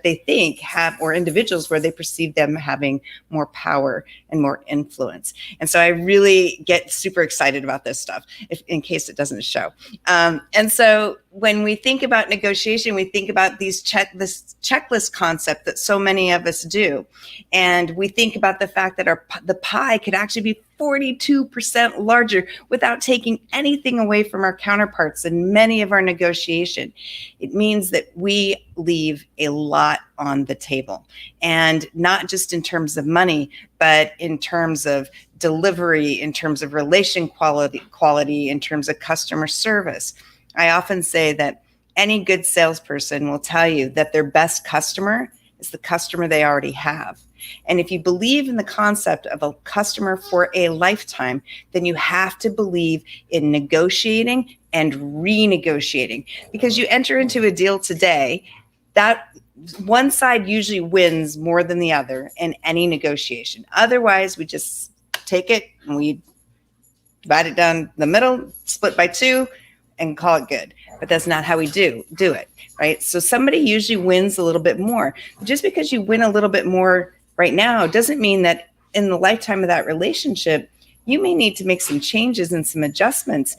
they think have, or individuals where they perceive them having more power and more influence. And so I really get super excited about this stuff, in case it doesn't show. And so when we think about negotiation, we think about this checklist concept that so many of us do. And we think about the fact that the pie could actually be 42% larger without taking anything away from our counterparts in many of our negotiation. It means that we leave a lot on the table, and not just in terms of money, but in terms of delivery, in terms of relation quality, in terms of customer service. I often say that any good salesperson will tell you that their best customer is the customer they already have. And if you believe in the concept of a customer for a lifetime, then you have to believe in negotiating and renegotiating. Because you enter into a deal today, that one side usually wins more than the other in any negotiation. Otherwise, we just take it and we divide it down the middle, split by 2, and call it good. But that's not how we do it, right? So somebody usually wins a little bit more. Just because you win a little bit more right now doesn't mean that in the lifetime of that relationship, you may need to make some changes and some adjustments,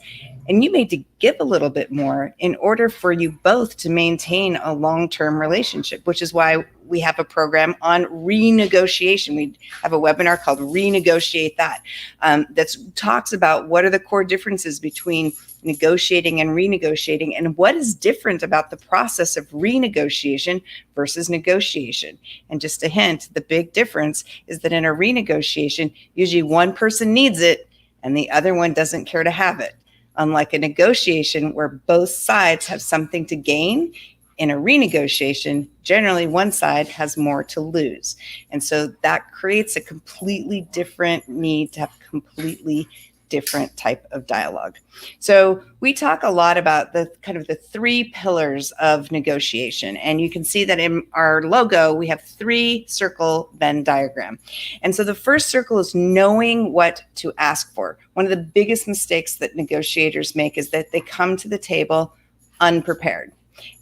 and you may need to give a little bit more in order for you both to maintain a long-term relationship, which is why we have a program on renegotiation. We have a webinar called Renegotiate That, that talks about what are the core differences between negotiating and renegotiating, and what is different about the process of renegotiation versus negotiation. And just a hint, the big difference is that in a renegotiation, usually one person needs it and the other one doesn't care to have it. Unlike a negotiation where both sides have something to gain, in a renegotiation, generally one side has more to lose. And so that creates a completely different need to have completely different type of dialogue. So we talk a lot about the kind of the 3 pillars of negotiation. And you can see that in our logo, we have 3 circle Venn diagram. And so the first circle is knowing what to ask for. One of the biggest mistakes that negotiators make is that they come to the table unprepared,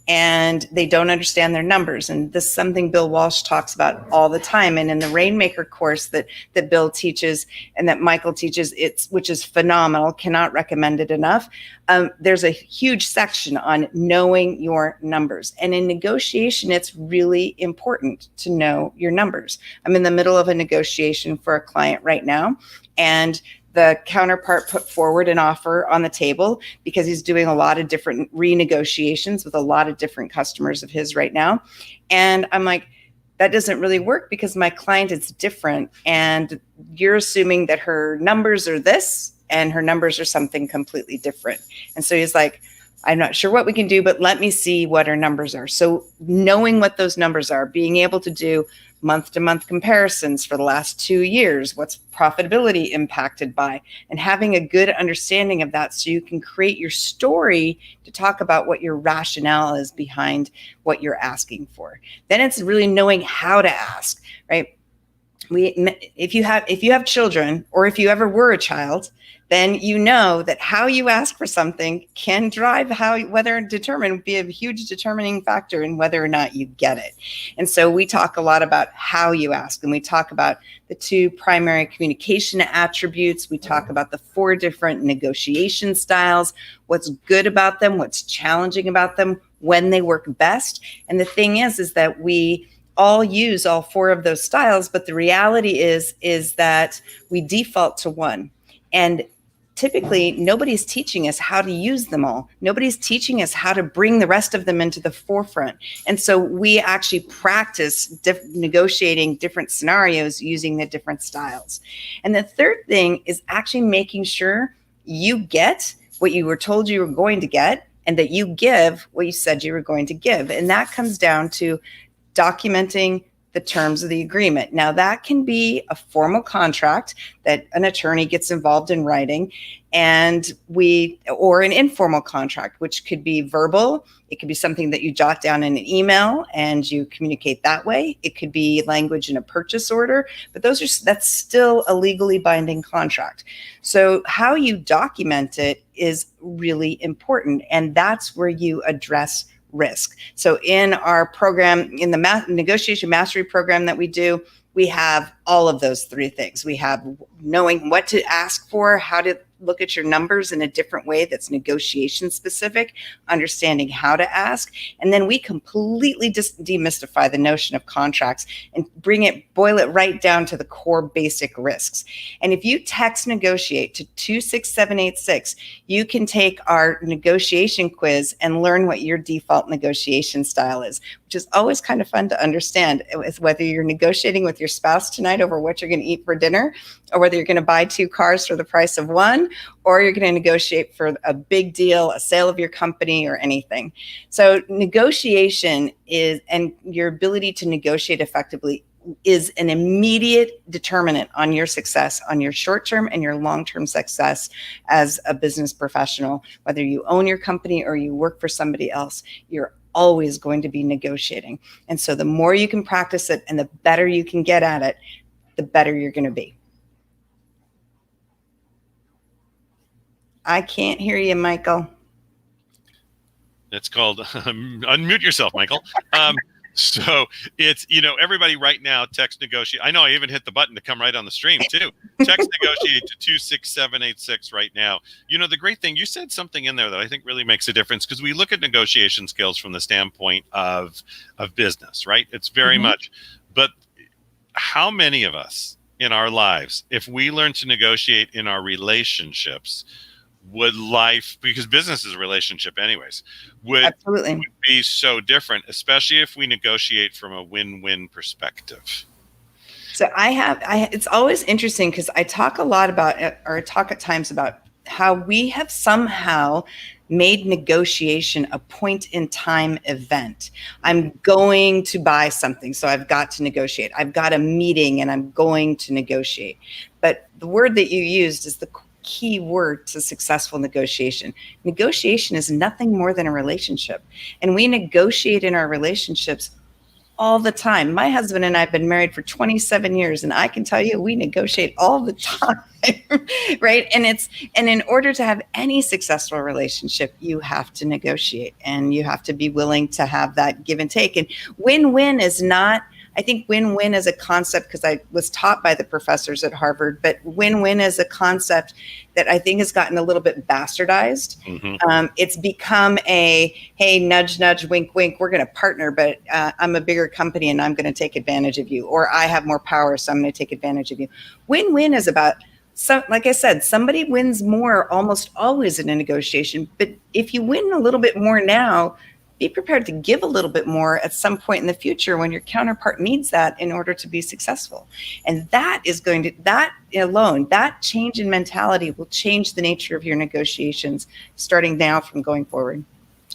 and they don't understand their numbers. And this is something Bill Walsh talks about all the time. And in the Rainmaker course that Bill teaches and that Michael teaches, which is phenomenal, cannot recommend it enough. There's a huge section on knowing your numbers. And in negotiation, it's really important to know your numbers. I'm in the middle of a negotiation for a client right now, and the counterpart put forward an offer on the table because he's doing a lot of different renegotiations with a lot of different customers of his right now. And I'm like, that doesn't really work because my client is different, and you're assuming that her numbers are this and her numbers are something completely different. And so he's like, I'm not sure what we can do, but let me see what our numbers are. So knowing what those numbers are, being able to do month-to-month comparisons for the last 2 years, what's profitability impacted by, and having a good understanding of that so you can create your story to talk about what your rationale is behind what you're asking for. Then it's really knowing how to ask, right? If you have children, or if you ever were a child, then you know that how you ask for something can drive be a huge determining factor in whether or not you get it. And so we talk a lot about how you ask, and we talk about the 2 primary communication attributes. We talk about the 4 different negotiation styles, what's good about them, what's challenging about them, when they work best. And the thing is that we all use all 4 of those styles, but the reality is that we default to one. And typically, nobody's teaching us how to use them all. Nobody's teaching us how to bring the rest of them into the forefront. And so we actually practice negotiating different scenarios using the different styles. And the third thing is actually making sure you get what you were told you were going to get, and that you give what you said you were going to give. And that comes down to documenting the terms of the agreement. Now, that can be a formal contract that an attorney gets involved in writing, or an informal contract, which could be verbal. It could be something that you jot down in an email and you communicate that way. It could be language in a purchase order, but that's still a legally binding contract. So how you document it is really important, and that's where you address risk. So in our program, in the negotiation mastery program that we do, we have all of those 3 things. We have knowing what to ask for, how to look at your numbers in a different way that's negotiation specific, understanding how to ask, and then we completely demystify the notion of contracts and boil it right down to the core basic risks. And if you text negotiate to 26786, you can take our negotiation quiz and learn what your default negotiation style is, which is always kind of fun to understand, whether you're negotiating with your spouse tonight over what you're going to eat for dinner, or whether you're going to buy 2 cars for the price of one, or you're going to negotiate for a big deal, a sale of your company, or anything. So negotiation and your ability to negotiate effectively is an immediate determinant on your success, on your short-term and your long-term success as a business professional. Whether you own your company or you work for somebody else, you're always going to be negotiating. And so the more you can practice it and the better you can get at it, the better you're going to be. I can't hear you, Michael. It's called unmute yourself, Michael. So it's, everybody right now text negotiate. I know I even hit the button to come right on the stream too. Text negotiate to 26786 right now. The great thing, you said something in there that I think really makes a difference, because we look at negotiation skills from the standpoint of business, right? It's very much, but how many of us in our lives, if we learn to negotiate in our relationships, would life, because business is a relationship anyways, would be so different, especially if we negotiate from a win-win perspective? So it's always interesting, because I talk a lot about, or talk at times about how we have somehow made negotiation a point in time event. I'm going to buy something, so I've got to negotiate. I've got a meeting and I'm going to negotiate. But the word that you used is the key word to successful negotiation. Negotiation is nothing more than a relationship. And we negotiate in our relationships all the time. My husband and I have been married for 27 years, and I can tell you we negotiate all the time, right? And in order to have any successful relationship, you have to negotiate, and you have to be willing to have that give and take. And win-win is not, I think win-win is a concept, because I was taught by the professors at Harvard, but win-win is a concept that I think has gotten a little bit bastardized. It's become a, hey, nudge, nudge, wink, wink, we're going to partner, but I'm a bigger company and I'm going to take advantage of you, or I have more power, so I'm going to take advantage of you. Win-win is about, like I said, somebody wins more almost always in a negotiation, but if you win a little bit more now, be prepared to give a little bit more at some point in the future when your counterpart needs that in order to be successful. And that alone, that change in mentality will change the nature of your negotiations starting now from going forward.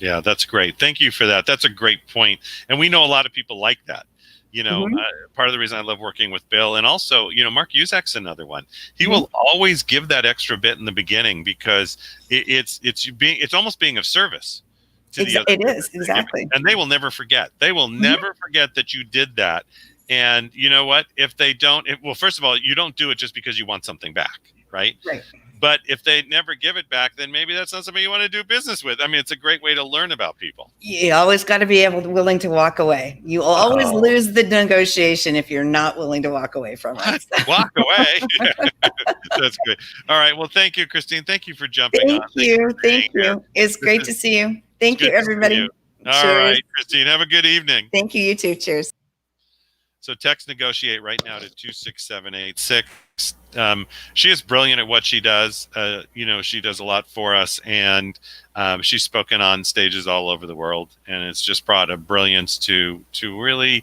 Yeah, that's great. Thank you for that. That's a great point. And we know a lot of people like that. Part of the reason I love working with Bill, and also, Mark Uzak's another one. He will always give that extra bit in the beginning because it's almost being of service to the other. It is, exactly. And they will never forget. They will never forget that you did that. And you know what? If they don't, well, first of all, you don't do it just because you want something back, right? Right. But if they never give it back, then maybe that's not somebody you want to do business with. I mean, it's a great way to learn about people. You always got to be willing to walk away. You will always lose the negotiation if you're not willing to walk away from it. Walk away. That's good. All right. Well, thank you, Christine. Thank you for jumping on. Thank you. It's great to see you. Thank you, everybody. All right, Christine. Have a good evening. Thank you. You too. Cheers. So text negotiate right now to 26786. She is brilliant at what she does. She does a lot for us, and she's spoken on stages all over the world, and it's just brought a brilliance to really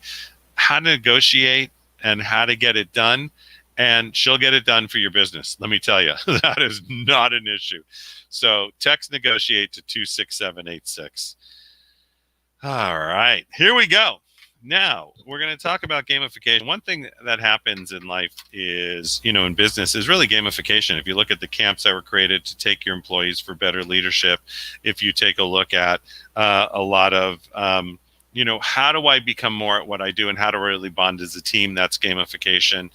how to negotiate and how to get it done. And she'll get it done for your business. Let me tell you, that is not an issue. So text negotiate to 26786. All right, here we go. Now, we're going to talk about gamification. One thing that happens in life is, in business, is really gamification. If you look at the camps that were created to take your employees for better leadership, if you take a look at a lot of, how do I become more at what I do and how to really bond as a team, that's gamification.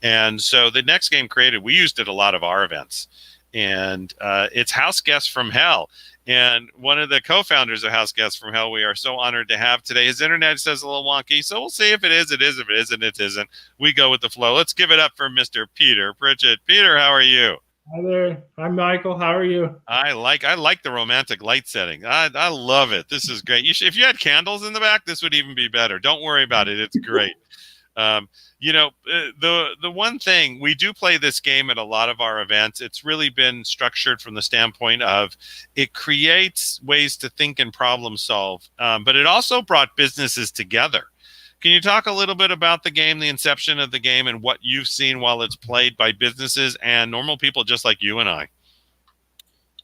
And so the next game created, we used it a lot of our events. And it's House Guests from Hell. And one of the co-founders of House Guests from Hell, we are so honored to have today. His internet says a little wonky, so we'll see if it is. It is. If it isn't, it isn't. We go with the flow. Let's give it up for Mr. Peter Pritchett. Peter, how are you? Hi there. I'm Michael. How are you? I like the romantic light setting. I love it. This is great. If you had candles in the back, this would even be better. Don't worry about it. It's great. The one thing, we do play this game at a lot of our events. It's really been structured from the standpoint of it creates ways to think and problem solve, but it also brought businesses together. Can you talk a little bit about the game, the inception of the game, and what you've seen while it's played by businesses and normal people just like you and I?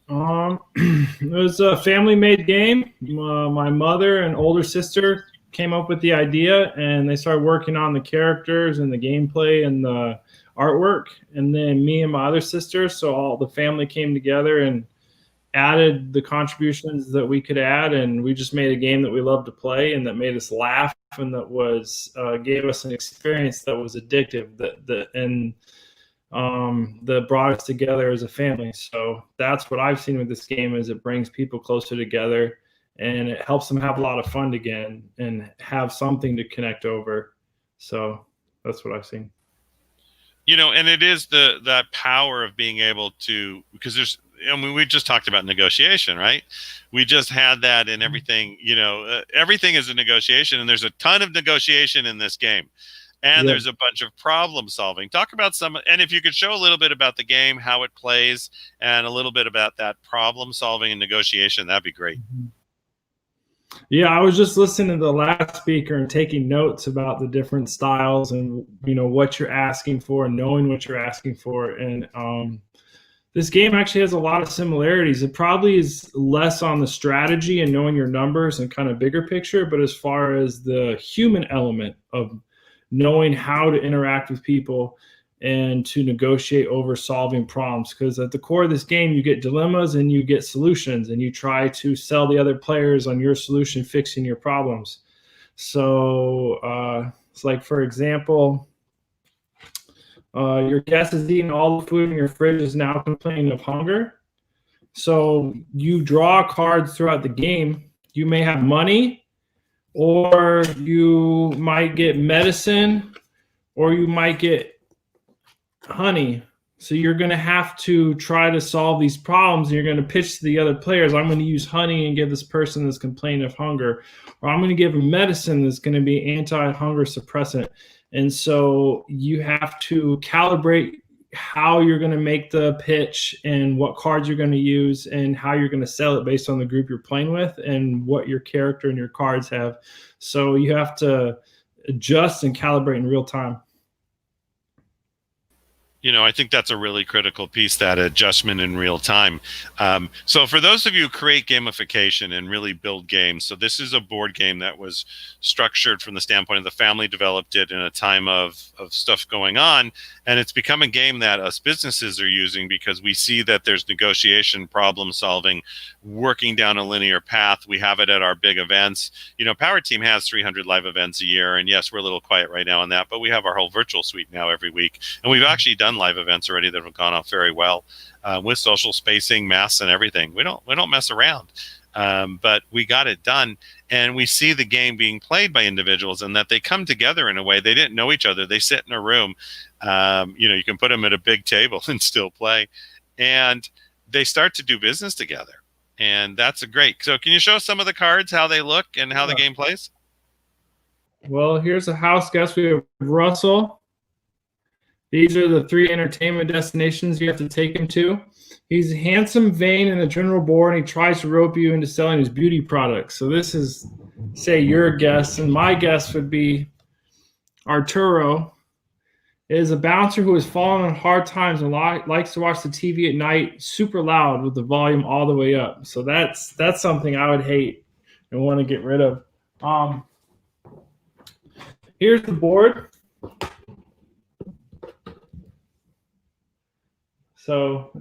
It was a family-made game. My mother and older sister came up with the idea, and they started working on the characters and the gameplay and the artwork. And then me and my other sister, so all the family came together and added the contributions that we could add, and we just made a game that we loved to play and that made us laugh and that was gave us an experience that was addictive that brought us together as a family. So that's what I've seen with this game, is it brings people closer together and it helps them have a lot of fun again and have something to connect over. So that's what I've seen. And it is that power of being able to, because we just talked about negotiation, right? We just had that in everything. Everything is a negotiation, and there's a ton of negotiation in this game. And there's a bunch of problem solving. Talk about and if you could show a little bit about the game, how it plays, and a little bit about that problem solving and negotiation, that'd be great. Yeah, I was just listening to the last speaker and taking notes about the different styles and, what you're asking for and knowing what you're asking for. And this game actually has a lot of similarities. It probably is less on the strategy and knowing your numbers and kind of bigger picture, but as far as the human element of knowing how to interact with people and to negotiate over solving problems. Because at the core of this game, you get dilemmas and you get solutions, and you try to sell the other players on your solution fixing your problems. So it's like, for example, your guest is eating all the food in your fridge, is now complaining of hunger. So you draw cards throughout the game. You may have money, or you might get medicine, or you might get honey. So you're going to have to try to solve these problems. And you're going to pitch to the other players, I'm going to use honey and give this person that's complaining of hunger, or I'm going to give them medicine that's going to be anti-hunger suppressant. And so you have to calibrate how you're going to make the pitch and what cards you're going to use and how you're going to sell it based on the group you're playing with and what your character and your cards have. So you have to adjust and calibrate in real time. I think that's a really critical piece, that adjustment in real time. So for those of you who create gamification and really build games, so this is a board game that was structured from the standpoint of the family developed it in a time of stuff going on. And it's become a game that us businesses are using because we see that there's negotiation, problem solving, working down a linear path. We have it at our big events. Power Team has 300 live events a year. And yes, we're a little quiet right now on that, but we have our whole virtual suite now every week. And we've actually done live events already that have gone off very well with social spacing, masks, and everything. We don't mess around, but we got it done. And we see the game being played by individuals and that they come together in a way they didn't know each other. They sit in a room. You can put them at a big table and still play, and they start to do business together. And that's great. So can you show some of the cards, how they look and how the game plays? Well, here's a house guest. We have Russell. These are the 3 entertainment destinations you have to take him to. He's handsome, vain, and a general bore, and he tries to rope you into selling his beauty products. So this is, say, your guess, and my guess would be Arturo. Is a bouncer who has fallen on hard times and likes to watch the TV at night super loud with the volume all the way up. So that's something I would hate and want to get rid of. Here's the board. So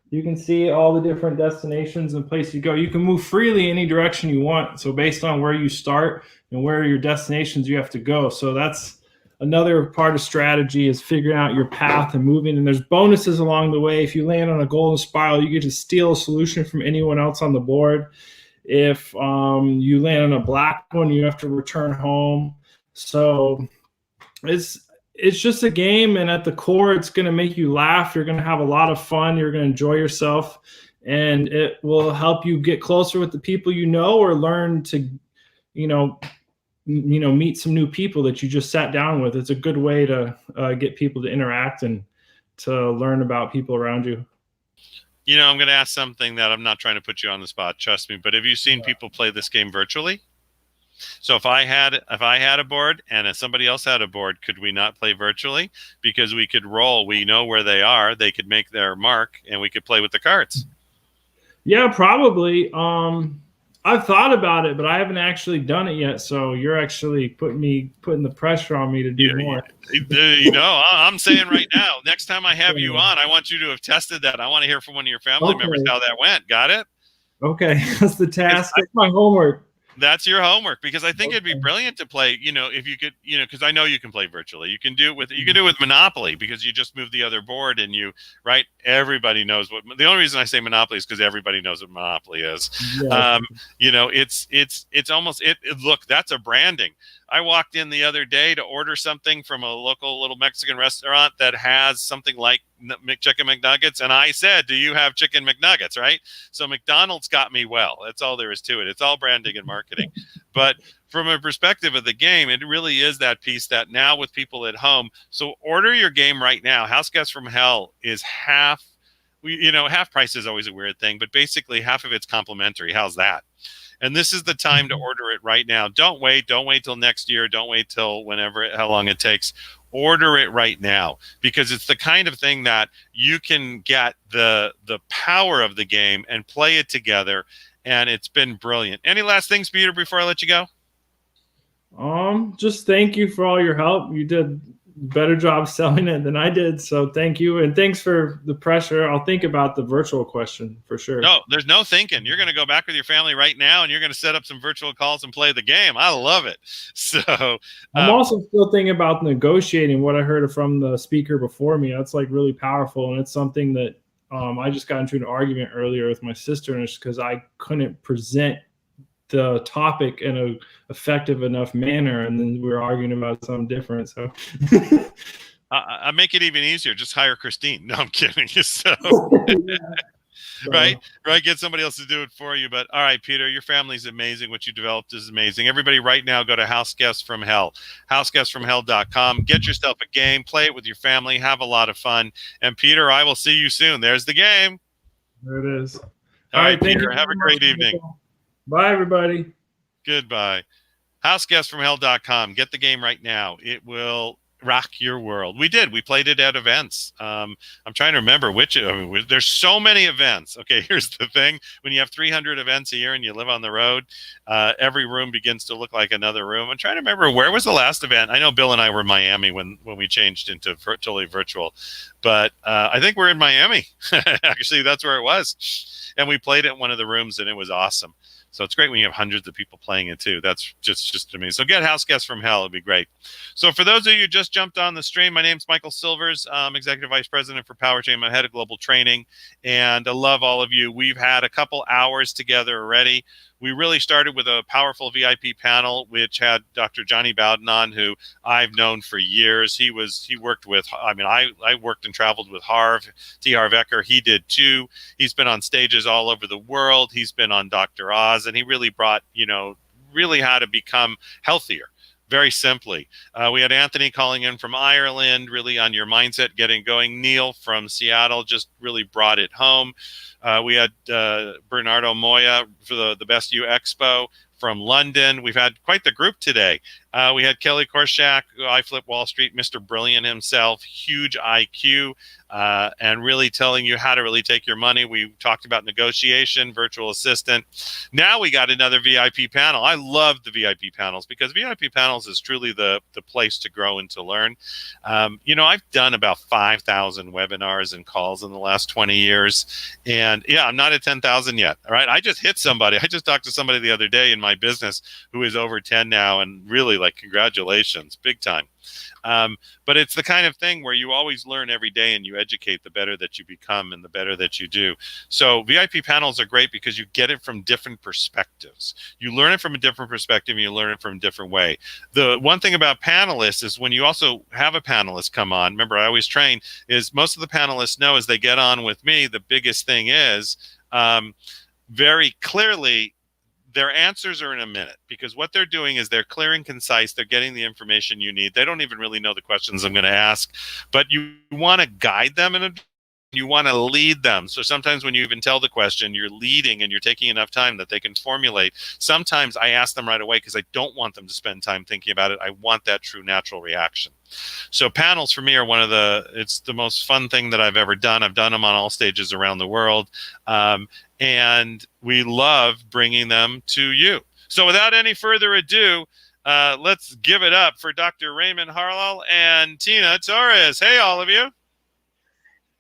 you can see all the different destinations and places you go. You can move freely any direction you want. So based on where you start and where your destinations you have to go. So that's another part of strategy, is figuring out your path and moving. And there's bonuses along the way. If you land on a golden spiral, you get to steal a solution from anyone else on the board. If you land on a black one, you have to return home. So it's just a game, and at the core, it's going to make you laugh. You're going to have a lot of fun. You're going to enjoy yourself, and it will help you get closer with the people you know, or learn to, meet some new people that you just sat down with. It's a good way to get people to interact and to learn about people around you. I'm going to ask something that I'm not trying to put you on the spot, trust me, but have you seen people play this game virtually? So if I had a board and if somebody else had a board, could we not play virtually? Because we could roll. We know where they are. They could make their mark, and we could play with the cards. Yeah, probably. I've thought about it, but I haven't actually done it yet. So you're actually putting the pressure on me to do more. I'm saying right now, next time I have you on, I want you to have tested that. I want to hear from one of your family members how that went. Got it? Okay, that's the task. That's my homework. That's your homework, because I think it'd be brilliant to play, if you could, because I know you can play virtually. You can do it with Monopoly, because you just move the other board and right? Everybody knows the only reason I say Monopoly is because everybody knows what Monopoly is. Yeah. It's almost look, that's a branding. I walked in the other day to order something from a local little Mexican restaurant that has something like Chicken McNuggets. And I said, do you have Chicken McNuggets, right? So McDonald's got me well. That's all there is to it. It's all branding and marketing. But from a perspective of the game, it really is that piece that now with people at home. So order your game right now. House Guests from Hell is half price is always a weird thing, but basically half of it's complimentary. How's that? And this is the time to order it right now. Don't wait till next year. Don't wait till how long it takes. Order it right now, because it's the kind of thing that you can get the power of the game and play it together. And it's been brilliant. Any last things, Peter, before I let you go? Just thank you for all your help. You did a better job selling it than I did. So thank you. And thanks for the pressure. I'll think about the virtual question for sure. No, there's no thinking. You're going to go back with your family right now, and you're going to set up some virtual calls and play the game. I love it. So I'm also still thinking about negotiating, what I heard from the speaker before me. That's like really powerful. And it's something that I just got into an argument earlier with my sister, and it's because I couldn't present the topic in a effective enough manner, and then we were arguing about something different. So I make it even easier. Just hire Christine. No, I'm kidding. So So, Right. Get somebody else to do it for you. But all right, Peter, your family's amazing. What you developed is amazing. Everybody right now go to House Guests from Hell, houseguestsfromhell.com. Get yourself a game, play it with your family, have a lot of fun. And Peter, I will see you soon. There's the game. there it is. All right, thank Peter, you have very a great much, evening. Michael. Bye, everybody. Goodbye. Houseguestsfromhell.com. Get the game right now. It will rock your world. We played it at events. I'm trying to remember which. There's so many events. Okay, here's the thing: when you have 300 events a year and you live on the road, every room begins to look like another room. I'm trying to remember, where was the last event. I know Bill and I were in Miami when we changed into totally virtual, but I think we're in Miami. Actually, that's where it was, and we played at one of the rooms, and it was awesome. So it's great when you have hundreds of people playing it too. That's just amazing. So get House Guests from Hell. It'd be great. So for those of you who just jumped on the stream, my name's Michael Silvers. I'm Executive Vice President for Power Team. I'm head of global training, and I love all of you. We've had a couple hours together already. We really started with a powerful VIP panel, which had Dr. Johnny Bowden on, who I've known for years. He worked with, I worked and traveled with T. Harv Eker. He did too. He's been on stages all over the world. He's been on Dr. Oz, and he really brought, really how to become healthier. Very simply. We had Anthony calling in from Ireland, really on your mindset getting going. Neil from Seattle just really brought it home. We had Bernardo Moya for the Best You Expo from London. We've had quite the group today. We had Kelly Korshak, iFlip Wall Street, Mr. Brilliant himself, huge IQ, and really telling you how to really take your money. We talked about negotiation, virtual assistant. Now we got another VIP panel. I love the VIP panels because VIP panels is truly the place to grow and to learn. I've done about 5,000 webinars and calls in the last 20 years. And yeah, I'm not at 10,000 yet. All right. I just hit somebody. I just talked to somebody the other day in my business who is over 10 now, and really congratulations, big time. But it's the kind of thing where you always learn every day and you educate, the better that you become and the better that you do. So VIP panels are great because you get it from different perspectives. You learn it from a different perspective and you learn it from a different way. The one thing about panelists is when you also have a panelist come on, remember I always train, is most of the panelists know as they get on with me, the biggest thing is very clearly their answers are in a minute, because what they're doing is they're clear and concise. They're getting the information you need. They don't even really know the questions I'm going to ask, but you want to guide them and you want to lead them. So sometimes when you even tell the question, you're leading and you're taking enough time that they can formulate. Sometimes I ask them right away because I don't want them to spend time thinking about it. I want that true natural reaction. So panels for me are it's the most fun thing that I've ever done. I've done them on all stages around the world. And we love bringing them to you. So without any further ado, let's give it up for Dr. Raymond Harlal and Tina Torres. Hey, all of you.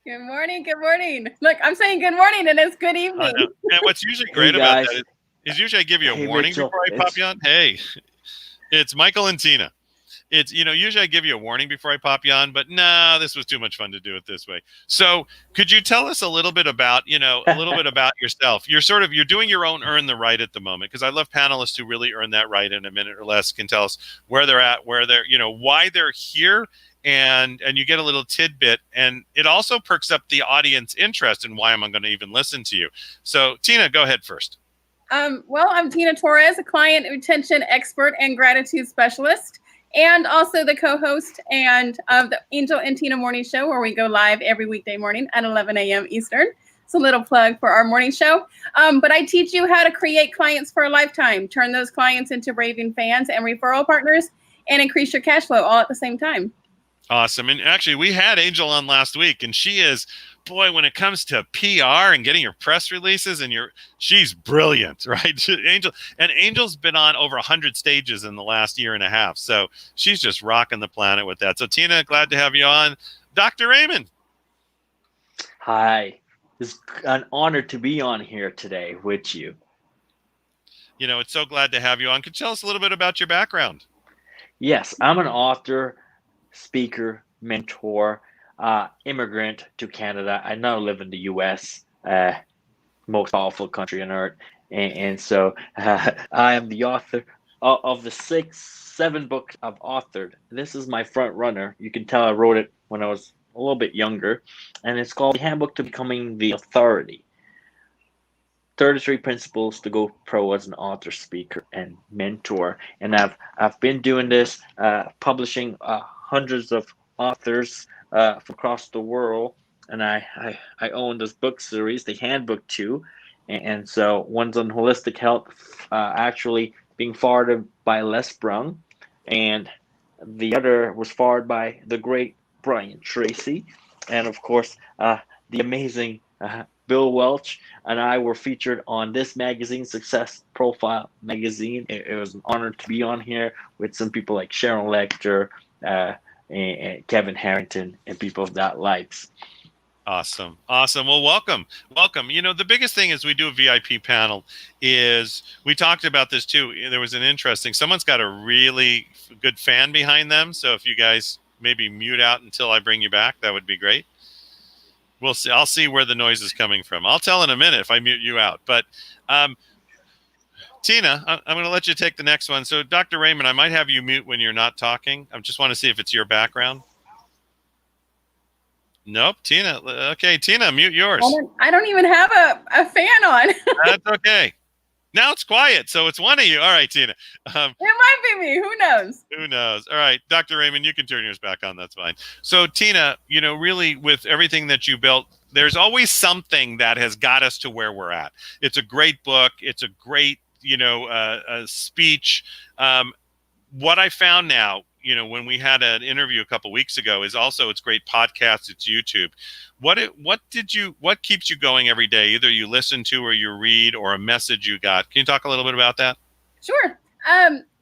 Good morning. Good morning. Look, I'm saying good morning and it's good evening. And what's usually great about that is usually I give you a warning Rachel, before I pop you on. Hey, it's Michael and Tina. It's, usually I give you a warning before I pop you on, but no, this was too much fun to do it this way. So could you tell us a little bit about, about yourself? You're doing your own earn the right at the moment, because I love panelists who really earn that right in a minute or less, can tell us where they're at, why they're here, and you get a little tidbit, and it also perks up the audience interest in why am I going to even listen to you. So Tina, go ahead first. Well, I'm Tina Torres, a client retention expert and gratitude specialist, and also the co-host of the Angel and Tina Morning Show, where we go live every weekday morning at 11 a.m. Eastern. It's a little plug for our morning show. But I teach you how to create clients for a lifetime, turn those clients into raving fans and referral partners, and increase your cash flow all at the same time. Awesome. And actually, we had Angel on last week, and she is, boy, when it comes to PR and getting your press releases, she's brilliant, right? Angel's been on over 100 stages in the last year and a half. So she's just rocking the planet with that. So Tina, glad to have you on. Dr. Raymond. Hi. It's an honor to be on here today with you. It's so glad to have you on. Could you tell us a little bit about your background? Yes, I'm an author, speaker, mentor, immigrant to Canada. I now live in the U.S., most powerful country on earth. And so I am the author of the 7 books I've authored. This is my front runner. You can tell I wrote it when I was a little bit younger. And it's called The Handbook to Becoming the Authority. 33 Principles to Go Pro as an Author, Speaker, and Mentor. And I've been doing this, publishing hundreds of authors from across the world. And I own this book series, the Handbook 2. And so one's on holistic health, actually being forwarded by Les Brown. And the other was forwarded by the great Brian Tracy. And of course, the amazing Bill Welch and I were featured on this magazine, Success Profile magazine. It was an honor to be on here with some people like Sharon Lecter, and Kevin Harrington, and people of that likes. Awesome. Well, welcome. You know, the biggest thing is we do a VIP panel is we talked about this too. There was someone's got a really good fan behind them. So if you guys maybe mute out until I bring you back, that would be great. We'll see. I'll see where the noise is coming from. I'll tell in a minute if I mute you out. But Tina, I'm going to let you take the next one. So Dr. Raymond, I might have you mute when you're not talking. I just want to see if it's your background. Nope, Tina. Okay, Tina, mute yours. I don't even have a fan on. That's okay. Now it's quiet, so it's one of you. All right, Tina. It might be me. Who knows? Who knows? All right, Dr. Raymond, you can turn yours back on. That's fine. So, Tina, you know, really with everything that you built, there's always something that has got us to where we're at. It's a great book. It's a great, speech. What I found now, when we had an interview a couple weeks ago, is also it's great podcast. It's YouTube. What keeps you going every day? Either you listen to or you read or a message you got. Can you talk a little bit about that? Sure.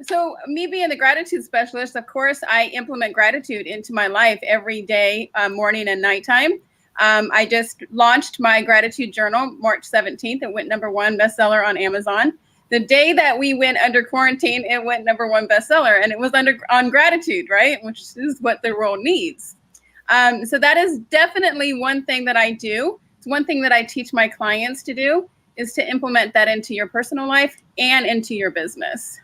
So me being the gratitude specialist, of course, I implement gratitude into my life every day, morning and nighttime. I just launched my gratitude journal March 17th. It went #1 bestseller on Amazon. The day that we went under quarantine, it went #1 bestseller, and it was on gratitude, right? Which is what the world needs. So that is definitely one thing that I do. It's one thing that I teach my clients to do, is to implement that into your personal life and into your business.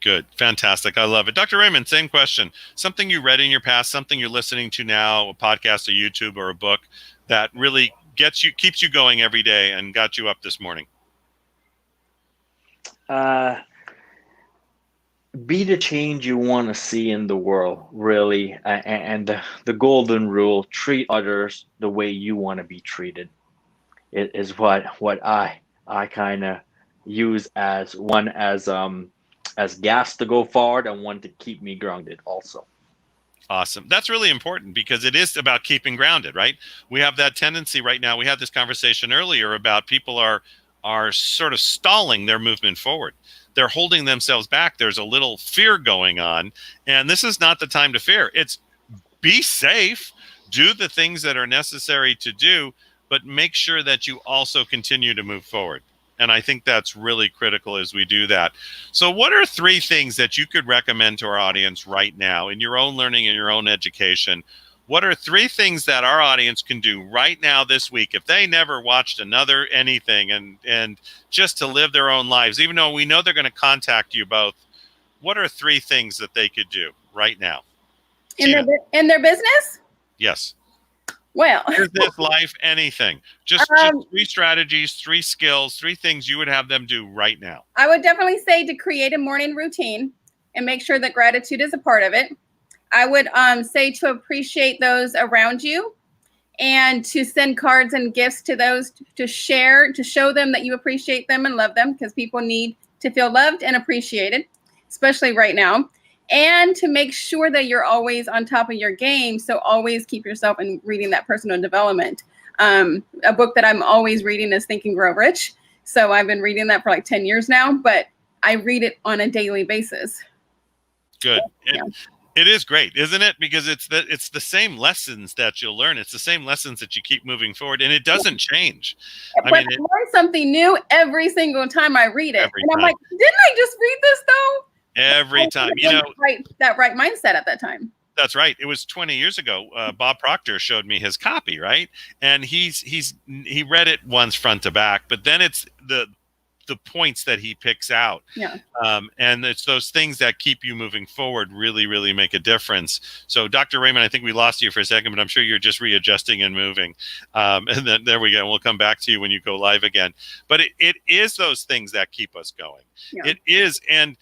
Good. Fantastic. I love it. Dr. Raymond, same question. Something you read in your past, something you're listening to now, a podcast, a YouTube, or a book that really keeps you going every day and got you up this morning? Be the change you want to see in the world, really. And the golden rule, treat others the way you want to be treated. It is what I kind of use as gas to go forward and one to keep me grounded also. Awesome. That's really important because it is about keeping grounded, right? We have that tendency right now. We had this conversation earlier about people are sort of stalling their movement forward. They're holding themselves back. There's a little fear going on, and this is not the time to fear. It's be safe, do the things that are necessary to do, but make sure that you also continue to move forward. And I think that's really critical as we do that. So what are 3 things that you could recommend to our audience right now in your own learning and your own education? What are 3 things that our audience can do right now this week if they never watched anything and just to live their own lives, even though we know they're going to contact you both? What are 3 things that they could do right now? In their business? Yes. Well, business, life, anything. Just 3 strategies, 3 skills, 3 things you would have them do right now. I would definitely say to create a morning routine and make sure that gratitude is a part of it. I would say to appreciate those around you and to send cards and gifts to those to share, to show them that you appreciate them and love them, because people need to feel loved and appreciated, especially right now. And to make sure that you're always on top of your game. So always keep yourself in reading that personal development. A book that I'm always reading is Think and Grow Rich. So I've been reading that for like 10 years now, but I read it on a daily basis. Good. It is great, isn't it? Because it's the same lessons that you'll learn. It's the same lessons that you keep moving forward, and it doesn't change. But I learn something new every single time I read it. And I'm like, didn't I just read this though? Every time, that right mindset at that time. That's right. It was 20 years ago. Bob Proctor showed me his copy, right? And he read it once front to back, but then it's points that he picks out. Yeah. And it's those things that keep you moving forward really, really make a difference. So Dr. Raymond, I think we lost you for a second, but I'm sure you're just readjusting and moving. And then there we go. We'll come back to you when you go live again. But it is those things that keep us going. Yeah. It is. And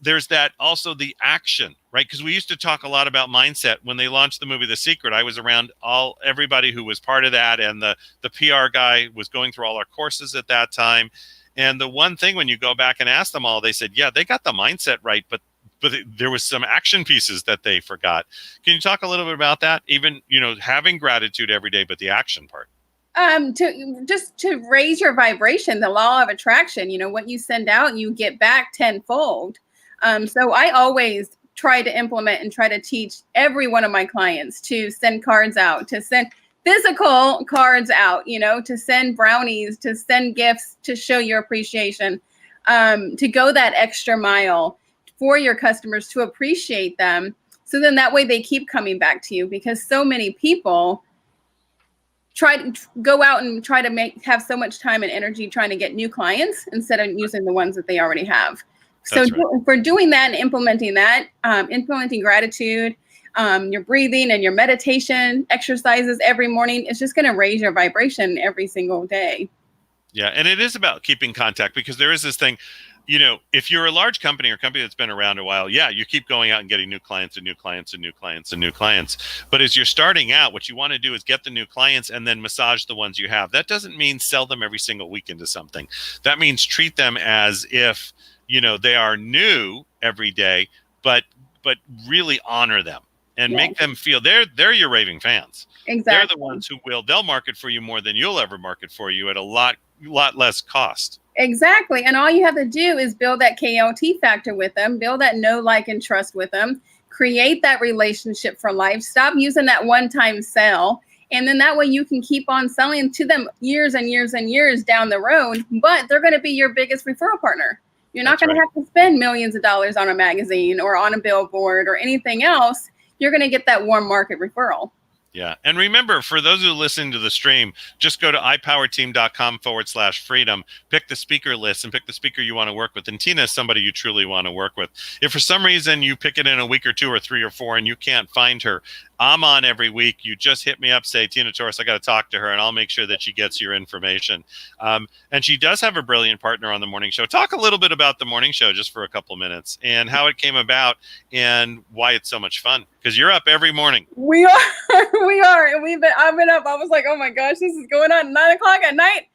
there's that also the action, right? Because we used to talk a lot about mindset when they launched the movie The Secret. I was around everybody who was part of that, and the PR guy was going through all our courses at that time. And the one thing, when you go back and ask them all, they said, yeah, they got the mindset right, but there was some action pieces that they forgot. Can you talk a little bit about that? Even, having gratitude every day, but the action part. To raise your vibration, the law of attraction, what you send out, you get back tenfold. So I always try to implement and try to teach every one of my clients to send cards out, to send physical cards out, to send brownies, to send gifts, to show your appreciation, to go that extra mile for your customers, to appreciate them. So then that way they keep coming back to you, because so many people try to go out and try to have so much time and energy trying to get new clients instead of using the ones that they already have. So for doing that and implementing that, implementing gratitude, your breathing and your meditation exercises every morning, it's just going to raise your vibration every single day. Yeah. And it is about keeping contact, because there is this thing, if you're a large company or company that's been around a while, yeah, you keep going out and getting new clients and new clients and new clients and new clients. But as you're starting out, what you want to do is get the new clients and then massage the ones you have. That doesn't mean sell them every single week into something. That means treat them as if, they are new every day, but really honor them and make them feel they're your raving fans. Exactly. They're the ones who they'll market for you more than you'll ever market for you at a lot less cost. Exactly. And all you have to do is build that KLT factor with them, build that know, like, and trust with them, create that relationship for life, stop using that one-time sale. And then that way you can keep on selling to them years and years and years down the road, but they're going to be your biggest referral partner. You're not going to have to spend millions of dollars on a magazine or on a billboard or anything else. You're going to get that warm market referral. Yeah. And remember, for those who listen to the stream, just go to ipowerteam.com/freedom, pick the speaker list and pick the speaker you want to work with. And Tina is somebody you truly want to work with. If for some reason you pick it in a week or 2 or 3 or 4 and you can't find her, I'm on every week. You just hit me up, say, Tina Torres, I got to talk to her, and I'll make sure that she gets your information. And she does have a brilliant partner on the morning show. Talk a little bit about the morning show just for a couple of minutes and how it came about and why it's so much fun. Because you're up every morning. We are. And I've been up. I was like, oh my gosh, this is going on 9 o'clock at night.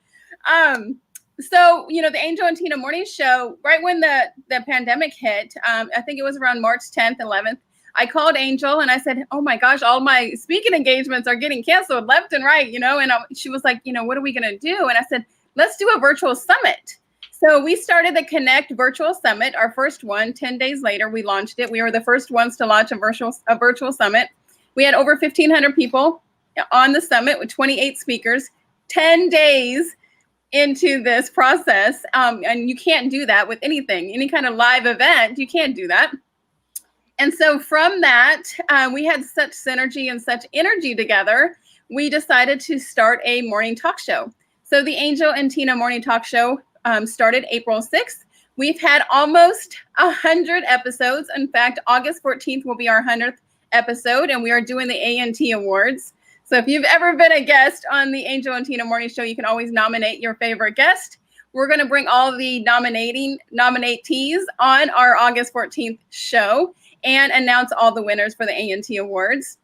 So, the Angel and Tina morning show, right when the pandemic hit, I think it was around March 10th, 11th, I called Angel and I said, oh my gosh, all my speaking engagements are getting canceled left and right, and she was like, what are we going to do? And I said, let's do a virtual summit. So we started the Connect Virtual Summit, our first one. 10 days later, we launched it. We were the first ones to launch a virtual summit. We had over 1,500 people on the summit with 28 speakers, 10 days into this process. And you can't do that with anything, any kind of live event. You can't do that. And so from that, we had such synergy and such energy together, we decided to start a morning talk show. So the Angel and Tina morning talk show started April 6th. We've had almost 100 episodes. In fact, August 14th will be our 100th episode, and we are doing the ANT Awards. So if you've ever been a guest on the Angel and Tina morning show, you can always nominate your favorite guest. We're going to bring all the nominatees on our August 14th show and announce all the winners for the ANT Awards.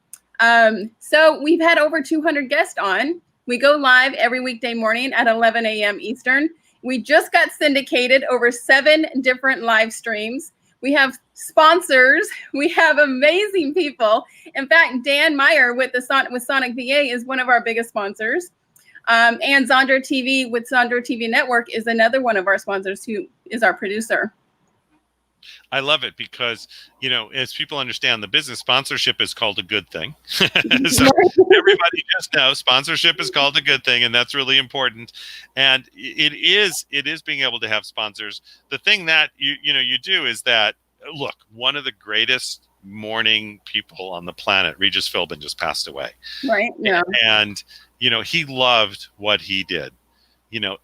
So we've had over 200 guests on. We go live every weekday morning at 11 a.m. Eastern. We just got syndicated over 7 different live streams. We have sponsors. We have amazing people. In fact, Dan Meyer with Sonic VA is one of our biggest sponsors. And Zondra TV with Zondra TV Network is another one of our sponsors who is our producer. I love it because, as people understand, the business sponsorship is called a good thing. So everybody just knows sponsorship is called a good thing, and that's really important. And it is being able to have sponsors. The thing that you do is that, look, one of the greatest morning people on the planet, Regis Philbin, just passed away. Right. Yeah. And he loved what he did.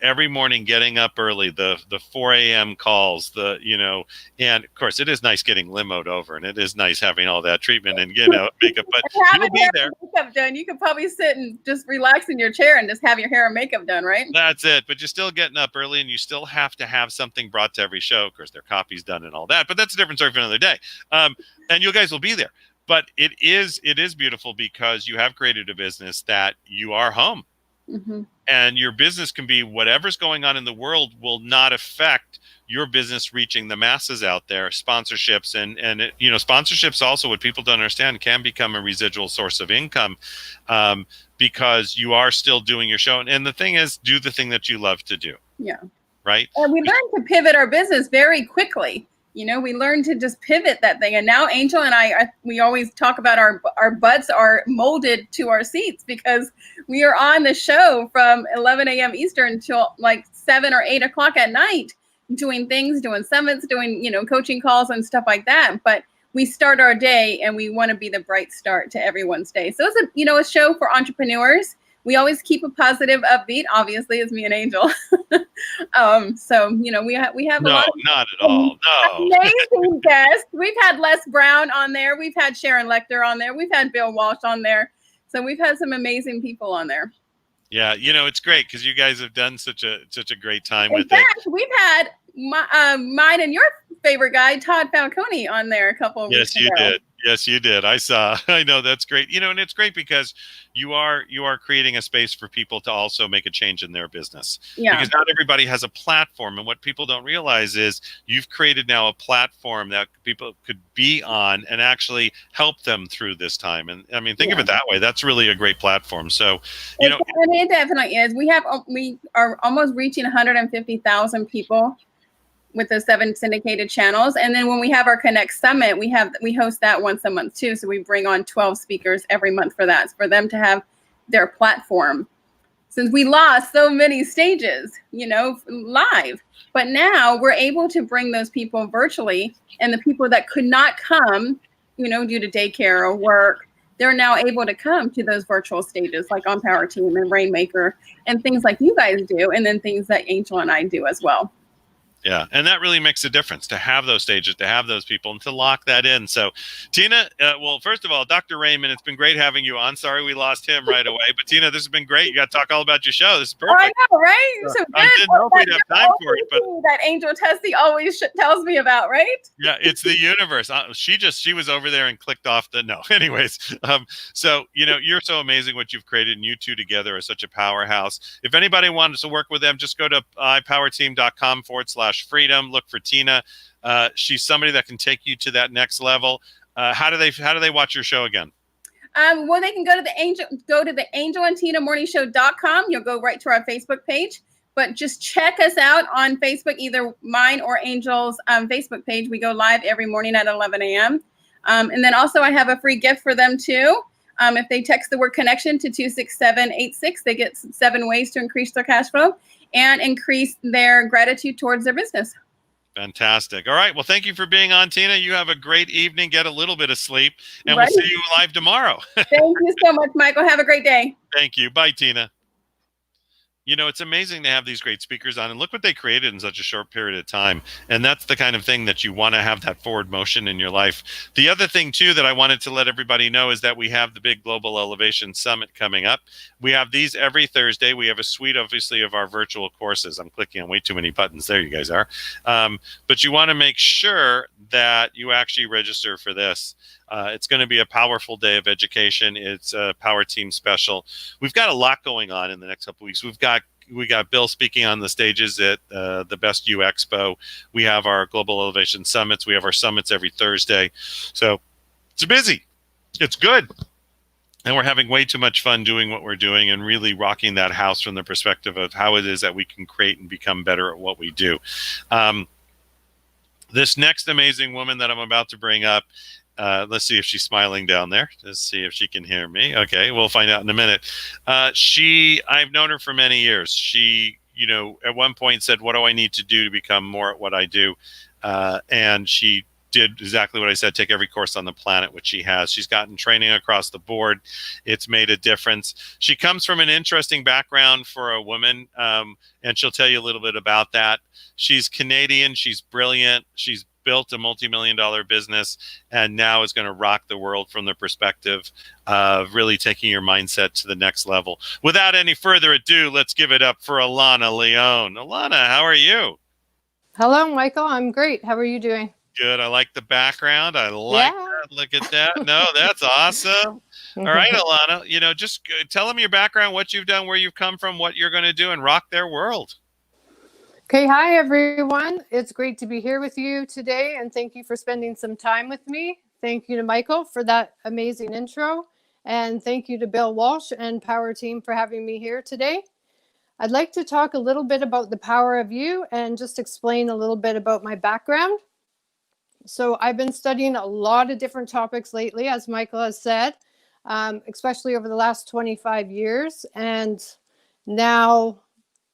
every morning getting up early, the 4 a.m. calls, and of course it is nice getting limoed over, and it is nice having all that treatment and makeup, but you'll be there. Makeup done. You could probably sit and just relax in your chair and just have your hair and makeup done, right? That's it. But you're still getting up early, and you still have to have something brought to every show. Of course, their copies done and all that, but that's a different story for another day. And you guys will be there. But it is beautiful because you have created a business that you are home. Mm-hmm. And your business can be whatever's going on in the world will not affect your business reaching the masses out there. Sponsorships and sponsorships also, what people don't understand, can become a residual source of income because you are still doing your show. And the thing is, do the thing that you love to do. Yeah. Right. And we learned to pivot our business very quickly. We learned to just pivot that thing. And now Angel and we always talk about our butts are molded to our seats because we are on the show from 11 a.m. Eastern until like 7 or 8 o'clock at night, doing summits, doing, coaching calls and stuff like that. But we start our day and we want to be the bright start to everyone's day. So it's a show for entrepreneurs. We always keep a positive, upbeat. Obviously, it's me and Angel. So we have a lot of not at all. No, amazing guests. We've had Les Brown on there. We've had Sharon Lecter on there. We've had Bill Walsh on there. So we've had some amazing people on there. Yeah, it's great because you guys have done such a great time with it. We've had mine and your favorite guy, Todd Falcone, on there a couple of weeks ago. Yes, you did. I saw. I know, that's great. And it's great because you are creating a space for people to also make a change in their business. Yeah. Because not everybody has a platform, and what people don't realize is you've created now a platform that people could be on and actually help them through this time. And I mean, think of it that way. That's really a great platform. So, it definitely is. We are almost reaching 150,000 people with the 7 syndicated channels. And then when we have our Connect Summit, we host that once a month too. So we bring on 12 speakers every month for that, for them to have their platform. Since we lost so many stages, live, but now we're able to bring those people virtually, and the people that could not come, due to daycare or work, they're now able to come to those virtual stages like on Power Team and Rainmaker and things like you guys do. And then things that Angel and I do as well. Yeah, and that really makes a difference to have those stages, to have those people, and to lock that in. So, Tina, well, first of all, Dr. Raymond, it's been great having you on. Sorry we lost him right away. But, Tina, this has been great. You got to talk all about your show. This is perfect. I know, right? So I didn't know we'd have time for it. But that Angel Tessie always tells me about, right? Yeah, it's the universe. She was over there and clicked off the no. Anyways, so, you're so amazing what you've created, and you two together are such a powerhouse. If anybody wanted to work with them, just go to ipowerteam.com/freedom. Look for Tina. She's somebody that can take you to that next level. How do they watch your show again? Well, they can go to the angelandtinamorningshow.com. You'll go right to our Facebook page. But just check us out on Facebook, either mine or Angel's Facebook page. We go live every morning at 11 a.m. And then also I have a free gift for them too. If they text the word connection to 26786, they get 7 ways to increase their cash flow and increase their gratitude towards their business. Fantastic. All right. Well, thank you for being on, Tina. You have a great evening. Get a little bit of sleep, and we'll see you live tomorrow. Thank you so much, Michael. Have a great day. Thank you. Bye, Tina. It's amazing to have these great speakers on, and look what they created in such a short period of time. And that's the kind of thing that you want to have, that forward motion in your life. The other thing, too, that I wanted to let everybody know is that we have the big Global Elevation Summit coming up. We have these every Thursday. We have a suite, obviously, of our virtual courses. I'm clicking on way too many buttons. There you guys are. But you want to make sure that you actually register for this. It's going to be a powerful day of education. It's a Power Team special. We've got a lot going on in the next couple of weeks. We got Bill speaking on the stages at the Best U Expo. We have our Global Elevation Summits. We have our summits every Thursday. So it's busy. It's good. And we're having way too much fun doing what we're doing and really rocking that house from the perspective of how it is that we can create and become better at what we do. This next amazing woman that I'm about to bring up, let's see if she's smiling down there. Let's see if she can hear me. Okay, we'll find out in a minute. I've known her for many years. She, at one point said, what do I need to do to become more at what I do? And she did exactly what I said, take every course on the planet, which she has. She's gotten training across the board. It's made a difference. She comes from an interesting background for a woman, and she'll tell you a little bit about that. She's Canadian. She's brilliant. She's built a multi-million-dollar business and now is going to rock the world from the perspective of really taking your mindset to the next level. Without any further ado, let's give it up for Alana Leone. Alana, how are you? Hello, Michael. I'm great. How are you doing? Good. I like the background. I like that. Look at that. No, that's awesome. All right, Alana, just tell them your background, what you've done, where you've come from, what you're going to do, and rock their world. Okay. Hi, everyone. It's great to be here with you today, and thank you for spending some time with me. Thank you to Michael for that amazing intro, and thank you to Bill Walsh and Power Team for having me here today. I'd like to talk a little bit about the power of you and just explain a little bit about my background. So I've been studying a lot of different topics lately, as Michael has said, especially over the last 25 years. And now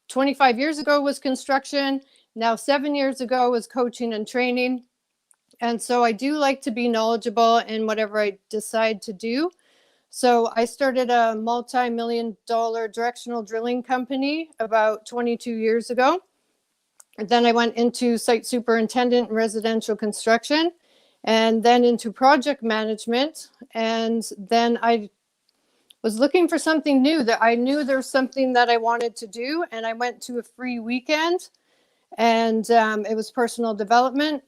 25 years ago was construction. Now 7 years ago was coaching and training. And so I do like to be knowledgeable in whatever I decide to do. So I started a multi-million-dollar directional drilling company about 22 years ago. And then I went into site superintendent and residential construction, and then into project management. And then I was looking for something new, that I knew there was something that I wanted to do. And I went to a free weekend, and it was personal development.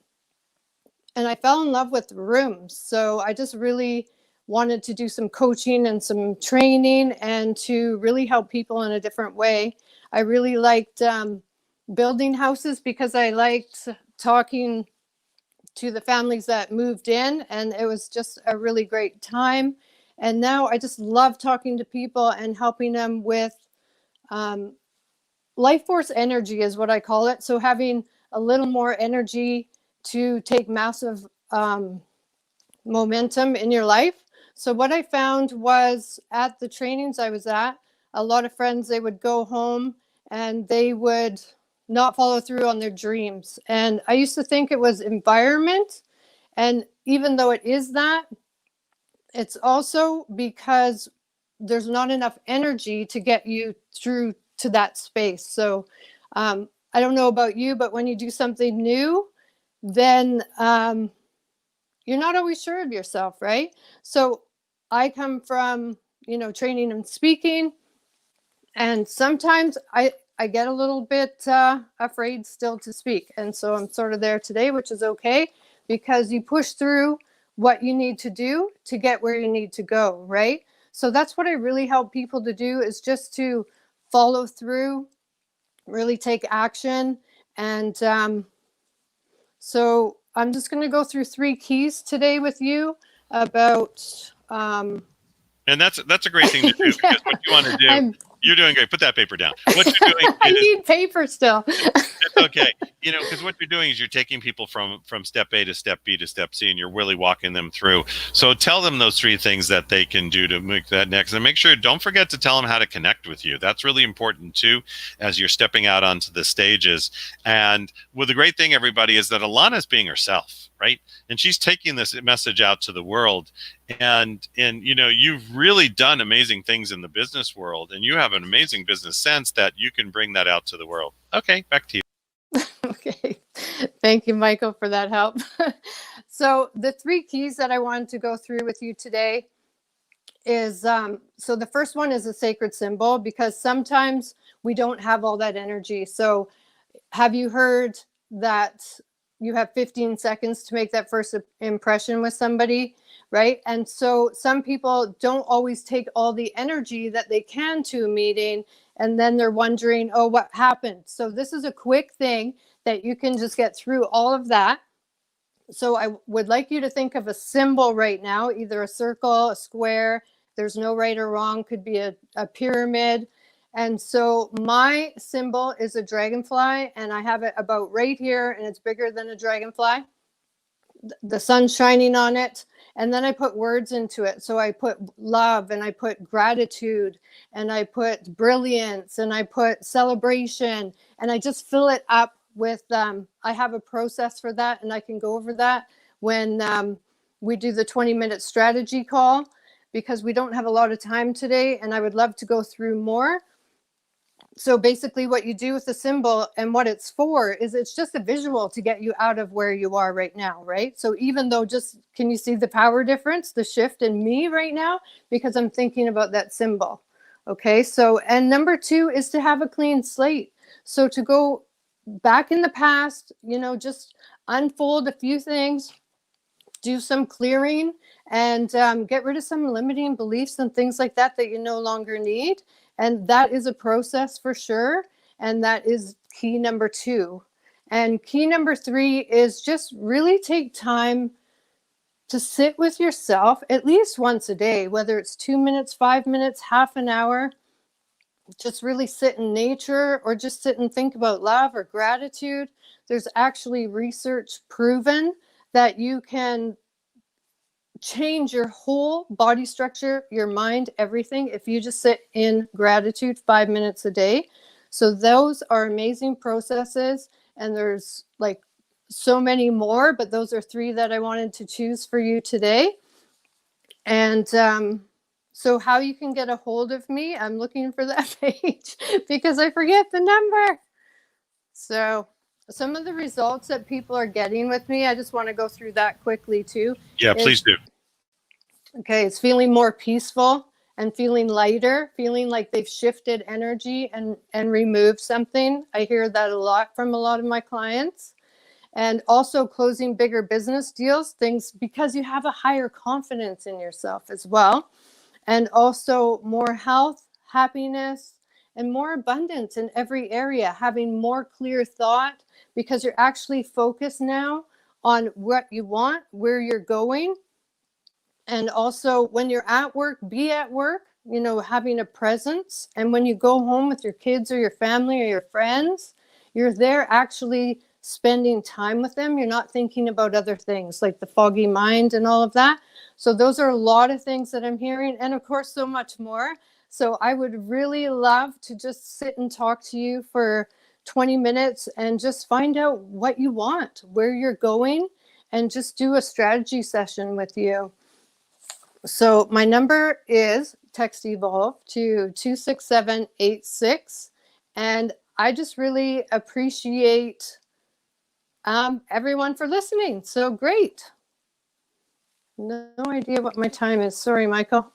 And I fell in love with rooms. So I just really wanted to do some coaching and some training and to really help people in a different way. I really liked building houses because I liked talking to the families that moved in, and it was just a really great time. And now I just love talking to people and helping them with life force energy is what I call it. So having a little more energy to take massive momentum in your life. So what I found was at the trainings I was at, a lot of friends, they would go home and they would not follow through on their dreams. And I used to think it was environment. And even though it is that, it's also because there's not enough energy to get you through to that space. So I don't know about you, but when you do something new, then you're not always sure of yourself, right? So I come from, training and speaking, and sometimes I get a little bit afraid still to speak. And so I'm sort of there today, which is okay, because you push through what you need to do to get where you need to go, right? So that's what I really help people to do, is just to follow through, really take action. And so I'm just going to go through 3 keys today with you about and that's a great thing to do, because what you want to do, you're doing great. Put that paper down. What you're doing I need paper still. It's okay. Because what you're doing is you're taking people from step A to step B to step C, and you're really walking them through. So tell them those 3 things that they can do to make that next. And make sure, don't forget to tell them how to connect with you. That's really important too, as you're stepping out onto the stages. And well, the great thing, everybody, is that Alana's being herself, right? And she's taking this message out to the world. And you've really done amazing things in the business world, and you have an amazing business sense that you can bring that out to the world. Okay, back to you. Okay. Thank you, Michael, for that help. So the 3 keys that I wanted to go through with you today is, so the first one is a sacred symbol, because sometimes we don't have all that energy. So have you heard that you have 15 seconds to make that first impression with somebody, right? And so some people don't always take all the energy that they can to a meeting, and then they're wondering, oh, what happened? So this is a quick thing that you can just get through all of that. So I would like you to think of a symbol right now, either a circle, a square. There's no right or wrong, could be a pyramid. And so my symbol is a dragonfly, and I have it about right here, and it's bigger than a dragonfly. The sun's shining on it. And then I put words into it. So I put love, and I put gratitude, and I put brilliance, and I put celebration, and I just fill it up with, I have a process for that, and I can go over that when we do the 20-minute strategy call, because we don't have a lot of time today and I would love to go through more. So basically what you do with the symbol and what it's for is it's just a visual to get you out of where you are right now, right? So even though can you see the power difference, the shift in me right now? Because I'm thinking about that symbol. Okay, so, and number 2 is to have a clean slate. So to go back in the past, just unfold a few things, do some clearing, and get rid of some limiting beliefs and things like that you no longer need. And that is a process for sure. And that is key number 2. And key number 3 is just really take time to sit with yourself at least once a day, whether it's 2 minutes, 5 minutes, half an hour. Just really sit in nature or just sit and think about love or gratitude. There's actually research proven that you can change your whole body structure, your mind, everything, if you just sit in gratitude 5 minutes a day. So those are amazing processes, and there's like so many more, but those are 3 that I wanted to choose for you today. And so how you can get a hold of me, I'm looking for that page because I forget the number. So some of the results that people are getting with me, I just want to go through that quickly too. Yeah, please do. Okay, it's feeling more peaceful and feeling lighter, feeling like they've shifted energy and removed something. I hear that a lot from a lot of my clients. And also closing bigger business deals, things because you have a higher confidence in yourself as well. And also more health, happiness, and more abundance in every area, having more clear thought because you're actually focused now on what you want, where you're going. And also when you're at work, be at work, having a presence. And when you go home with your kids or your family or your friends, you're there actually spending time with them. You're not thinking about other things like the foggy mind and all of that. So those are a lot of things that I'm hearing, and of course so much more. So I would really love to just sit and talk to you for 20 minutes and just find out what you want, where you're going, and just do a strategy session with you. So my number is text evolve to 26786, and I just really appreciate everyone for listening. So great. No idea what my time is. Sorry, Michael.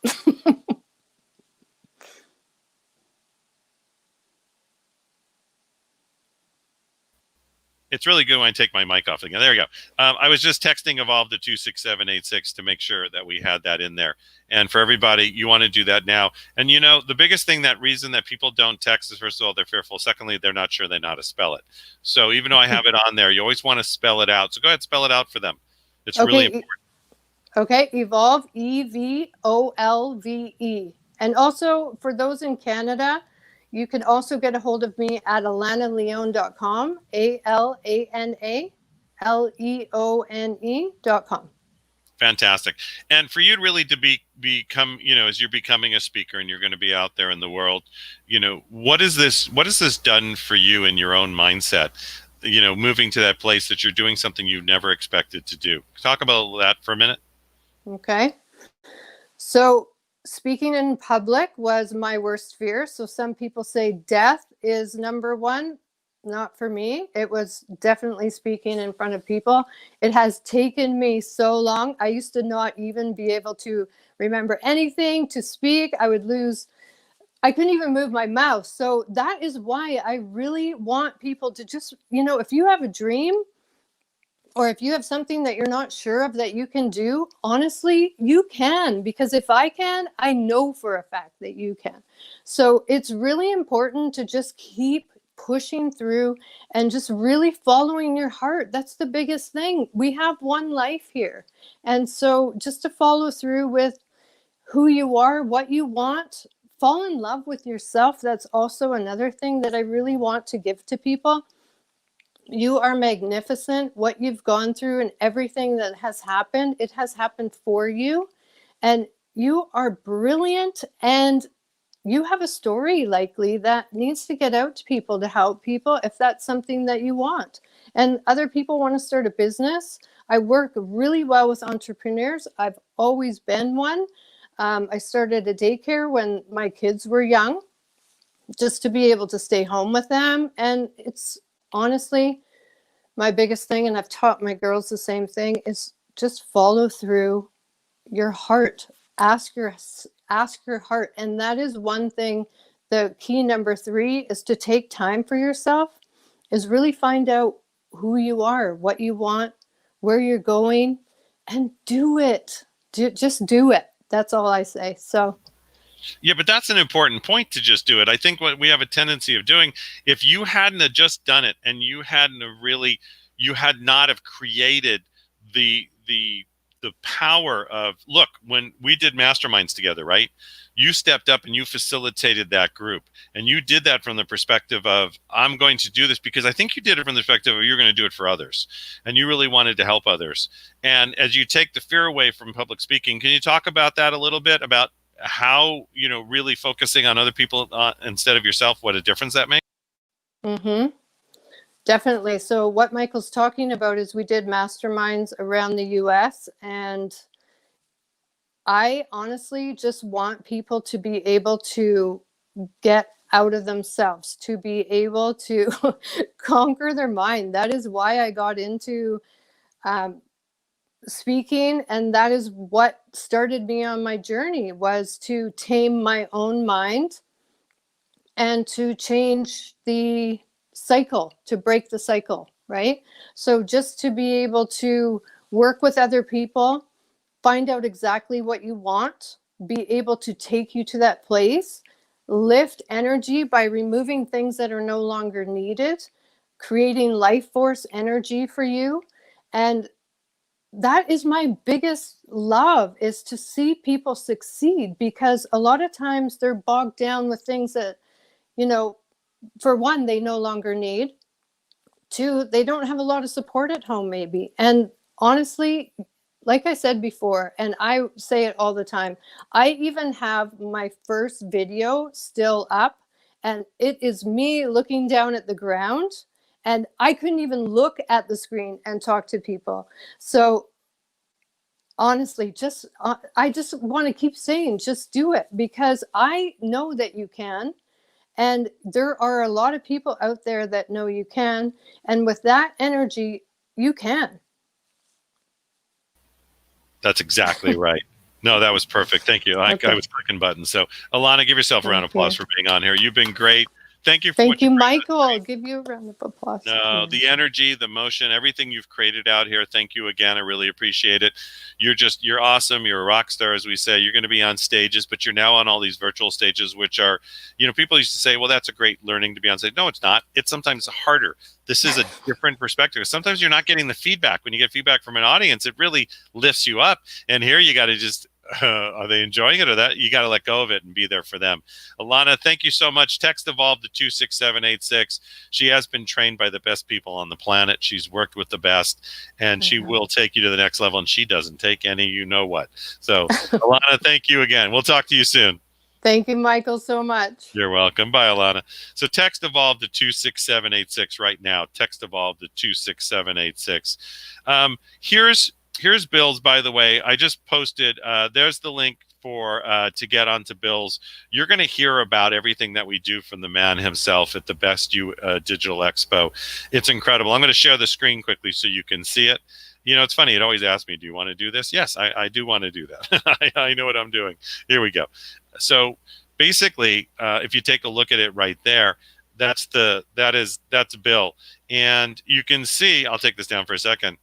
It's really good when I take my mic off again. There we go. I was just texting Evolve to 26786 to make sure that we had that in there. And for everybody, you want to do that now. And the biggest thing, that reason that people don't text is, first of all, they're fearful. Secondly, they're not sure they know how to spell it. So even though I have it on there, you always want to spell it out. So go ahead, spell it out for them. It's really important. Okay, Evolve, EVOLVE. And also for those in Canada, you can also get a hold of me at alanaleone.com, ALANALEONE.com. Fantastic. And for you really to become, as you're becoming a speaker and you're going to be out there in the world, what has this done for you in your own mindset? Moving to that place that you're doing something you never expected to do. Talk about that for a minute. Okay. So speaking in public was my worst fear. So some people say death is number 1. Not for me. It was definitely speaking in front of people. It has taken me so long. I used to not even be able to remember anything to speak. I couldn't even move my mouth. So that is why I really want people to just, if you have a dream, or if you have something that you're not sure of that you can do, honestly, you can. Because if I can, I know for a fact that you can. So it's really important to just keep pushing through and just really following your heart. That's the biggest thing. We have one life here. And so just to follow through with who you are, what you want, fall in love with yourself. That's also another thing that I really want to give to people. You are magnificent. What you've gone through and everything that has happened, it has happened for you. And you are brilliant, and you have a story likely that needs to get out to people to help people if that's something that you want. And other people want to start a business. I work really well with entrepreneurs. I've always been one. I started a daycare when my kids were young, just to be able to stay home with them. And it's honestly my biggest thing, and I've taught my girls the same thing, is just follow through your heart. Ask your heart. And that is one thing. The key number 3 is to take time for yourself, is really find out who you are, what you want, where you're going, and do it. Just do it. That's all I say. So yeah, but that's an important point, to just do it. I think what we have a tendency of doing, if you hadn't have just done it and you hadn't have really, you had not have created the power of, look, when we did masterminds together, right? You stepped up and you facilitated that group, and you did that from the perspective of, I'm going to do this because I think you did it from the perspective of you're going to do it for others, and you really wanted to help others. And as you take the fear away from public speaking, can you talk about that a little bit, about how, you know, really focusing on other people instead of yourself, what a difference that makes? Mm-hmm. Definitely. So what Michael's talking about is we did masterminds around the US, and I honestly just want people to be able to get out of themselves, to be able to conquer their mind. That is why I got into speaking, and that is what started me on my journey, was to tame my own mind and to change the cycle, to break the cycle, right? So just to be able to work with other people, find out exactly what you want, be able to take you to that place, lift energy by removing things that are no longer needed, creating life force energy for you. And that is my biggest love, is to see people succeed, because a lot of times they're bogged down with things that, you know, for one, they no longer need. 2, they don't have a lot of support at home, maybe. And honestly, like I said before, and I say it all the time, I even have my first video still up, and it is me looking down at the ground, and I couldn't even look at the screen and talk to people. So honestly, I just want to keep saying, just do it, because I know that you can. And there are a lot of people out there that know you can. And with that energy, you can. That's exactly right. No, that was perfect. Thank you. I was clicking buttons. So, Alana, give yourself a round of applause for being on here. You've been great. Thank you. Thank you, Michael. I'll give you a round of applause. No, the energy, the motion, everything you've created out here. Thank you again. I really appreciate it. You're awesome. You're a rock star, as we say. You're going to be on stages, but you're now on all these virtual stages, which are, you know, people used to say, well, that's a great learning to be on stage. No, it's not. It's sometimes harder. This is a different perspective. Sometimes you're not getting the feedback. When you get feedback from an audience, it really lifts you up. And here you got to just, are they enjoying it, or that you got to let go of it and be there for them. Alana, thank you so much. Text Evolve to 26786. She has been trained by the best people on the planet. She's worked with the best, and she will take you to the next level, and she doesn't take any, you know what. So Alana, thank you again. We'll talk to you soon. Thank you, Michael, so much. You're welcome. Bye, Alana. So text Evolve to 26786 right now. Text Evolve to 26786. Here's Bill's, by the way. I just posted, there's the link for to get onto Bill's. You're going to hear about everything that we do from the man himself at the Best You Digital Expo. It's incredible. I'm going to share the screen quickly so you can see it. You know, it's funny. It always asks me, do you want to do this? Yes, I do want to do that. I know what I'm doing. Here we go. So basically, if you take a look at it right there, that's Bill. And you can see, I'll take this down for a second,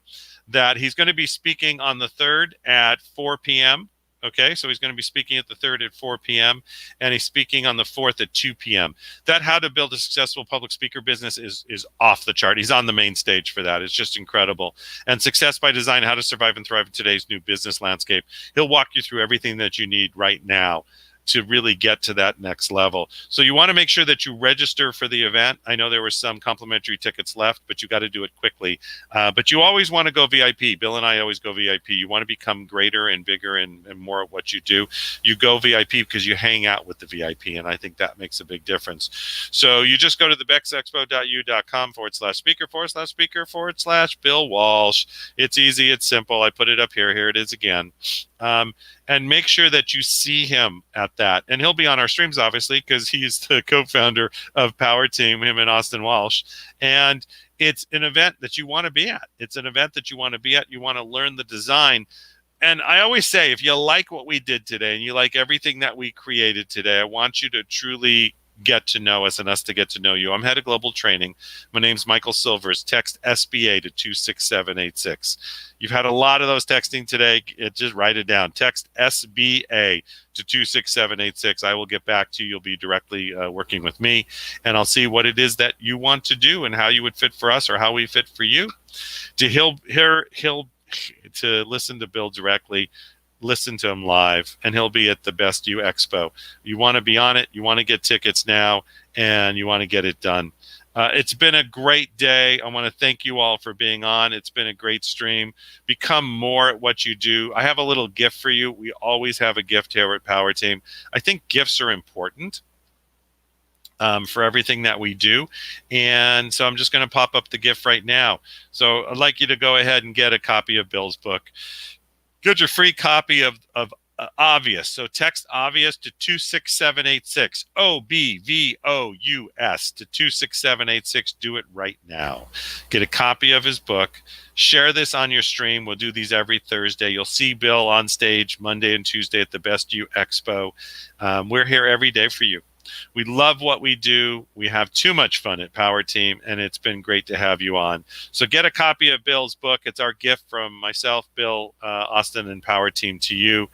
that he's going to be speaking on the 3rd at 4 p.m. Okay, so he's going to be speaking at the 3rd at 4 p.m. and he's speaking on the 4th at 2 p.m. That How to Build a Successful Public Speaker Business is off the chart. He's on the main stage for that. It's just incredible. And Success by Design, How to Survive and Thrive in Today's New Business Landscape. He'll walk you through everything that you need right now to really get to that next level. So you want to make sure that you register for the event. I know there were some complimentary tickets left, but you got to do it quickly. But you always want to go VIP. Bill and I always go VIP. You want to become greater and bigger and more at what you do. You go VIP because you hang out with the VIP, and I think that makes a big difference. So you just go to thebexexpo.u.com/speaker/Bill Walsh. It's easy. It's simple. I put it up here. Here it is again. And make sure that you see him at that. And he'll be on our streams, obviously, because he's the co-founder of Power Team, him and Austin Walsh. And it's an event that you want to be at. It's an event that you want to be at. You want to learn the design. And I always say, if you like what we did today and you like everything that we created today, I want you to truly get to know us and us to get to know you. I'm head of global training. My name's Michael Silvers. Text SBA to 26786. You've had a lot of those texting today. Just write it down. Text SBA to 26786. I will get back to you. You'll be directly working with me, and I'll see what it is that you want to do and how you would fit for us or how we fit for you. To listen to Bill directly, listen to him live, and he'll be at the Best You Expo. You want to be on it. You want to get tickets now, and you want to get it done. It's been a great day. I want to thank you all for being on. It's been a great stream. Become more at what you do. I have a little gift for you. We always have a gift here at Power Team. I think gifts are important for everything that we do. And so I'm just going to pop up the gift right now. So I'd like you to go ahead and get a copy of Bill's book. Get your free copy of Obvious. So text Obvious to 26786. OBVOUS to 26786. Do it right now. Get a copy of his book. Share this on your stream. We'll do these every Thursday. You'll see Bill on stage Monday and Tuesday at the Best You Expo. We're here every day for you. We love what we do. We have too much fun at Power Team, and it's been great to have you on. So get a copy of Bill's book. It's our gift from myself, Bill, Austin, and Power Team to you.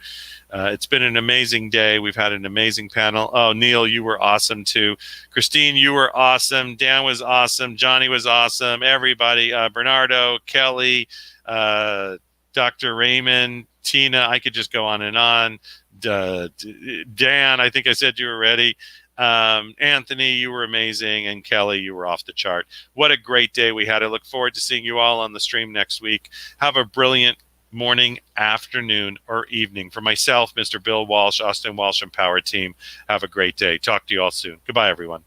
It's been an amazing day. We've had an amazing panel. Oh, Neil, you were awesome too. Christine, you were awesome. Dan was awesome. Johnny was awesome. Everybody, Bernardo, Kelly, Dr. Raymond, Tina, I could just go on and on. Dan, I think I said you were ready. Anthony, you were amazing. And Kelly, you were off the chart. What a great day we had. I look forward to seeing you all on the stream next week. Have a brilliant morning, afternoon, or evening. For myself, Mr. Bill Walsh, Austin Walsh, and Power Team, have a great day. Talk to you all soon. Goodbye, everyone.